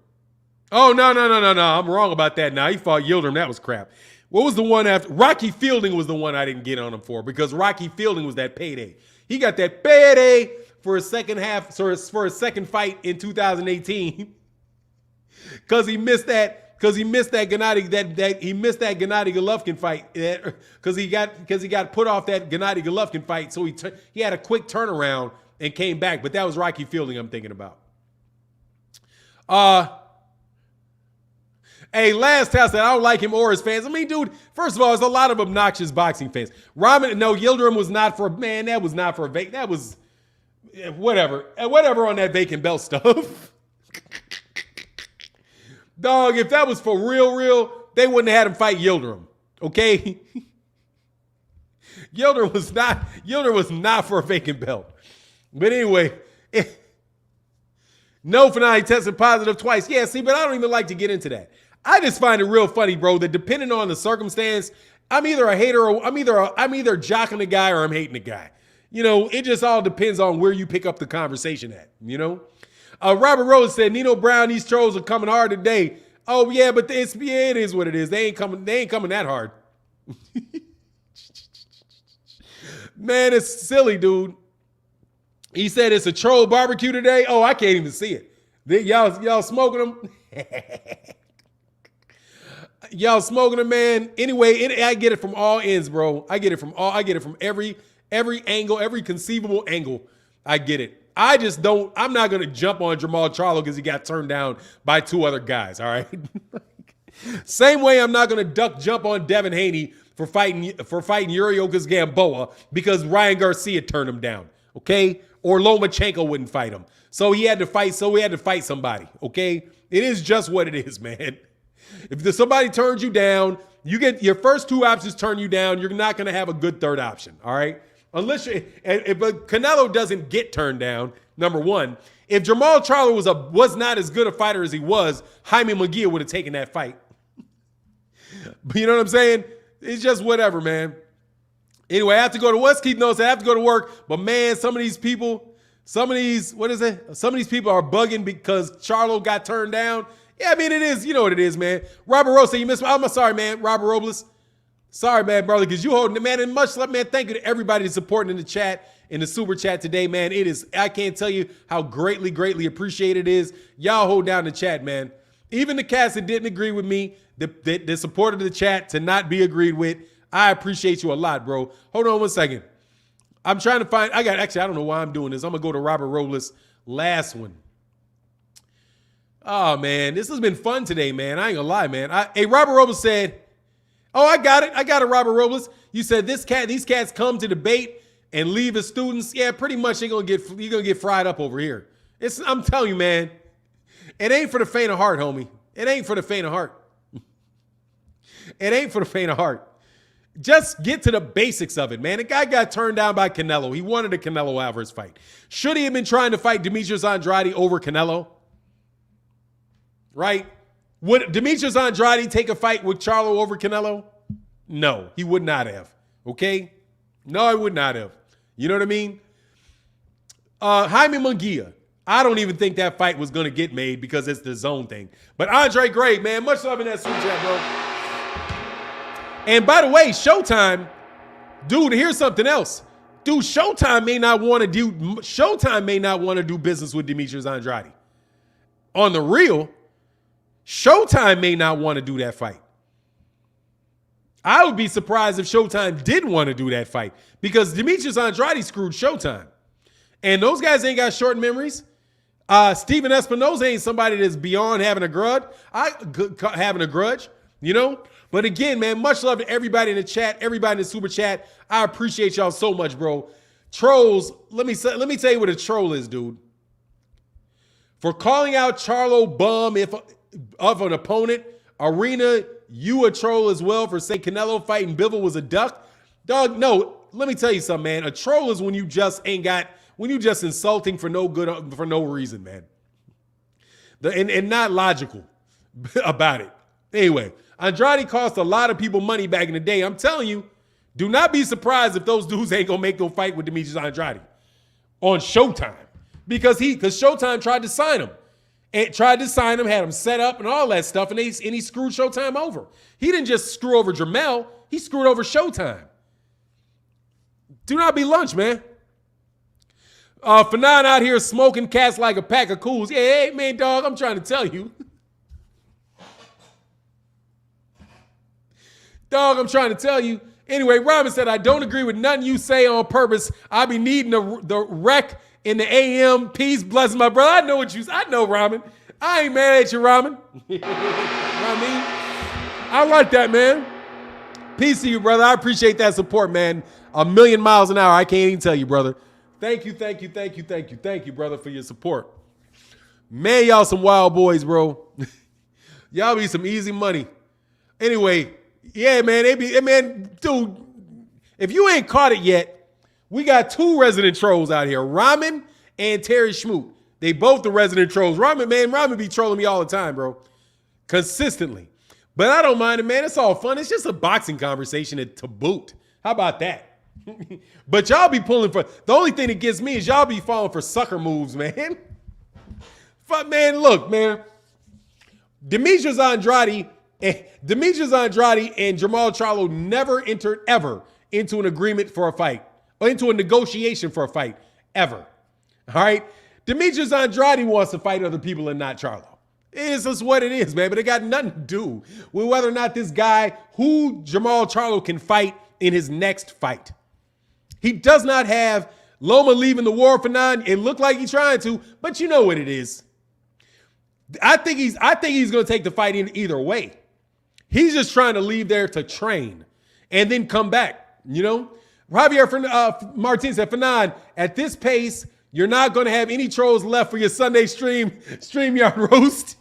Oh, no. I'm wrong about that now. He fought Yildirim. That was crap. What was the one after? Rocky Fielding was the one I didn't get on him for because Rocky Fielding was that payday. He got that payday for his second fight in 2018 because he missed that Gennady Golovkin fight because he got put off that Gennady Golovkin fight. So he had a quick turnaround and came back. But that was Rocky Fielding I'm thinking about. Hey, last house that I don't like him or his fans. I mean, dude, first of all, there's a lot of obnoxious boxing fans. Yildirim was not for, man, that was not for a vacant. That was whatever on that vacant belt stuff. Dog, if that was for real, they wouldn't have had him fight Yildirim. Okay? Yildirim was not for a vacant belt. But anyway, no Fanani tested positive twice. Yeah, see, but I don't even like to get into that. I just find it real funny, bro, that depending on the circumstance, I'm either a hater or I'm either jocking the guy or I'm hating the guy. You know, it just all depends on where you pick up the conversation at, you know? Robert Rose said, Nino Brown, these trolls are coming hard today. Oh, yeah, but it is what it is. They ain't coming that hard. Man, it's silly, dude. He said it's a troll barbecue today. Oh, I can't even see it. Y'all smoking them? Y'all smoking them, man. Anyway, I get it from all ends, bro. I get it from every angle, every conceivable angle. I get it. I'm not going to jump on Jermall Charlo because he got turned down by 2 other guys, all right? Same way I'm not going to jump on Devin Haney for fighting Yuriorkis Gamboa because Ryan Garcia turned him down, okay? Or Lomachenko wouldn't fight him. So he had to fight somebody, okay? It is just what it is, man. If somebody turns you down, you get your first 2 options turn you down, you're not going to have a good third option, all right? Unless but Canelo doesn't get turned down, number one. If Jermall Charlo was not as good a fighter as he was, Jaime Munguia would have taken that fight. But you know what I'm saying? It's just whatever, man. Anyway, I have to go to West Keith knows I have to go to work. But man, some of these people are bugging because Charlo got turned down. Yeah, I mean, it is, you know what it is, man. Robert Rose said you missed. I'm sorry, man. Robert Robles. Sorry, man, brother, because you holding it, man. And much love, man. Thank you to everybody that's supporting in the chat, in the super chat today, man. It is, I can't tell you how greatly appreciated it is. Y'all hold down the chat, man. Even the cats that didn't agree with me, that supported the chat to not be agreed with, I appreciate you a lot, bro. Hold on one second. I'm trying to find, actually, I don't know why I'm doing this. I'm going to go to Robert Robles' last one. Oh, man, this has been fun today, man. I ain't gonna lie, man. Hey, Robert Robles said, oh, I got it, Robert Robles. You said these cats come to debate and leave as students. Yeah, pretty much you're gonna get fried up over here. I'm telling you, man, it ain't for the faint of heart, homie. It ain't for the faint of heart. It ain't for the faint of heart. Just get to the basics of it, man. The guy got turned down by Canelo. He wanted a Canelo Alvarez fight. Should he have been trying to fight Demetrius Andrade over Canelo? Right? Would Demetrius Andrade take a fight with Charlo over Canelo? No, he would not have. Okay? No, he would not have. You know what I mean? Jaime Munguia. I don't even think that fight was going to get made because it's the zone thing. But Andre Gray, man, much love in that super chat, bro. And by the way, Showtime, dude, here's something else. Dude, Showtime may not want to do business with Demetrius Andrade. On the real, Showtime may not want to do that fight. I would be surprised if Showtime did want to do that fight because Demetrius Andrade screwed Showtime. And those guys ain't got short memories. Steven Espinoza ain't somebody that's beyond having a grudge, you know? But again, man, much love to everybody in the chat, everybody in the super chat. I appreciate y'all so much, bro. Trolls, let me tell you what a troll is, dude. For calling out Charlo bum of an opponent, Arena, you a troll as well for saying Canelo fighting Bivol was a duck. Dog, no, let me tell you something, man. A troll is when you just insulting for no reason, man. And not logical about it. Anyway, Andrade cost a lot of people money back in the day. I'm telling you, do not be surprised if those dudes ain't gonna make no fight with Demetrius Andrade on Showtime. Because Showtime tried to sign him. Had him set up and all that stuff, and he screwed Showtime over. He didn't just screw over Jermall, he screwed over Showtime. Do not be lunch, man. Fanon out here smoking cats like a pack of cools. Yeah, hey, man, dog, I'm trying to tell you. Dog, I'm trying to tell you. Anyway, Robin said, I don't agree with nothing you say on purpose. I be needing the wreck in the AM. Peace, bless my brother. I know, Robin. I ain't mad at you, Robin. You know what I mean? I like that, man. Peace to you, brother. I appreciate that support, man. 1,000,000 miles an hour. I can't even tell you, brother. Thank you, brother, for your support. Man, y'all some wild boys, bro. Y'all be some easy money. Anyway, yeah, man, man, dude, if you ain't caught it yet, we got 2 resident trolls out here, Ramen and Terry Schmoot. They both the resident trolls. Ramen be trolling me all the time, bro. Consistently. But I don't mind it, man. It's all fun. It's just a boxing conversation to boot. How about that? But y'all be pulling for, the only thing that gets me is y'all be falling for sucker moves, man. But man, look, man. Demetrius Andrade and Jermall Charlo never entered ever into an agreement for a fight or into a negotiation for a fight ever. All right. Demetrius Andrade wants to fight other people and not Charlo. It's just what it is, man. But it got nothing to do with whether or not this guy, who Jermall Charlo can fight in his next fight. He does not have Loma leaving the war for 9. It looked like he's trying to, but you know what it is. I think he's going to take the fight in either way. He's just trying to leave there to train and then come back. You know, Javier Martinez said, Fanon, at this pace, you're not going to have any trolls left for your Sunday StreamYard roast.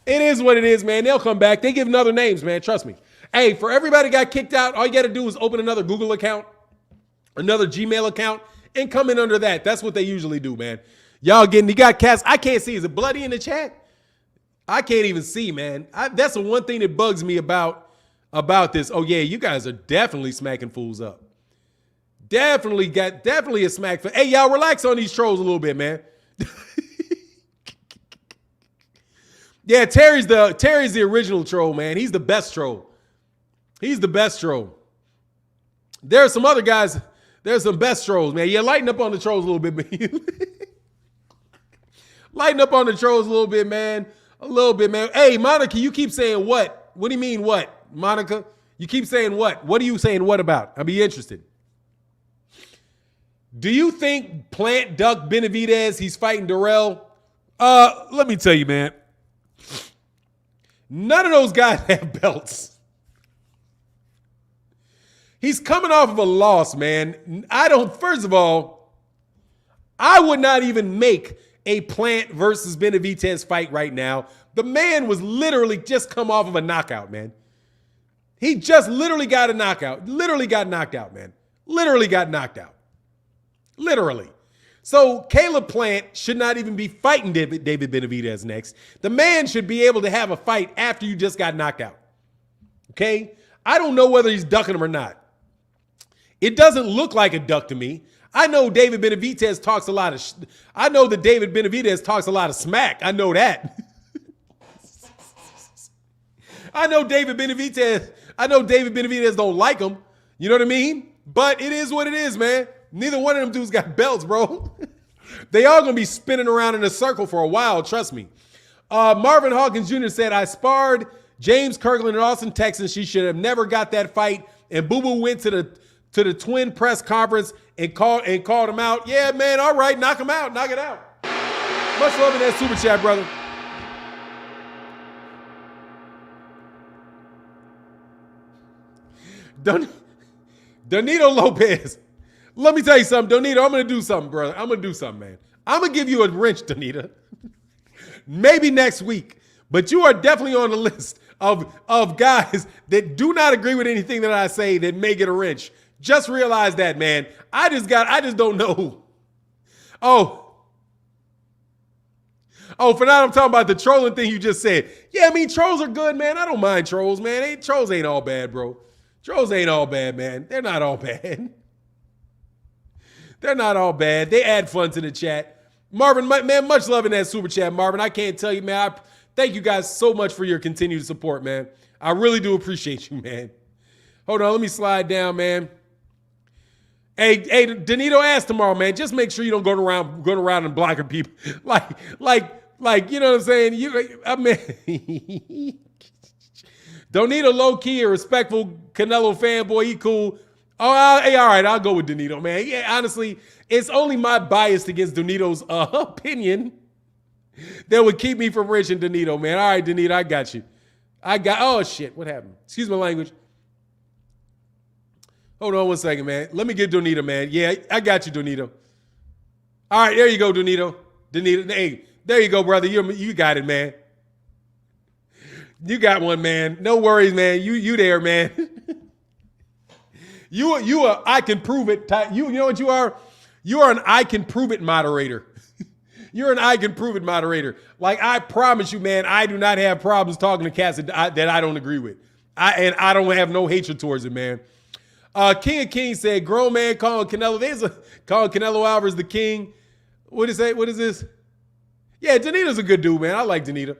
It is what it is, man. They'll come back. They give other names, man. Trust me. Hey, for everybody got kicked out, all you got to do is open another Google account, another Gmail account, and come in under that. That's what they usually do, man. Y'all you got cats. I can't see. Is it bloody in the chat? I can't even see, man. That's the one thing that bugs me about this. Oh, yeah, you guys are definitely smacking fools up. Definitely a smack. Hey, y'all relax on these trolls a little bit, man. Yeah, Terry's the original troll, man. He's the best troll. He's the best troll. There are some other guys. There's some best trolls, man. Yeah, lighten up on the trolls a little bit, man. Lighten up on the trolls a little bit, man. A little bit, man. Hey, Monica, you keep saying what? What do you mean what? Monica, you keep saying what? What are you saying what about? I'll be interested. Do you think Plant Duck Benavidez, he's fighting Darrell? Let me tell you, man. None of those guys have belts. He's coming off of a loss, man. First of all, I would not even make a Plant versus Benavidez fight right now. The man was literally just come off of a knockout, man. He just literally got a knockout. Literally got knocked out, man. Literally got knocked out. Literally. So Caleb Plant should not even be fighting David Benavidez next. The man should be able to have a fight after you just got knocked out. Okay? I don't know whether he's ducking him or not. It doesn't look like a duck to me. I know David Benavidez talks a lot of I know that David Benavidez talks a lot of smack. I know that. I know David Benavidez don't like him. You know what I mean? But it is what it is, man. Neither one of them dudes got belts, bro. They all going to be spinning around in a circle for a while, trust me. Marvin Hawkins Jr. said, I sparred James Kirkland in Austin, Texas. She should have never got that fight. And Boo Boo went to the twin press conference and called him out. Yeah, man, all right, knock him out. Knock it out. Much love in that super chat, brother. Donito Lopez. Let me tell you something, Donita. I'm going to do something, brother. I'm going to do something, man. I'm going to give you a wrench, Donita. Maybe next week. But you are definitely on the list of guys that do not agree with anything that I say that may get a wrench. Just realize that, man. I just don't know. For now, I'm talking about the trolling thing you just said. Yeah, I mean, trolls are good, man. I don't mind trolls, man. Trolls ain't all bad, bro. Trolls ain't all bad, man. They're not all bad. They're not all bad. They add fun to the chat. Marvin, man, much love in that super chat, Marvin. I can't tell you, man. Thank you guys so much for your continued support, man. I really do appreciate you, man. Hold on, let me slide down, man. Hey, Donito asked tomorrow, man. Just make sure you don't go around and blocking people. Like, you know what I'm saying? Donito low-key, a respectful Canelo fanboy. He cool. Hey, all right, I'll go with Donito, man. Yeah, honestly, it's only my bias against Donito's opinion that would keep me from wrenching Donito, man. All right, Donito, I got you. Oh, shit, what happened? Excuse my language. Hold on one second, man. Let me get Donito, man. Yeah, I got you, Donito. All right, there you go, Donito. Hey, there you go, brother. You got it, man. You got one, man. No worries, man. You there, man. you are I can prove it type. You know what you are? You are an I can prove it moderator. You're an I can prove it moderator. Like, I promise you, man, I do not have problems talking to cats that I don't agree with. I don't have no hatred towards it, man. King of Kings said, grown man calling Canelo. Calling Canelo Alvarez the king. What is that? What is this? Yeah, Donito's a good dude, man. I like Donato.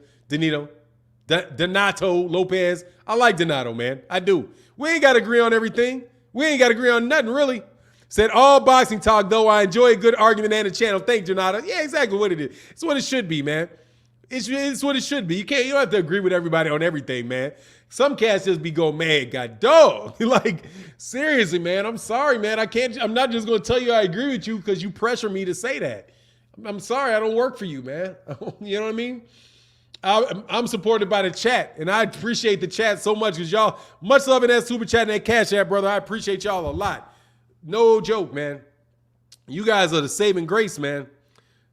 Donato Lopez. I like Donato, man. I do. We ain't got to agree on everything. We ain't got to agree on nothing, really. Said, all boxing talk, though. I enjoy a good argument and a channel. Thank you, Donato. Yeah, exactly what it is. It's what it should be, man. It's what it should be. You don't have to agree with everybody on everything, man. Some cats just be going, man, god dog. Like, seriously, man. I'm sorry, man. I'm not just going to tell you I agree with you because you pressure me to say that. I'm sorry. I don't work for you, man. You know what I mean? I'm supported by the chat, and I appreciate the chat so much because y'all, much love in that super chat and that cash app, brother. I appreciate y'all a lot. No joke, man. You guys are the saving grace, man.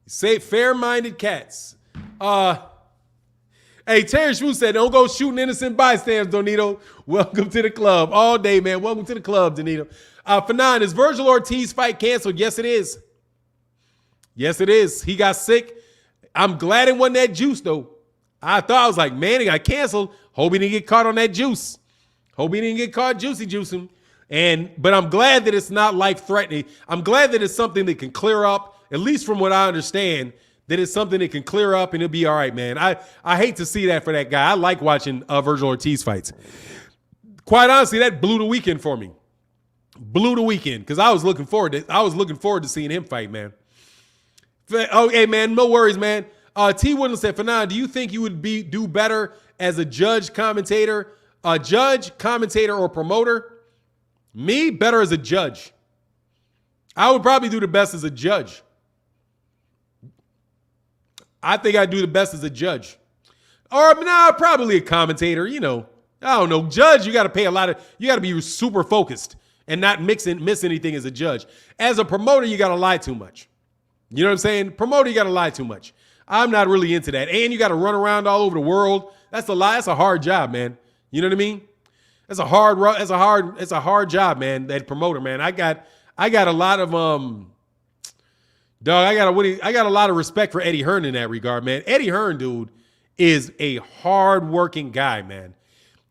Fair-minded cats. Hey, Terry Shrew said, don't go shooting innocent bystanders, Donito. Welcome to the club. All day, man. Welcome to the club, Donito. Fanon, is Virgil Ortiz fight canceled? Yes, it is. Yes, it is. He got sick. I'm glad it wasn't that juice, though. I was like, man, it got canceled. Hope he didn't get caught on that juice. Hope he didn't get caught juicy juicing. But I'm glad that it's not life-threatening. I'm glad that it's something that can clear up, at least from what I understand, that it's something that can clear up and it'll be all right, man. I hate to see that for that guy. I like watching Virgil Ortiz fights. Quite honestly, that blew the weekend for me. Blew the weekend because I was looking forward to seeing him fight, man. Oh, hey, man, no worries, man. T. Woodland said, Fanon, do you think you would do better as a judge, commentator, or promoter? Me, better as a judge. I would probably do the best as a judge. I think I'd do the best as a judge. Or, probably a commentator, you know. I don't know. Judge, you got to pay you got to be super focused and not miss anything as a judge. As a promoter, you got to lie too much. You know what I'm saying? Promoter, you got to lie too much. I'm not really into that. And you got to run around all over the world. That's a hard job, man. You know what I mean? It's a hard job, man. That promoter, man. I got a lot of I got a lot of respect for Eddie Hearn in that regard, man. Eddie Hearn, dude, is a hard-working guy, man.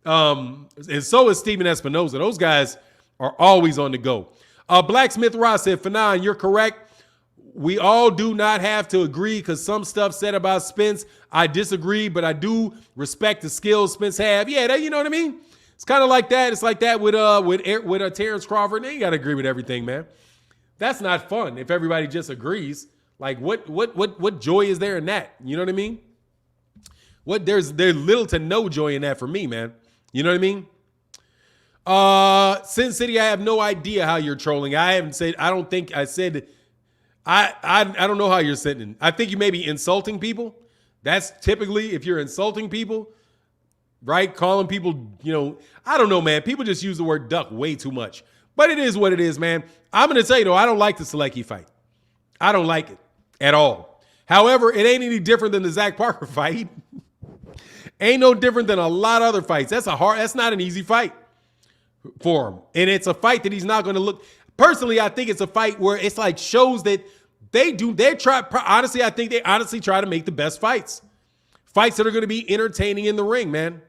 And so is Steven Espinoza. Those guys are always on the go. Blacksmith Ross said, Fanon, you're correct. We all do not have to agree because some stuff said about Spence, I disagree, but I do respect the skills Spence have. Yeah, you know what I mean? It's kind of like that. It's like that with Terrence Crawford. They ain't got to agree with everything, man. That's not fun if everybody just agrees. Like, what joy is there in that? You know what I mean? There's little to no joy in that for me, man. You know what I mean? Sin City, I have no idea how you're trolling. I don't know how you're sitting. I think you may be insulting people. That's typically if you're insulting people, right? Calling people, you know, I don't know, man. People just use the word duck way too much. But it is what it is, man. I'm going to tell you, though, I don't like the Sulecki fight. I don't like it at all. However, it ain't any different than the Zach Parker fight. Ain't no different than a lot of other fights. That's not an easy fight for him. And it's a fight that he's not going to look. Personally, I think it's a fight where it's like shows that honestly, I think they honestly try to make the best fights. Fights that are going to be entertaining in the ring, man.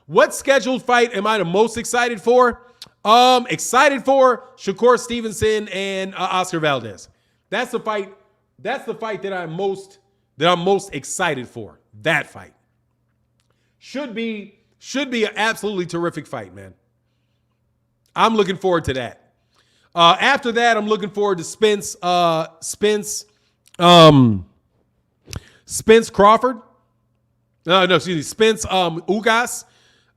What scheduled fight am I the most excited for? Excited for Shakur Stevenson and Oscar Valdez. That's the fight that I'm most excited for. That fight. Should be an absolutely terrific fight, man. I'm looking forward to that. After that, I'm looking forward to Spence Crawford. Spence Ugas.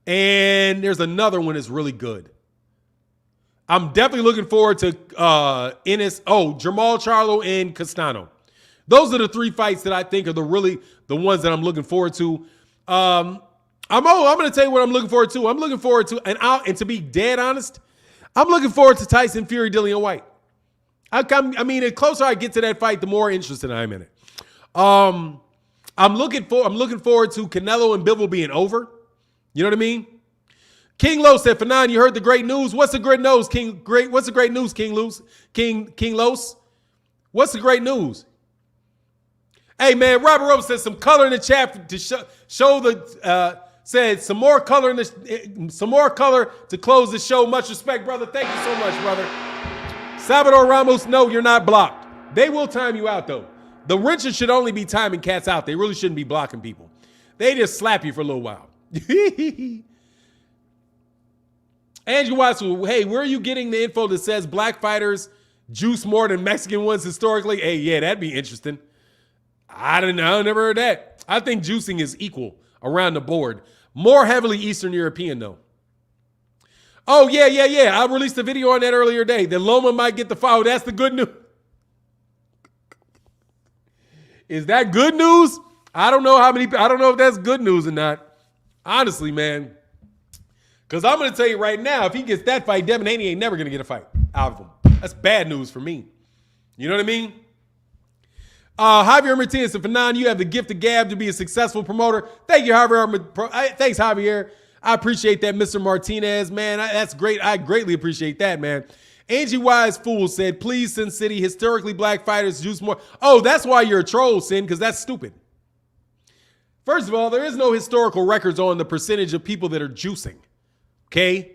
And there's another one that's really good. I'm definitely looking forward to Jermall, Charlo, and Castano. Those are the three fights that I think are the ones that I'm looking forward to. I'm going to tell you what I'm looking forward to. I'm looking forward to, and to be dead honest, I'm looking forward to Tyson Fury, Dillian White. The closer I get to that fight, the more interested I am in it. I'm looking forward to Canelo and Bivol being over. You know what I mean? King Los said, Fanon, you heard the great news. What's the great news, King? What's the great news, King Los? King Los? What's the great news? Hey, man, Robert Rose said some color in the chat to show the, said some more color to close the show. Much respect, brother. Thank you so much, brother. Salvador Ramos, no, you're not blocked. They will time you out, though. The wrenches should only be timing cats out. They really shouldn't be blocking people. They just slap you for a little while. Andrew Watts, hey, where are you getting the info that says black fighters juice more than Mexican ones historically? Hey, yeah, that'd be interesting. I don't know. I never heard that. I think juicing is equal around the board. More heavily Eastern European, though. Oh, yeah. I released a video on that earlier today. That Loma might get the foul. That's the good news. Is that good news? I don't know if that's good news or not. Honestly, man. Because I'm going to tell you right now, if he gets that fight, Devin Haney ain't never going to get a fight out of him. That's bad news for me. You know what I mean? Javier Martinez said, Fanon, you have the gift of gab to be a successful promoter. Thank you, Javier. Thanks, Javier. I appreciate that, Mr. Martinez, man. That's great. I greatly appreciate that, man. Angie Wise Fool said, please, Sin City, historically black fighters juice more. Oh, that's why you're a troll, Sin, because that's stupid. First of all, there is no historical records on the percentage of people that are juicing. Okay?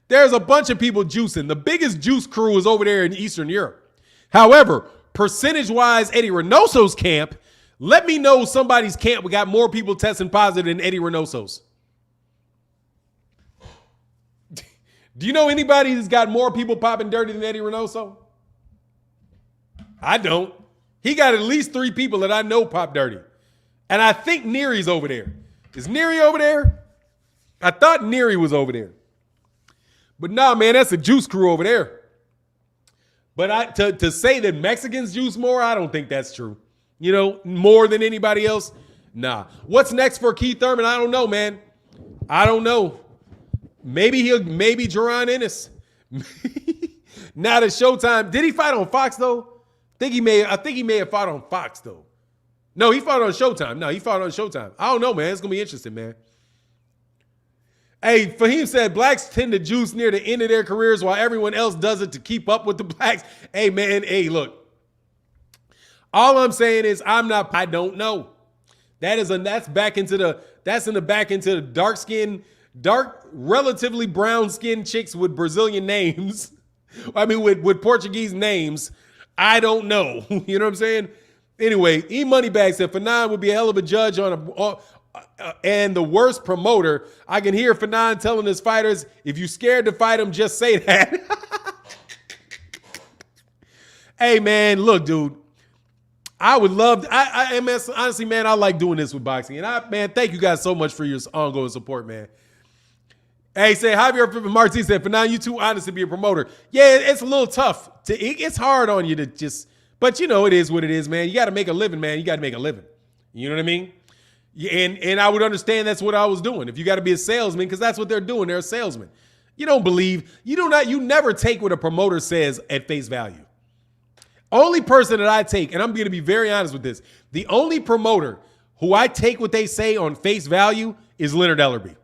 There's a bunch of people juicing. The biggest juice crew is over there in Eastern Europe. However, percentage-wise, Eddie Reynoso's camp, let me know somebody's camp got more people testing positive than Eddie Reynoso's. Do you know anybody who's got more people popping dirty than Eddie Reynoso? I don't. He got at least 3 people that I know pop dirty. And I think Neary's over there. Is Neary over there? I thought Neary was over there. But nah, man, that's a juice crew over there. But to say that Mexicans juice more, I don't think that's true. You know, more than anybody else? Nah. What's next for Keith Thurman? I don't know, man. I don't know. Maybe Jerron Ennis. Now that Showtime. Did he fight on Fox though? I think he may have fought on Fox though. No, he fought on Showtime. I don't know, man. It's gonna be interesting, man. Hey, Fahim said blacks tend to juice near the end of their careers while everyone else does it to keep up with the blacks. Hey, man. Hey, look. All I'm saying is I don't know. That's in the back into the dark, relatively brown skinned chicks with Brazilian names. I mean, with Portuguese names. I don't know. You know what I'm saying? Anyway, E Moneybag said Fanon would be a hell of a judge and the worst promoter. I can hear Fanon telling his fighters, if you're scared to fight him, just say that. Hey, man, look, dude. I would love to, honestly, man, I like doing this with boxing. And man, thank you guys so much for your ongoing support, man. Hey, say Javier Martinez said, Fanon, you too honest to be a promoter. Yeah, it's a little tough. It's hard on you to just, but you know, it is what it is, man. You got to make a living, man. You got to make a living. You know what I mean? And I would understand that's what I was doing. If you got to be a salesman, because that's what they're doing. They're a salesman. You never take what a promoter says at face value. Only person that I take, and I'm going to be very honest with this, the only promoter who I take what they say on face value is Leonard Ellerby.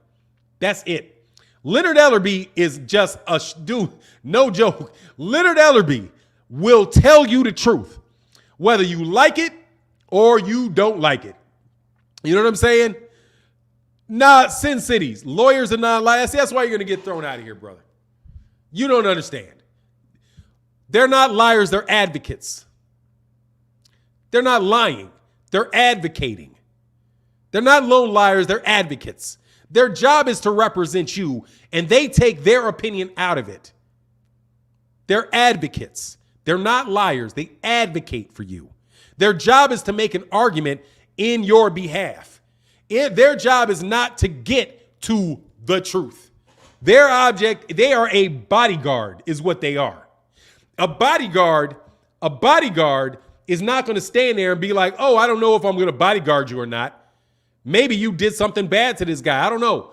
That's it. Leonard Ellerby is just a dude, no joke. Leonard Ellerby will tell you the truth, whether you like it or you don't like it. You know what I'm saying? Nah, Sin Cities. Lawyers are not liars. That's why you're going to get thrown out of here, brother. You don't understand. They're not liars. They're advocates. They're not lying. They're advocating. They're not lone liars. They're advocates. Their job is to represent you, and they take their opinion out of it. They're advocates. They're not liars. They advocate for you. Their job is to make an argument in your behalf. Their job is not to get to the truth. Their object, they are a bodyguard, is what they are. A bodyguard is not going to stand there and be like, oh, I don't know if I'm going to bodyguard you or not. Maybe you did something bad to this guy. I don't know.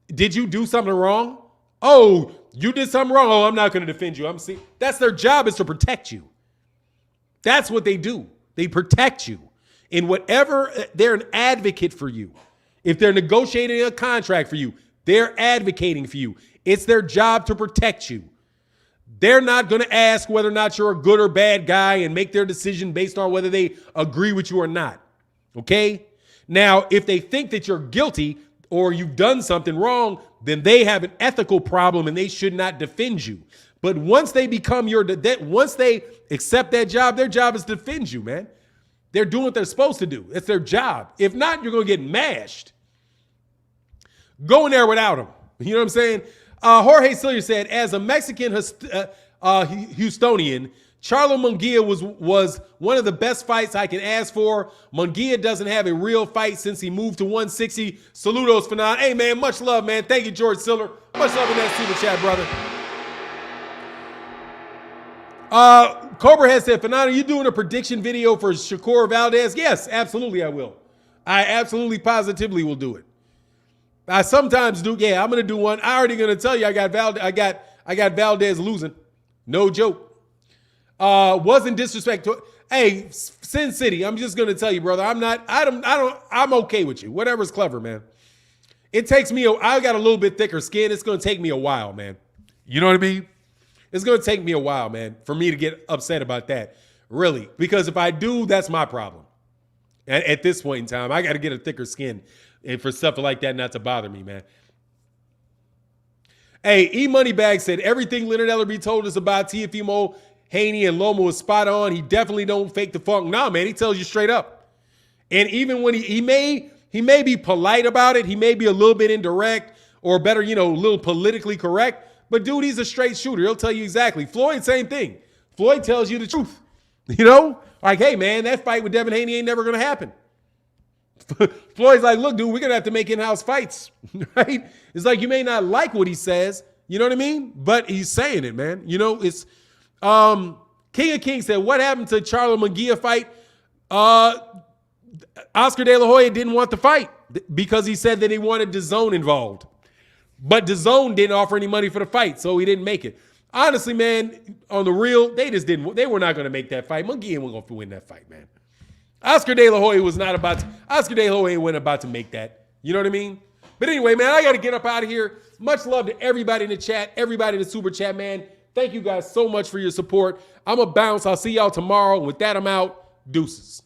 Did you do something wrong? Oh, you did something wrong. Oh, I'm not going to defend you. That's their job, is to protect you. That's what they do. They protect you. In whatever, they're an advocate for you. If they're negotiating a contract for you, they're advocating for you. It's their job to protect you. They're not going to ask whether or not you're a good or bad guy and make their decision based on whether they agree with you or not. Okay? Now, if they think that you're guilty or you've done something wrong, then they have an ethical problem and they should not defend you. But once they become once they accept that job, their job is to defend you, man. They're doing what they're supposed to do. It's their job. If not, you're going to get mashed. Go in there without them. You know what I'm saying? Jorge Sillier said, as a Mexican Houstonian, Charlo Munguia was one of the best fights I can ask for. Munguia doesn't have a real fight since he moved to 160. Saludos, Fanon. Hey, man, much love, man. Thank you, George Siller. Much love in that super chat, brother. Cobra has said, Fanon, are you doing a prediction video for Shakur Valdez? Yes, absolutely I will. I absolutely positively will do it. I sometimes do. Yeah, I'm going to do one. I already going to tell you I got Valdez losing. No joke. Wasn't disrespect to, hey, Sin City, I'm just going to tell you, brother, I'm okay with you. Whatever's clever, man. It takes me, I got a little bit thicker skin. It's going to take me a while, man. You know what I mean? It's going to take me a while, man, for me to get upset about that. Really. Because if I do, that's my problem. At this point in time, I got to get a thicker skin and for stuff like that not to bother me, man. Hey, E-Moneybag said, everything Leonard Ellerby told us about Teofimo, Haney, and Loma was spot on. He definitely don't fake the funk. Nah, man, he tells you straight up. And even when he may be polite about it, he may be a little bit indirect or better, a little politically correct. But dude, he's a straight shooter. He'll tell you exactly. Floyd, same thing. Floyd tells you the truth. Like, hey, man, that fight with Devin Haney ain't never going to happen. Floyd's like, look, dude, we're going to have to make in-house fights, right? It's like you may not like what he says, you know what I mean? But he's saying it, man. It's King of Kings said, what happened to Charlo Munguia fight? Oscar De La Hoya didn't want the fight because he said that he wanted DAZN involved. But DAZN didn't offer any money for the fight, so he didn't make it. Honestly, man, on the real, they were not going to make that fight. Munguia wasn't going to win that fight, man. Oscar De La Hoya wasn't about to make that. You know what I mean? But anyway, man, I got to get up out of here. Much love to everybody in the chat, everybody in the super chat, man. Thank you guys so much for your support. I'm going to bounce. I'll see y'all tomorrow. With that, I'm out. Deuces.